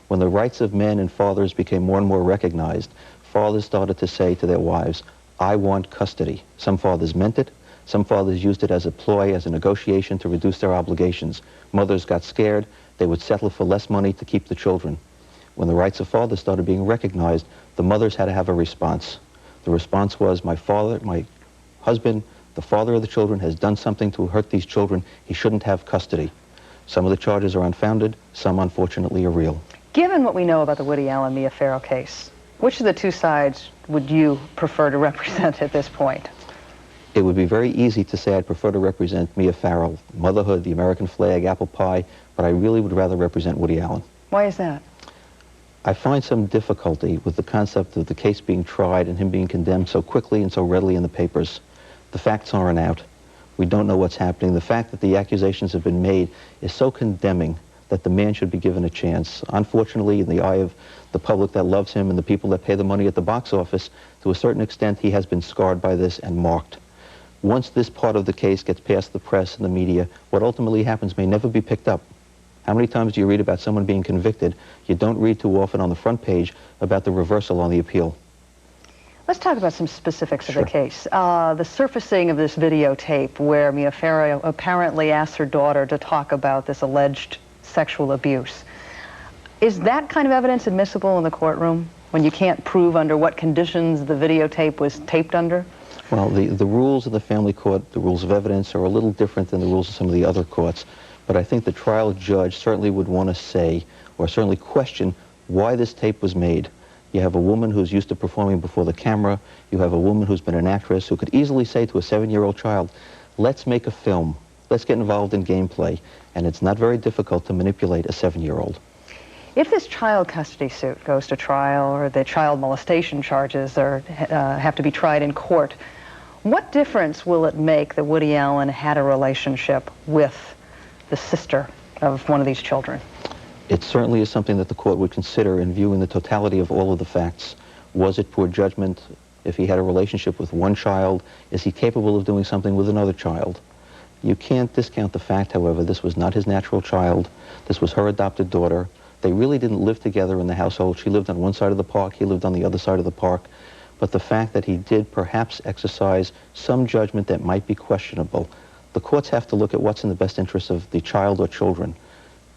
When the rights of men and fathers became more and more recognized, fathers started to say to their wives, I want custody. Some fathers meant it. Some fathers used it as a ploy, as a negotiation to reduce their obligations. Mothers got scared. They would settle for less money to keep the children. When the rights of fathers started being recognized, the mothers had to have a response. The response was, my husband, the father of the children, has done something to hurt these children. He shouldn't have custody. Some of the charges are unfounded. Some, unfortunately, are real. Given what we know about the Woody Allen Mia Farrow case, which of the two sides would you prefer to represent at this point? It would be very easy to say I'd prefer to represent Mia Farrow, motherhood, the American flag, apple pie, but I really would rather represent Woody Allen. Why is that? I find some difficulty with the concept of the case being tried and him being condemned so quickly and so readily in the papers. The facts aren't out. We don't know what's happening. The fact that the accusations have been made is so condemning that the man should be given a chance. Unfortunately, in the eye of the public that loves him and the people that pay the money at the box office, to a certain extent, he has been scarred by this and marked. Once this part of the case gets past the press and the media, what ultimately happens may never be picked up. How many times do you read about someone being convicted? You don't read too often on the front page about the reversal on the appeal. Let's talk about some specifics of the case. The surfacing of this videotape where Mia Farrow apparently asked her daughter to talk about this alleged sexual abuse. Is that kind of evidence admissible in the courtroom when you can't prove under what conditions the videotape was taped under? Well, the rules of the family court, the rules of evidence, are a little different than the rules of some of the other courts. But I think the trial judge certainly would want to say, or certainly question, why this tape was made. You have a woman who's used to performing before the camera. You have a woman who's been an actress who could easily say to a 7-year-old child, let's make a film. Let's get involved in gameplay. And it's not very difficult to manipulate a 7-year-old. If this child custody suit goes to trial, or the child molestation charges have to be tried in court, what difference will it make that Woody Allen had a relationship with the sister of one of these children? It certainly is something that the court would consider in viewing the totality of all of the facts. Was it poor judgment? If he had a relationship with one child, is he capable of doing something with another child? You can't discount the fact, however, this was not his natural child. This was her adopted daughter. They really didn't live together in the household. She lived on one side of the park, he lived on the other side of the park. But the fact that he did perhaps exercise some judgment that might be questionable, the courts have to look at what's in the best interest of the child or children.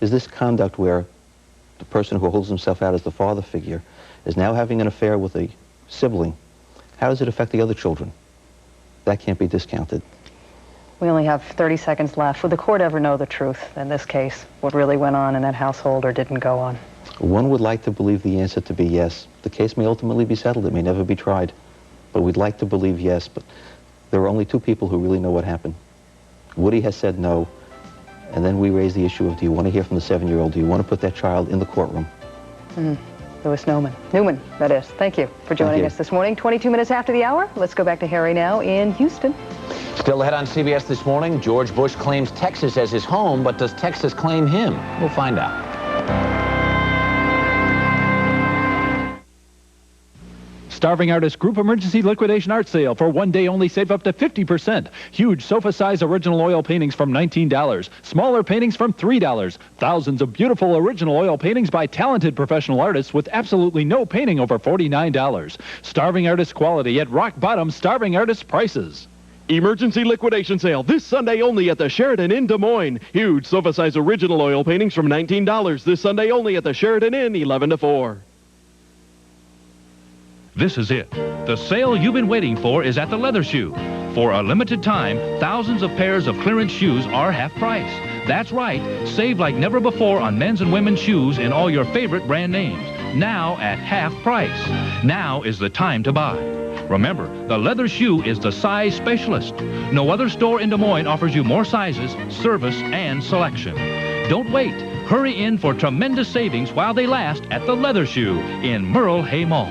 Is this conduct where the person who holds himself out as the father figure is now having an affair with a sibling? How does it affect the other children? That can't be discounted. We only have 30 seconds left. Would the court ever know the truth in this case, what really went on in that household or didn't go on? One would like to believe the answer to be yes. The case may ultimately be settled. It may never be tried. But we'd like to believe yes, but there are only two people who really know what happened. Woody has said no, and then we raise the issue of, do you want to hear from the 7-year-old? Do you want to put that child in the courtroom? Louis Newman, that is. Thank you for joining us this morning. 22 minutes after the hour. Let's go back to Harry now in Houston. Still ahead on CBS this morning, George Bush claims Texas as his home, but does Texas claim him? We'll find out. Starving Artist Group Emergency Liquidation Art Sale. For one day only, save up to 50%. Huge sofa-size original oil paintings from $19. Smaller paintings from $3. Thousands of beautiful original oil paintings by talented professional artists with absolutely no painting over $49. Starving Artist quality at rock-bottom Starving Artist prices. Emergency liquidation sale this Sunday only at the Sheraton Inn Des Moines. Huge sofa-size original oil paintings from $19 this Sunday only at the Sheraton Inn, 11 to 4. This is it. The sale you've been waiting for is at the Leather Shoe. For a limited time, thousands of pairs of clearance shoes are half price. That's right. Save like never before on men's and women's shoes in all your favorite brand names. Now at half price. Now is the time to buy. Remember, the leather shoe is the size specialist. No other store in Des Moines offers you more sizes, service, and selection. Don't wait. Hurry in for tremendous savings while they last at the Leather Shoe in Merle Hay Mall.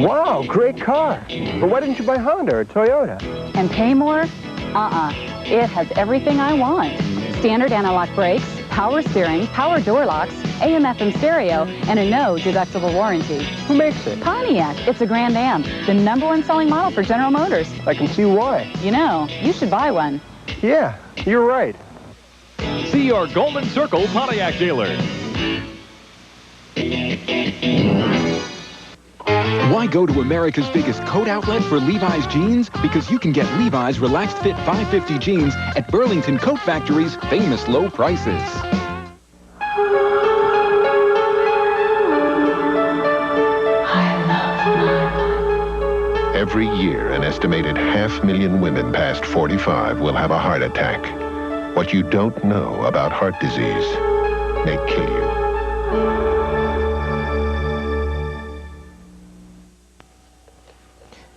Wow, great car. But why didn't you buy Honda or Toyota? And pay more? It has everything I want. Standard analog brakes, power steering, power door locks, AM/FM stereo, and a no-deductible warranty. Who makes it? Pontiac. It's a Grand Am, the #1 selling model for General Motors. I can see why. You know, you should buy one. Yeah, you're right. See your Golden Circle Pontiac dealer. Why go to America's biggest coat outlet for Levi's jeans? Because you can get Levi's Relaxed Fit 550 jeans at Burlington Coat Factory's famous low prices. Every year, an estimated 500,000 women past 45 will have a heart attack. What you don't know about heart disease may kill you.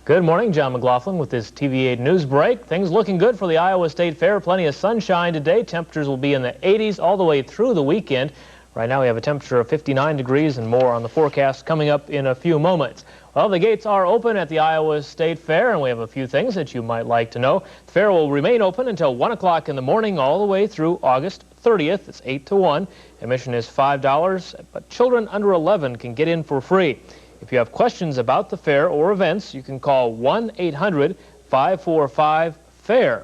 Good morning, John McLaughlin with this TV8 News Break. Things looking good for the Iowa State Fair. Plenty of sunshine today. Temperatures will be in the 80s all the way through the weekend. Right now we have a temperature of 59 degrees and more on the forecast coming up in a few moments. Well, the gates are open at the Iowa State Fair, and we have a few things that you might like to know. The fair will remain open until 1 o'clock in the morning all the way through August 30th. It's 8 to 1. Admission is $5, but children under 11 can get in for free. If you have questions about the fair or events, you can call 1-800-545-FAIR.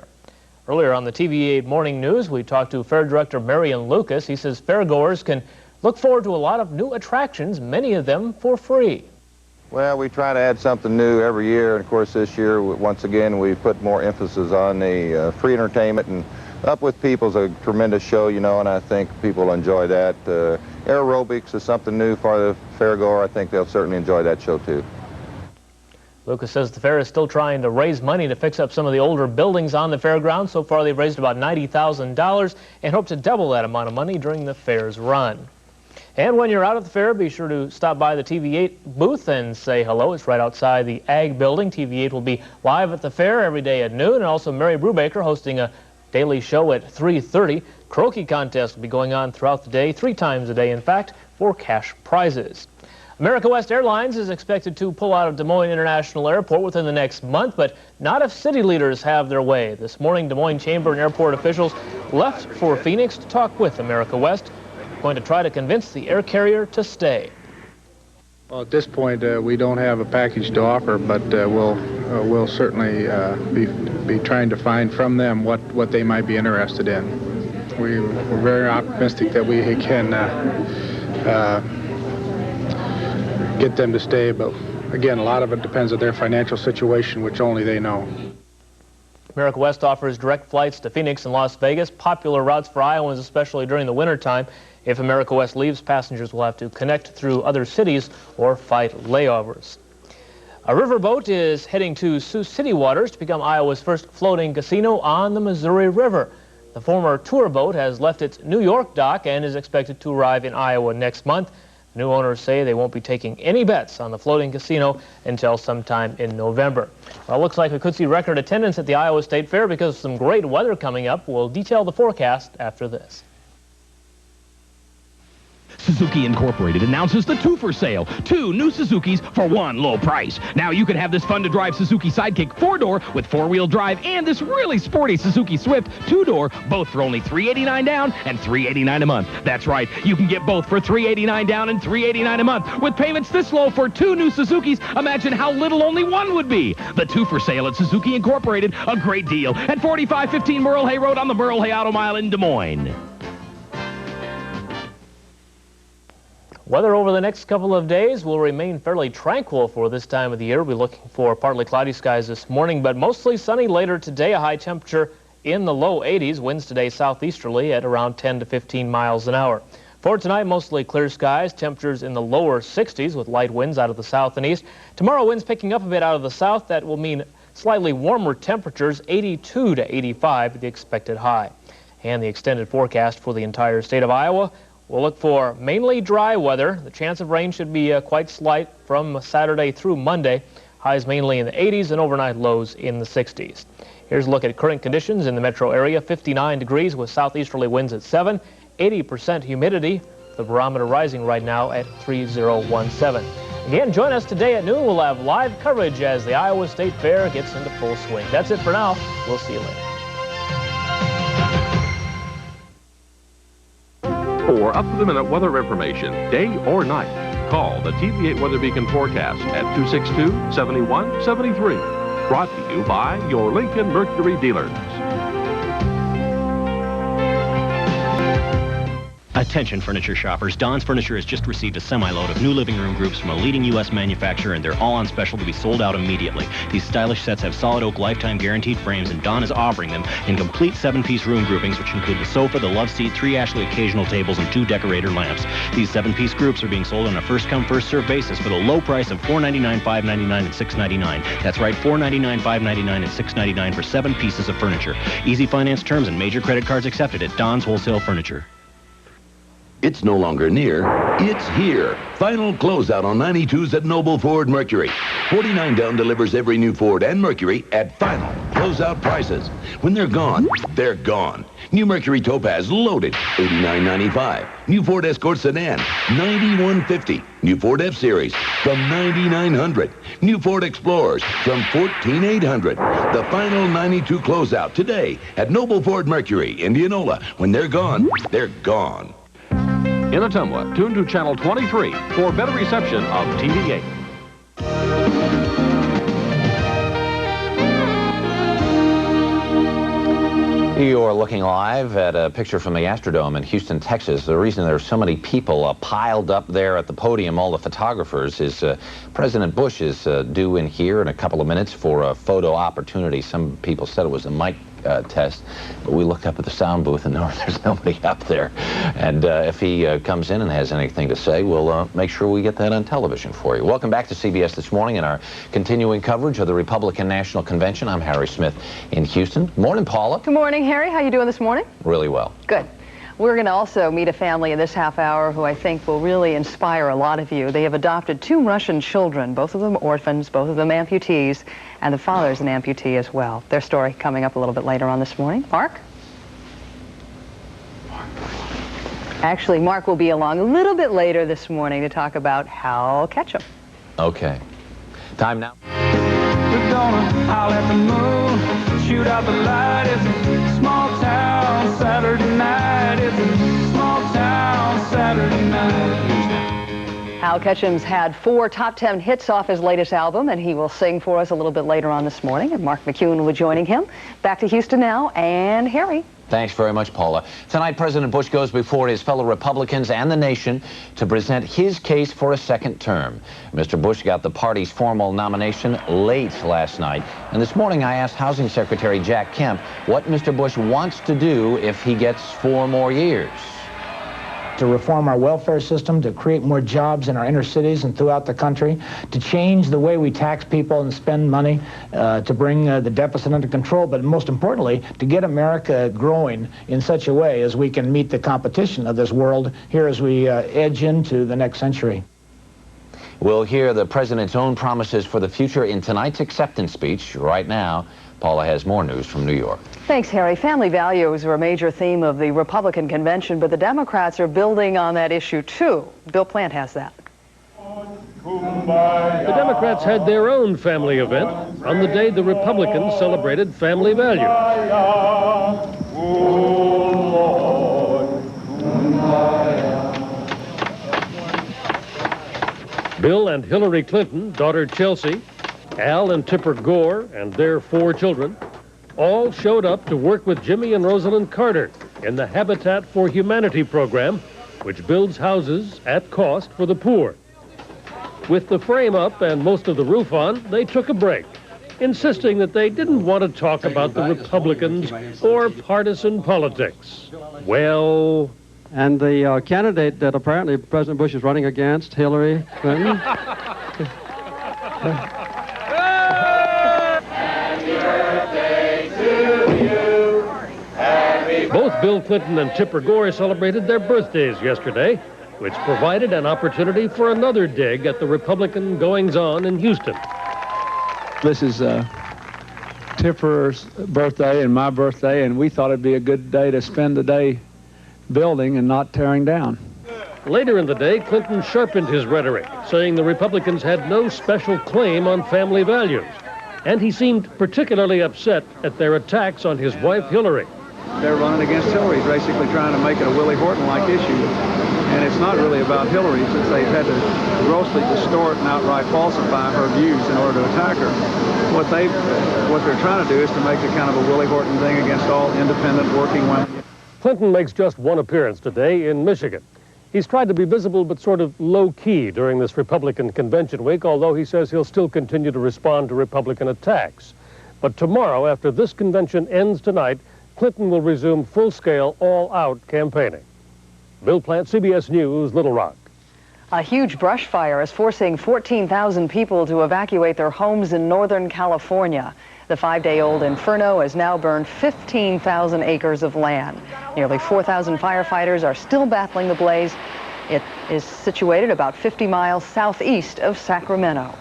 Earlier on the TV8 Morning News, we talked to Fair Director Marion Lucas. He says fairgoers can look forward to a lot of new attractions, many of them for free. Well, we try to add something new every year, and of course this year, once again, we put more emphasis on the free entertainment, and Up with People's a tremendous show, you know, and I think people enjoy that. Aerobics is something new for the fairgoer. I think they'll certainly enjoy that show too. Lucas says the fair is still trying to raise money to fix up some of the older buildings on the fairgrounds. So far, they've raised about $90,000 and hope to double that amount of money during the fair's run. And when you're out at the fair, be sure to stop by the TV8 booth and say hello. It's right outside the Ag Building. TV8 will be live at the fair every day at noon, and also Mary Brubaker hosting a daily show at 3:30. Croquet contest will be going on throughout the day, 3 times a day, in fact, for cash prizes. America West Airlines is expected to pull out of Des Moines International Airport within the next month, but not if city leaders have their way. This morning, Des Moines Chamber and airport officials left for Phoenix to talk with America West, going to try to convince the air carrier to stay. Well, at this point, we don't have a package to offer, but we'll certainly be trying to find from them what they might be interested in. We're very optimistic that we can get them to stay, but again, a lot of it depends on their financial situation, which only they know. America West offers direct flights to Phoenix and Las Vegas, popular routes for Iowans, especially during the wintertime. If America West leaves, passengers will have to connect through other cities or fight layovers. A riverboat is heading to Sioux City waters to become Iowa's first floating casino on the Missouri River. The former tour boat has left its New York dock and is expected to arrive in Iowa next month. New owners say they won't be taking any bets on the floating casino until sometime in November. Well, it looks like we could see record attendance at the Iowa State Fair because of some great weather coming up. We'll detail the forecast after this. Suzuki Incorporated announces the 2 for sale. 2 new Suzukis for 1 low price. Now you can have this fun-to-drive Suzuki Sidekick 4-door with 4-wheel drive and this really sporty Suzuki Swift 2-door, both for only $389 down and $389 a month. That's right, you can get both for $389 down and $389 a month. With payments this low for 2 new Suzukis, imagine how little only 1 would be. The 2 for sale at Suzuki Incorporated, a great deal at 4515 Merle Hay Road on the Merle Hay Auto Mile in Des Moines. Weather over the next couple of days will remain fairly tranquil for this time of the year. We're looking for partly cloudy skies this morning, but mostly sunny later today. A high temperature in the low 80s. Winds today southeasterly at around 10 to 15 miles an hour. For tonight, mostly clear skies. Temperatures in the lower 60s with light winds out of the south and east. Tomorrow, winds picking up a bit out of the south. That will mean slightly warmer temperatures, 82 to 85, the expected high. And the extended forecast for the entire state of Iowa. We'll look for mainly dry weather. The chance of rain should be quite slight from Saturday through Monday. Highs mainly in the 80s and overnight lows in the 60s. Here's a look at current conditions in the metro area. 59 degrees with southeasterly winds at 7, 80% humidity. The barometer rising right now at 3017. Again, join us today at noon. We'll have live coverage as the Iowa State Fair gets into full swing. That's it for now. We'll see you later. For up-to-the-minute weather information, day or night, call the TV8 Weather Beacon forecast at 262-7173. Brought to you by your Lincoln Mercury dealers. Attention furniture shoppers, Don's Furniture has just received a semi-load of new living room groups from a leading U.S. manufacturer, and they're all on special to be sold out immediately. These stylish sets have solid oak lifetime guaranteed frames, and Don is offering them in complete 7-piece room groupings, which include the sofa, the love seat, 3 Ashley occasional tables, and 2 decorator lamps. These 7-piece groups are being sold on a first-come, first-served basis for the low price of $4.99, $5.99, and $6.99. That's right, $4.99, $5.99, and $6.99 for 7 pieces of furniture. Easy finance terms and major credit cards accepted at Don's Wholesale Furniture. It's no longer near, it's here. Final closeout on 92s at Noble Ford Mercury. 49 down delivers every new Ford and Mercury at final closeout prices. When they're gone, they're gone. New Mercury Topaz loaded, $89.95. New Ford Escort Sedan, $91.50. New Ford F-Series from $9,900. New Ford Explorers from $14,800. The final 92 closeout today at Noble Ford Mercury, Indianola. When they're gone, they're gone. In Ottumwa, tune to Channel 23 for better reception of TV8. You're looking live at a picture from the Astrodome in Houston, Texas. The reason there's so many people piled up there at the podium, all the photographers, is President Bush is due in here in a couple of minutes for a photo opportunity. Some people said it was a mic test, but we looked up at the sound booth and there's nobody up there. And if he comes in and has anything to say, we'll make sure we get that on television for you. Welcome back to CBS This Morning and our continuing coverage of the Republican National Convention. I'm Harry Smith in Houston. Morning, Paula. Good morning, Harry. How you doing this morning? Really well. Good. We're going to also meet a family in this half hour who I think will really inspire a lot of you. They have adopted 2 Russian children, both of them orphans, both of them amputees, and the father's an amputee as well. Their story coming up a little bit later on this morning. Mark? Actually, Mark will be along a little bit later this morning to talk about Hal Ketchum. Okay. Time now. We're gonna howl at the moon, shoot out the light. It's a small town Saturday night. It's a small town Saturday night. Hal Ketchum's had 4 top 10 hits off his latest album, and he will sing for us a little bit later on this morning. And Mark McEwen will be joining him. Back to Houston now, and Harry. Thanks very much, Paula. Tonight, President Bush goes before his fellow Republicans and the nation to present his case for a second term. Mr. Bush got the party's formal nomination late last night. And this morning, I asked Housing Secretary Jack Kemp what Mr. Bush wants to do if he gets 4 more years. To reform our welfare system, to create more jobs in our inner cities and throughout the country, to change the way we tax people and spend money, to bring the deficit under control, but most importantly, to get America growing in such a way as we can meet the competition of this world here as we edge into the next century. We'll hear the president's own promises for the future in tonight's acceptance speech. Right now, Paula has more news from New York. Thanks, Harry. Family values are a major theme of the Republican convention, but the Democrats are building on that issue, too. Bill Plant has that. The Democrats had their own family event on the day the Republicans celebrated family values. Bill and Hillary Clinton, daughter Chelsea, Al and Tipper Gore, and their 4 children, all showed up to work with Jimmy and Rosalind Carter in the Habitat for Humanity program, which builds houses at cost for the poor. With the frame up and most of the roof on, they took a break, insisting that they didn't want to talk about the Republicans or partisan politics. Well... And the candidate that apparently President Bush is running against, Hillary Clinton... Happy birthday to you. Happy Both Bill Clinton and Tipper Gore celebrated their birthdays yesterday, which provided an opportunity for another dig at the Republican goings-on in Houston. This is Tipper's birthday and my birthday, and we thought it'd be a good day to spend the day building and not tearing down. Later in the day, Clinton sharpened his rhetoric, saying the Republicans had no special claim on family values. And he seemed particularly upset at their attacks on his wife, Hillary. They're running against Hillary, basically trying to make it a Willie Horton-like issue. And it's not really about Hillary, since they've had to grossly distort and outright falsify her views in order to attack her. What they're trying to do is to make it kind of a Willie Horton thing against all independent working women. Clinton makes just one appearance today in Michigan. He's tried to be visible but sort of low-key during this Republican convention week, although he says he'll still continue to respond to Republican attacks. But tomorrow, after this convention ends tonight, Clinton will resume full-scale, all-out campaigning. Bill Plant, CBS News, Little Rock. A huge brush fire is forcing 14,000 people to evacuate their homes in Northern California. The 5-day-old inferno has now burned 15,000 acres of land. Nearly 4,000 firefighters are still battling the blaze. It is situated about 50 miles southeast of Sacramento.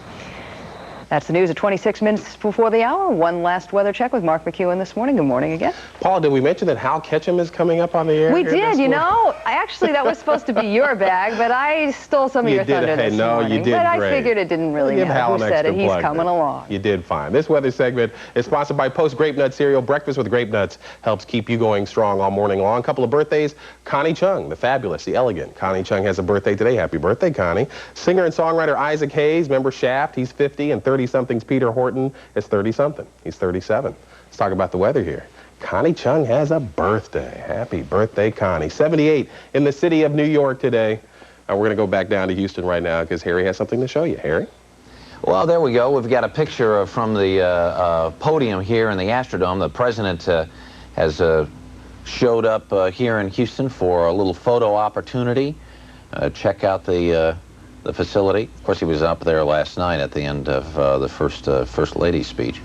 That's the news at 26 minutes before the hour. One last weather check with Mark McEwen this morning. Good morning again. Paula, did we mention that Hal Ketchum is coming up on the air? We did, you know. Actually, that was supposed to be your bag, but I stole some of your thunder this morning. You did but I great. figured it didn't really Give matter Hal who an said it. extra He's plug coming there. along. You did fine. This weather segment is sponsored by Post Grape Nut Cereal. Breakfast with Grape Nuts helps keep you going strong all morning long. A couple of birthdays. Connie Chung, the fabulous, the elegant. Connie Chung has a birthday today. Happy birthday, Connie. Singer and songwriter Isaac Hayes, member Shaft, he's 50, and 30-somethings Peter Horton is 30-something. He's 37. Let's talk about the weather here. Connie Chung has a birthday. Happy birthday, Connie. 78 in the city of New York today. We're going to go back down to Houston right now because Harry has something to show you. Harry? Well, there we go. We've got a picture from the podium here in the Astrodome. The president has showed up here in Houston for a little photo opportunity. Check out the facility. Of course, he was up there last night at the end of the First Lady's speech.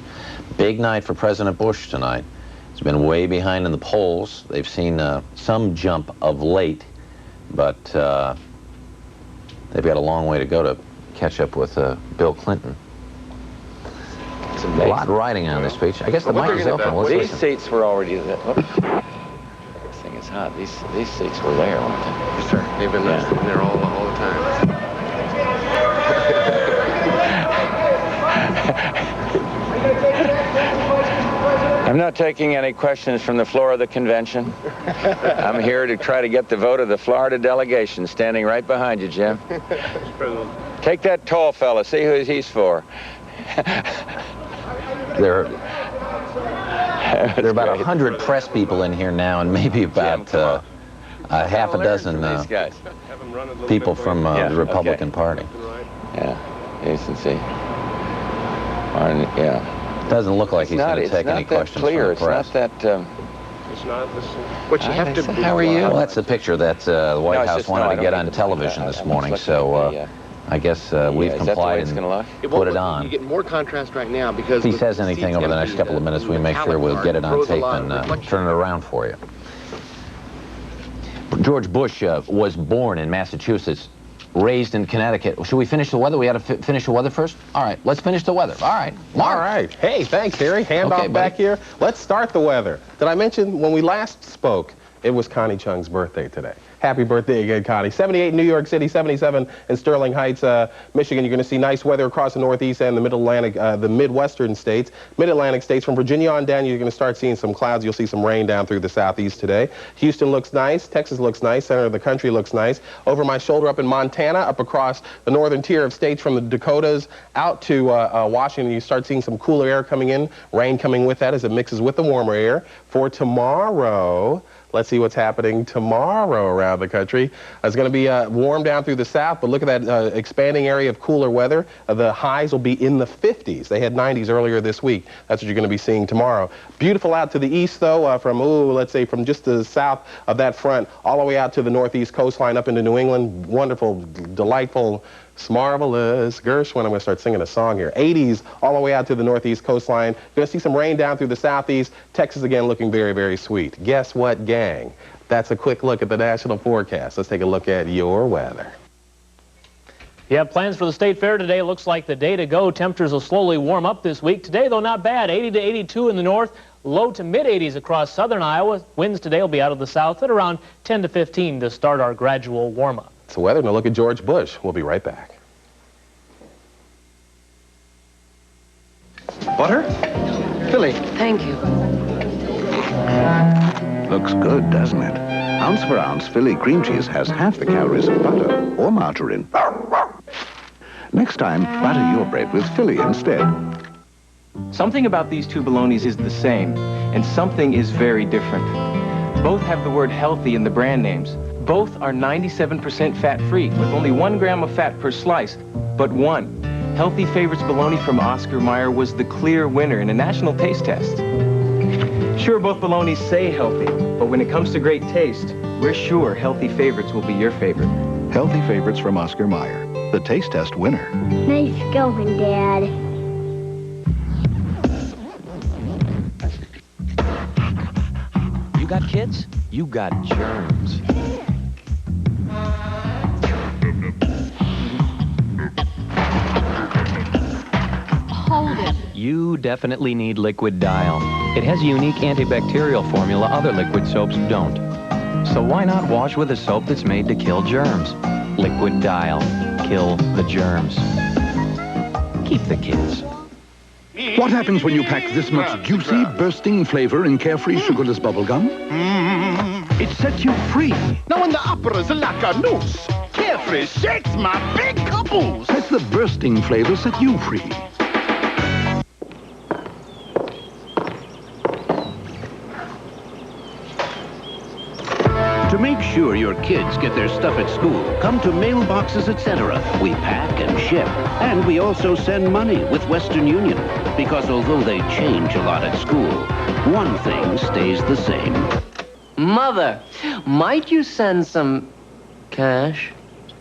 Big night for President Bush tonight. He's been way behind in the polls. They've seen some jump of late, but they've got a long way to go to catch up with Bill Clinton. It's a lot riding on this speech. I guess the mic is open. Let's These listen. seats were already there. This thing is hot. These seats were there, weren't they? Yes, sir. They've been sitting there all the time. I'm not taking any questions from the floor of the convention. I'm here to try to get the vote of the Florida delegation, standing right behind you, Jim. Take that tall fella. See who he's for. There are about 100 press people in here now, and maybe about half a dozen people from the Republican Party. Yeah, yes, and see. Yeah. Doesn't look like he's going to take any questions from the press. It's not that. It's not what you have to. How are you? Well, that's the picture that the White House wanted to get on television this morning, so I guess we've complied and put it on. You get more contrast right now because If he says anything over the next couple of minutes, we make sure we'll get it on tape and turn it around for you. George Bush was born in Massachusetts, raised in Connecticut. Should we finish the weather? We had to finish the weather first? All right, let's finish the weather. All right, Mark. All right. Hey, thanks, Harry. Handoff back here. Let's start the weather. Did I mention when we last spoke, it was Connie Chung's birthday today? Happy birthday again, Connie. 78 in New York City, 77 in Sterling Heights, Michigan. You're going to see nice weather across the Northeast and the Mid-Atlantic, the Midwestern states. Mid-Atlantic states, from Virginia on down, you're going to start seeing some clouds. You'll see some rain down through the Southeast today. Houston looks nice. Texas looks nice. Center of the country looks nice. Over my shoulder up in Montana, up across the northern tier of states from the Dakotas out to Washington, you start seeing some cooler air coming in. Rain coming with that as it mixes with the warmer air. For tomorrow, let's see what's happening tomorrow around the country. It's going to be warm down through the south, but look at that expanding area of cooler weather. The highs will be in the 50s. They had 90s earlier this week. That's what you're going to be seeing tomorrow. Beautiful out to the east, though, from, let's say, from just the south of that front all the way out to the northeast coastline up into New England. Wonderful, delightful, It's marvelous. Gershwin, I'm going to start singing a song here. 80s all the way out to the northeast coastline. Going to see some rain down through the southeast. Texas again looking very, very sweet. Guess what, gang? That's a quick look at the national forecast. Let's take a look at your weather. You have plans for the State Fair today. Looks like the day to go. Temperatures will slowly warm up this week. Today, though, not bad. 80 to 82 in the north. Low to mid-80s across southern Iowa. Winds today will be out of the south at around 10 to 15 to start our gradual warm-up. It's the weather, and a look at George Bush. We'll be right back. Butter? Philly. Thank you. Looks good, doesn't it? Ounce for ounce, Philly cream cheese has half the calories of butter or margarine. Next time, butter your bread with Philly instead. Something about these two bolognas is the same, and something is very different. Both have the word healthy in the brand names. Both are 97% fat-free, with only 1 gram of fat per slice, but one. Healthy Favorites bologna from Oscar Mayer was the clear winner in a national taste test. Sure, both bolognas say healthy, but when it comes to great taste, we're sure Healthy Favorites will be your favorite. Healthy Favorites from Oscar Mayer, the taste test winner. Nice going, Dad. You got kids? You got germs. Hold it. You definitely need Liquid Dial. It has a unique antibacterial formula other liquid soaps don't. So why not wash with a soap that's made to kill germs? Liquid Dial. Kill the germs. Keep the kids. What happens when you pack this much juicy, bursting flavor in carefree sugarless bubble gum? It sets you free. Now when the opera's like a noose, carefree shakes my big caboose. Let the bursting flavor set you free. To make sure your kids get their stuff at school, come to Mailboxes, etc. We pack and ship, and we also send money with Western Union. Because although they change a lot at school, one thing stays the same. Mother, might you send some cash?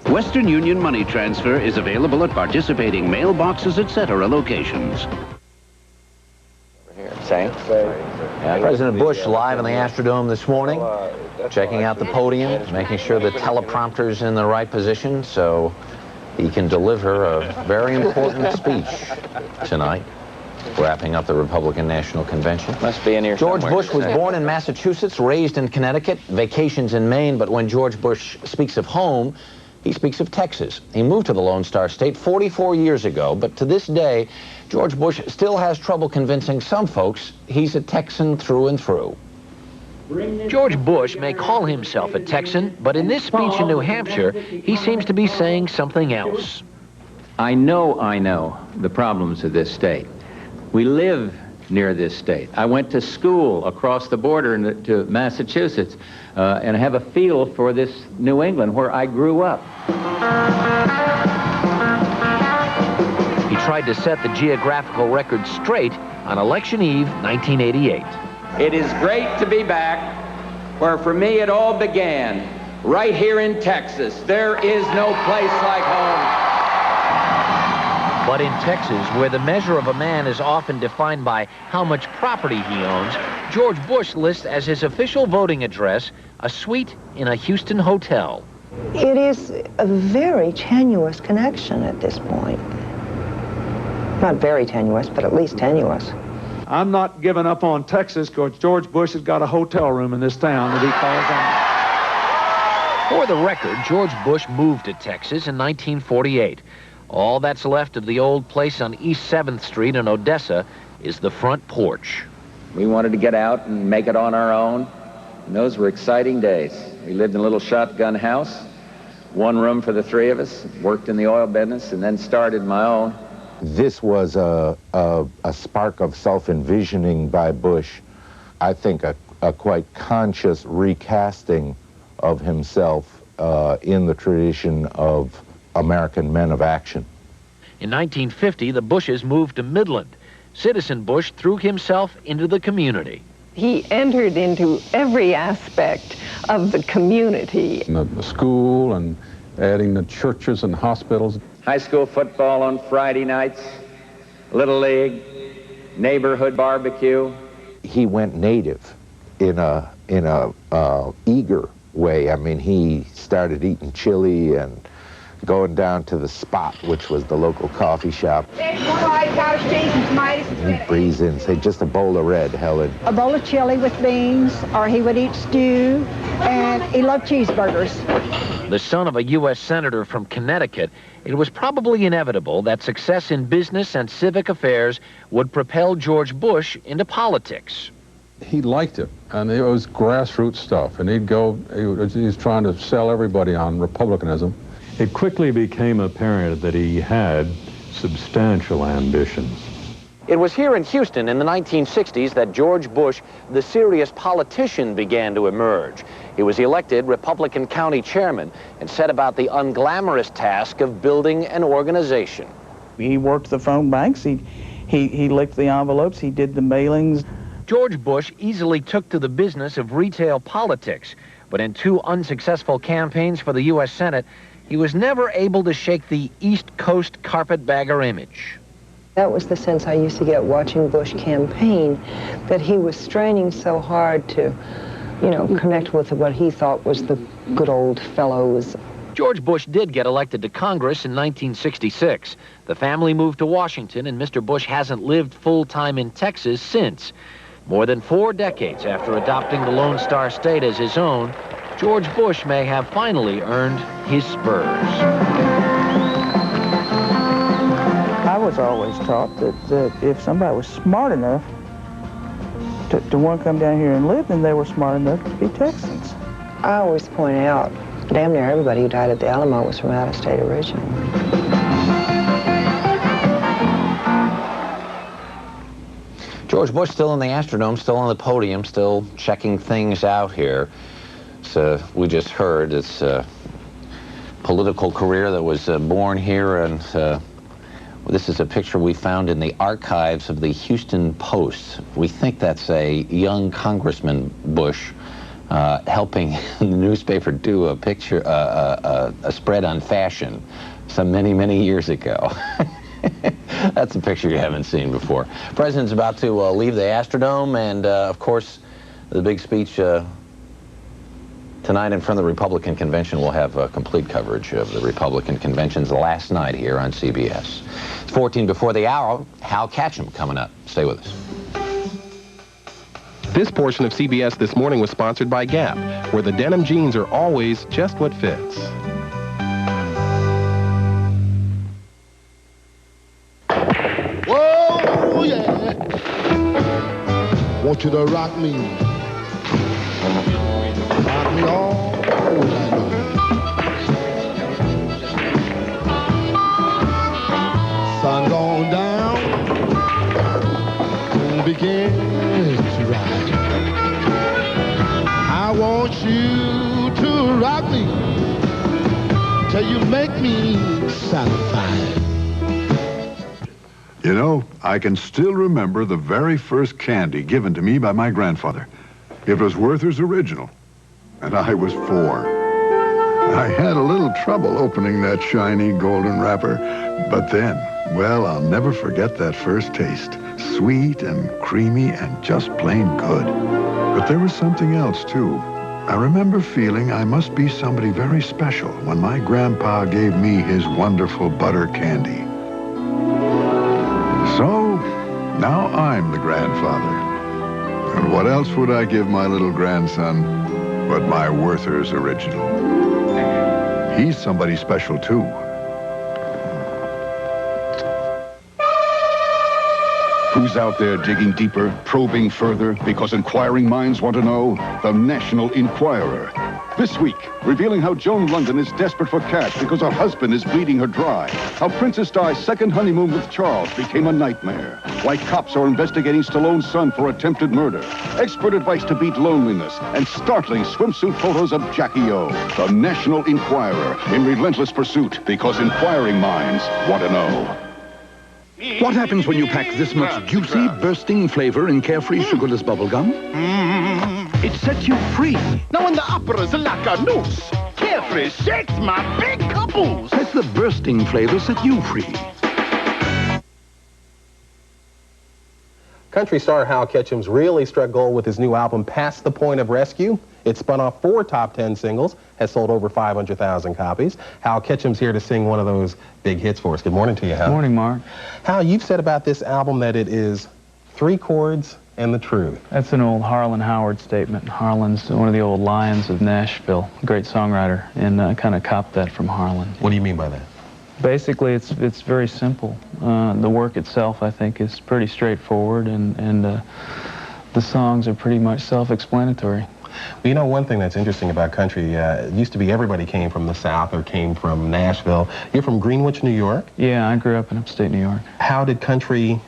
Western Union money transfer is available at participating Mailboxes, etc. locations. Zahn. Yeah, President Bush live in the Astrodome this morning, checking out the podium, making sure the teleprompter's in the right position so he can deliver a very important speech tonight, wrapping up the Republican National Convention. Must be in here George somewhere. Bush was born in Massachusetts, raised in Connecticut, vacations in Maine, but when George Bush speaks of home, he speaks of Texas. He moved to the Lone Star State 44 years ago, but to this day, George Bush still has trouble convincing some folks he's a Texan through and through. George Bush may call himself a Texan, but in this speech in New Hampshire, he seems to be saying something else. I know the problems of this state. We live near this state. I went to school across the border to Massachusetts, and I have a feel for this New England where I grew up. He tried to set the geographical record straight on Election Eve, 1988. It is great to be back where for me it all began, right here in Texas. There is no place like home. But in Texas, where the measure of a man is often defined by how much property he owns, George Bush lists as his official voting address a suite in a Houston hotel. It is a very tenuous connection at this point. Not very tenuous, but at least tenuous. I'm not giving up on Texas because George Bush has got a hotel room in this town that he calls home. For the record, George Bush moved to Texas in 1948. All that's left of the old place on East 7th Street in Odessa is the front porch. We wanted to get out and make it on our own, and those were exciting days. We lived in a little shotgun house, one room for the three of us, worked in the oil business, and then started my own. This was a spark of self-envisioning by Bush. I think a quite conscious recasting of himself in the tradition of American men of action. In 1950, the Bushes moved to Midland. Citizen Bush threw himself into the community. He entered into every aspect of the community. The school and adding the churches and hospitals. High school football on Friday nights, Little League, neighborhood barbecue. He went native in a eager way. I mean, he started eating chili and going down to the Spot, which was the local coffee shop. He'd breeze in, say, just a bowl of red, Helen. A bowl of chili with beans, or he would eat stew, and he loved cheeseburgers. The son of a U.S. senator from Connecticut, it was probably inevitable that success in business and civic affairs would propel George Bush into politics. He liked it, and it was grassroots stuff, and he'd go, he was trying to sell everybody on republicanism. It quickly became apparent that he had substantial ambitions. It was here in Houston in the 1960s that George Bush, the serious politician, began to emerge. He was elected Republican county chairman and set about the unglamorous task of building an organization. He worked the phone banks, he licked the envelopes, he did the mailings. George Bush easily took to the business of retail politics, but in 2 unsuccessful campaigns for the U.S. Senate, he was never able to shake the East Coast carpetbagger image. That was the sense I used to get watching Bush campaign, that he was straining so hard to, you know, connect with what he thought was the good old fellows. George Bush did get elected to Congress in 1966. The family moved to Washington, and Mr. Bush hasn't lived full-time in Texas since. More than 4 decades after adopting the Lone Star State as his own, George Bush may have finally earned his spurs. I was always taught that if somebody was smart enough to want to come down here and live, then they were smart enough to be Texans. I always point out, damn near everybody who died at the Alamo was from out of state originally. George Bush still in the Astrodome, still on the podium, still checking things out here. So we just heard it's a political career that was born here, and this is a picture we found in the archives of the Houston Post. We think that's a young Congressman Bush helping the newspaper do a picture, a spread on fashion some many years ago. That's a picture you haven't seen before. The President's about to leave the Astrodome, and of course, the big speech tonight in front of the Republican Convention. We'll have complete coverage of the Republican Convention's last night here on CBS. It's 14 before the hour. Hal Catcham coming up. Stay with us. This portion of CBS This Morning was sponsored by Gap, where the denim jeans are always just what fits. Whoa, yeah. Want you to rock me. Rock me all night long. Sun gone down, moon begins to rise. I want you to rock me till you make me satisfied. You know, I can still remember the very first candy given to me by my grandfather. It was Werther's Original, and I was 4. I had a little trouble opening that shiny golden wrapper, but then, well, I'll never forget that first taste. Sweet and creamy and just plain good. But there was something else, too. I remember feeling I must be somebody very special when my grandpa gave me his wonderful butter candy. So, now I'm the grandfather. And what else would I give my little grandson but my Werther's Original? He's somebody special, too. Who's out there digging deeper, probing further, because inquiring minds want to know? The National Enquirer. This week, revealing how Joan London is desperate for cash because her husband is bleeding her dry. How Princess Di's second honeymoon with Charles became a nightmare. Why cops are investigating Stallone's son for attempted murder. Expert advice to beat loneliness. And startling swimsuit photos of Jackie O. The National Enquirer, in relentless pursuit, because inquiring minds want to know. What happens when you pack this much juicy, bursting flavor in carefree sugarless bubblegum? It sets you free. Now when the opera's like a noose, carefree shakes my big couples. Let the bursting flavor set you free. Country star Hal Ketchum's really struck gold with his new album, Past the Point of Rescue. It spun off 4 top 10 singles, has sold over 500,000 copies. Hal Ketchum's here to sing one of those big hits for us. Good morning to you, Hal. Good morning, Mark. Hal, you've said about this album that it is 3 chords and the truth. That's an old Harlan Howard statement. Harlan's one of the old lions of Nashville, great songwriter, and kind of copped that from Harlan. What do you mean by that? Basically, it's very simple. The work itself, I think, is pretty straightforward, and the songs are pretty much self-explanatory. Well, you know, one thing that's interesting about country, it used to be everybody came from the South or came from Nashville. You're from Greenwich, New York? Yeah, I grew up in upstate New York. How did country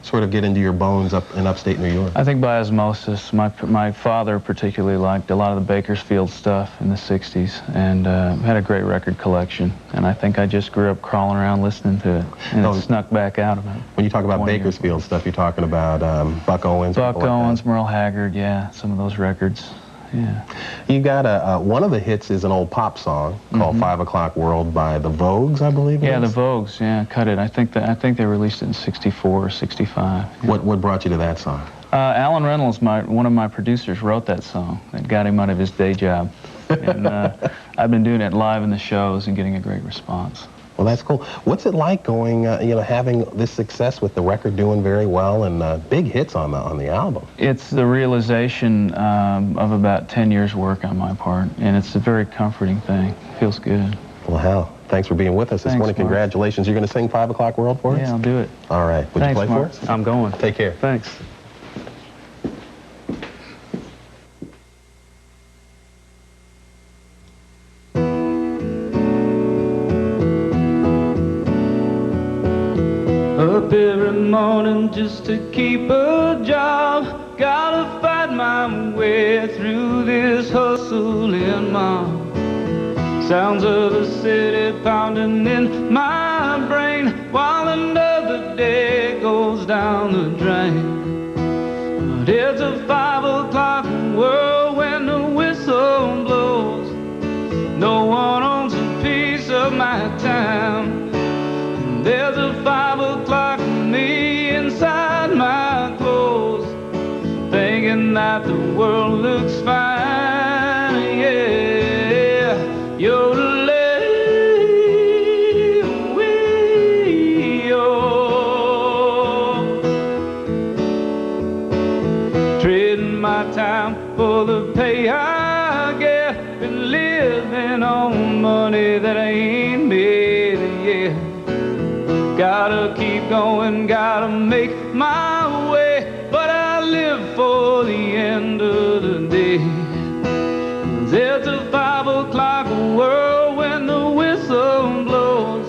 sort of get into your bones up in upstate New York? I think by osmosis. My father particularly liked a lot of the Bakersfield stuff in the 60s and had a great record collection. And I think I just grew up crawling around listening to it and it snuck back out of it. When you talk about Bakersfield stuff, you're talking about Buck Owens? Buck Owens, Merle Haggard, yeah, some of those records. Yeah. You got one of the hits is an old pop song called 5 O'Clock World by the Vogues, I believe. Yeah, the Vogues. Yeah, cut it. I think they released it in '64 or '65. Yeah. What brought you to that song? Alan Reynolds, one of my producers, wrote that song. That got him out of his day job, and I've been doing it live in the shows and getting a great response. Well, that's cool. What's it like going, having this success with the record doing very well and big hits on the album? It's the realization of about 10 years' work on my part, and it's a very comforting thing. Feels good. Well, Hal, thanks for being with us this morning. Congratulations. You're going to sing 5 O'Clock World for us? Yeah, I'll do it. All right. Would you play for us? I'm going. Take care. Thanks. Up every morning just to keep a job. Gotta fight my way through this hustling mob. Sounds of the city pounding in my brain while another day goes down the drain. But it's a 5 o'clock world when the whistle blows. No one owns a piece of my time. There's a 5 o'clock me inside my clothes, thinking that the world looks fine, yeah. You're trading my time for the pay I get, been living on money that I ain't made yet. Gotta keep going, gotta make my way, but I live for the end of the day. It's a 5 o'clock world when the whistle blows.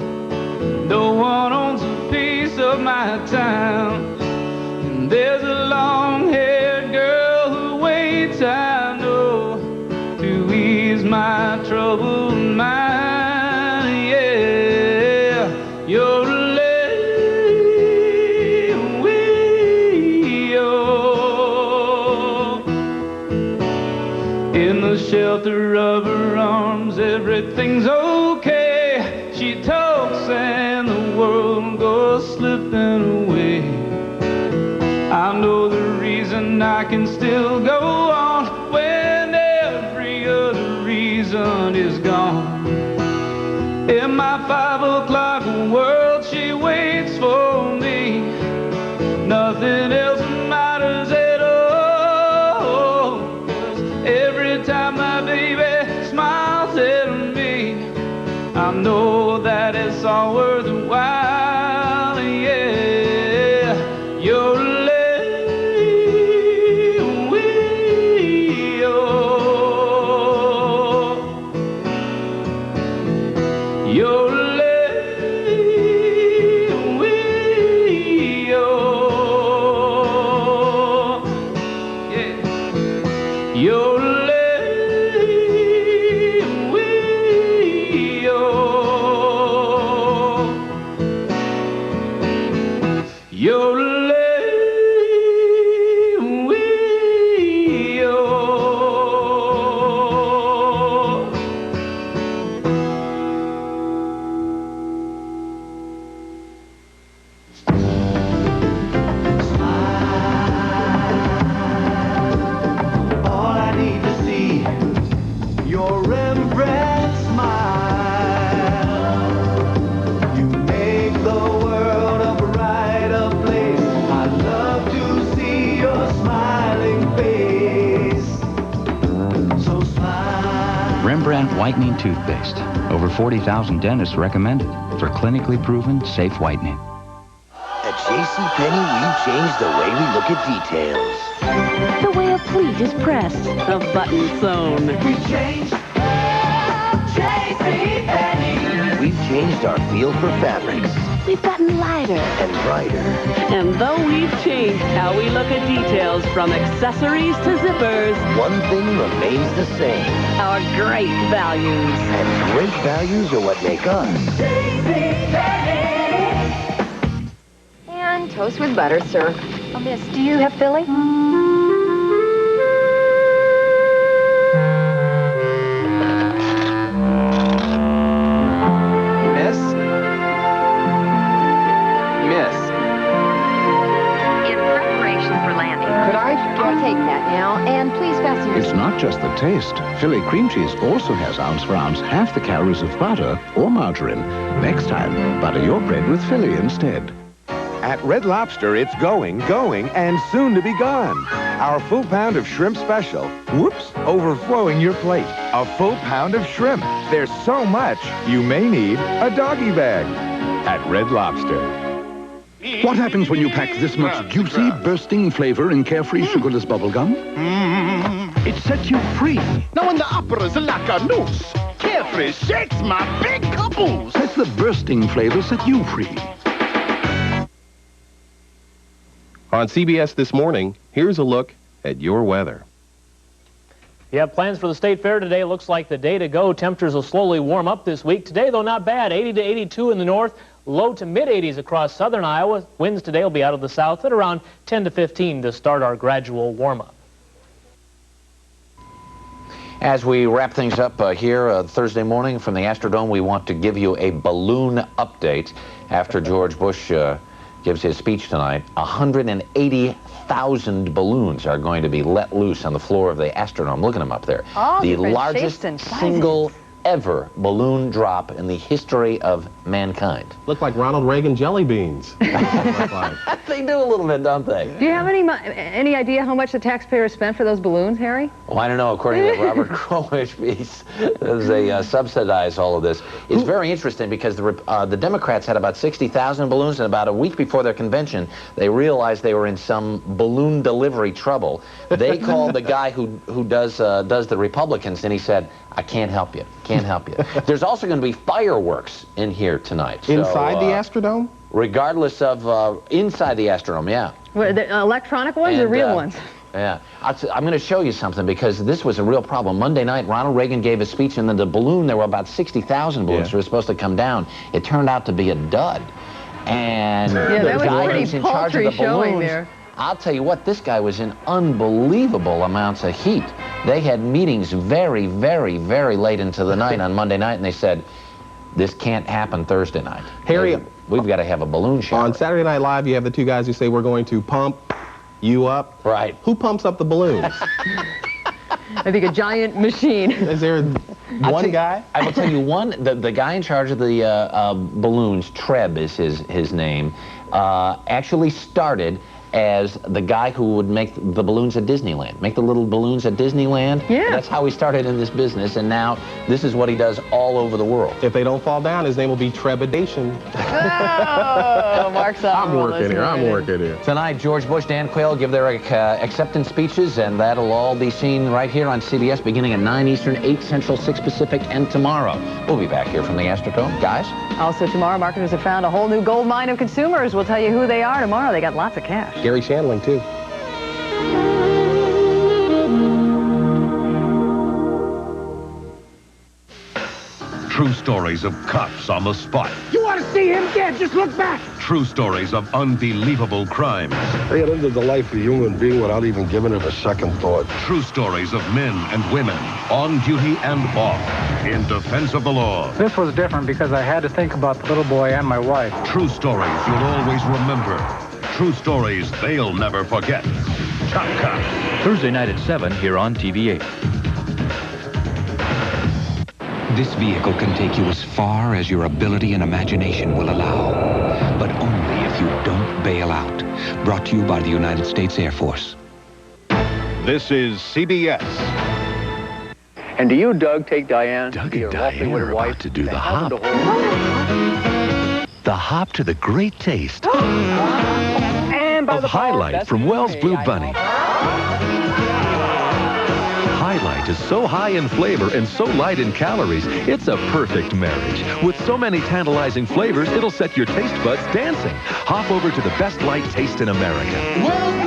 No one owns a piece of my time. And there's a long-haired girl who waits, I know, to ease my troubled mind, yeah. You're shelter of her arms, everything's okay. She talks and the world goes slipping away. I know the reason I can still go on when every other reason is gone. In my 5 o'clock world, she waits for me. Nothing else matters at all, 'cause every time my baby smiles at me, I know that it's all worthwhile, yeah. You're whitening toothpaste. Over 40,000 dentists recommend it for clinically proven safe whitening. At JCPenney, we've changed the way we look at details. The way a pleat is pressed, a button sewn. We've changed. JCPenney. We've changed our feel for fabrics. We've gotten lighter and brighter. And though we've changed how we look at details, from accessories to zippers, one thing remains the same. Our great values. And great values are what make us JCPenney. And toast with butter, sir. Oh, miss, do you have Philly? I'll take that now, and please fasten your... It's not just the taste. Philly cream cheese also has ounce for ounce half the calories of butter or margarine. Next time, butter your bread with Philly instead. At Red Lobster, it's going, and soon to be gone. Our full pound of shrimp special. Whoops, overflowing your plate. A full pound of shrimp. There's so much, you may need a doggy bag. At Red Lobster. What happens when you pack this much juicy, bursting flavor in carefree sugarless bubblegum? It sets you free. Now when the opera's like a noose, carefree shakes my big caboose. Let the bursting flavor set you free. On CBS This Morning, here's a look at your weather. You have plans for the State Fair today. Looks like the day to go. Temperatures will slowly warm up this week. Today, though, not bad. 80 to 82 in the north. Low to mid-80s across southern Iowa. Winds today will be out of the south at around 10 to 15 to start our gradual warm-up. As we wrap things up here Thursday morning from the Astrodome, we want to give you a balloon update after George Bush gives his speech tonight. 180,000 balloons are going to be let loose on the floor of the Astrodome. Look at them up there. All the different largest shapes and sizes. single ever balloon drop in the history of mankind. Look like Ronald Reagan jelly beans. They do a little bit, don't they? Do you have any idea how much the taxpayers spent for those balloons, Harry? Well, I don't know. According to the Robert Kroish piece, they subsidize all of this. It's very interesting because the Democrats had about 60,000 balloons, and about a week before their convention, they realized they were in some balloon delivery trouble. They called the guy who does the Republicans, and he said, "I can't help you. Can't help you." There's also going to be fireworks in here tonight. Inside the Astrodome? Regardless of inside the Astrodome, yeah. What, the electronic ones or real ones? Yeah. I'm going to show you something because this was a real problem. Monday night, Ronald Reagan gave a speech, and then the balloon, there were about 60,000 balloons that were supposed to come down. It turned out to be a dud. And yeah, that was pretty paltry showing there. I'll tell you what, this guy was in unbelievable amounts of heat. They had meetings very, very, very late into the night on Monday night, and they said, this can't happen Thursday night. Harry, we've got to have a balloon show. On Saturday Night Live, you have the two guys who say, we're going to pump you up. Right. Who pumps up the balloons? I think a giant machine. Is there one guy? I will tell you one, the guy in charge of the balloons, Treb is his name, actually started as the guy who would make the balloons at Disneyland, make the little balloons at Disneyland. Yeah. That's how he started in this business, and now this is what he does all over the world. If they don't fall down, his name will be Trebidation. Oh, Mark's up. I'm working here. Tonight, George Bush, Dan Quayle give their acceptance speeches, and that'll all be seen right here on CBS beginning at 9 Eastern, 8 Central, 6 Pacific, and tomorrow. We'll be back here from the Astrodome. Guys? Also tomorrow, marketers have found a whole new gold mine of consumers. We'll tell you who they are tomorrow. They got lots of cash. Gary Shandling, too. True stories of cops on the spot. You want to see him dead? Just look back. True stories of unbelievable crimes. They had ended the life of a human being without even giving it a second thought. True stories of men and women, on duty and off, in defense of the law. This was different because I had to think about the little boy and my wife. True stories you'll always remember. True stories they'll never forget. Chop Cops. Thursday night at 7 here on TV8. This vehicle can take you as far as your ability and imagination will allow, but only if you don't bail out. Brought to you by the United States Air Force. This is CBS. And do you, Doug, take Diane? Doug and Diane are about to do the hop. The hop to the great taste And by of the Highlight from Wells Blue Bunny. Highlight is so high in flavor and so light in calories, it's a perfect marriage. With so many tantalizing flavors, it'll set your taste buds dancing. Hop over to the best light taste in America.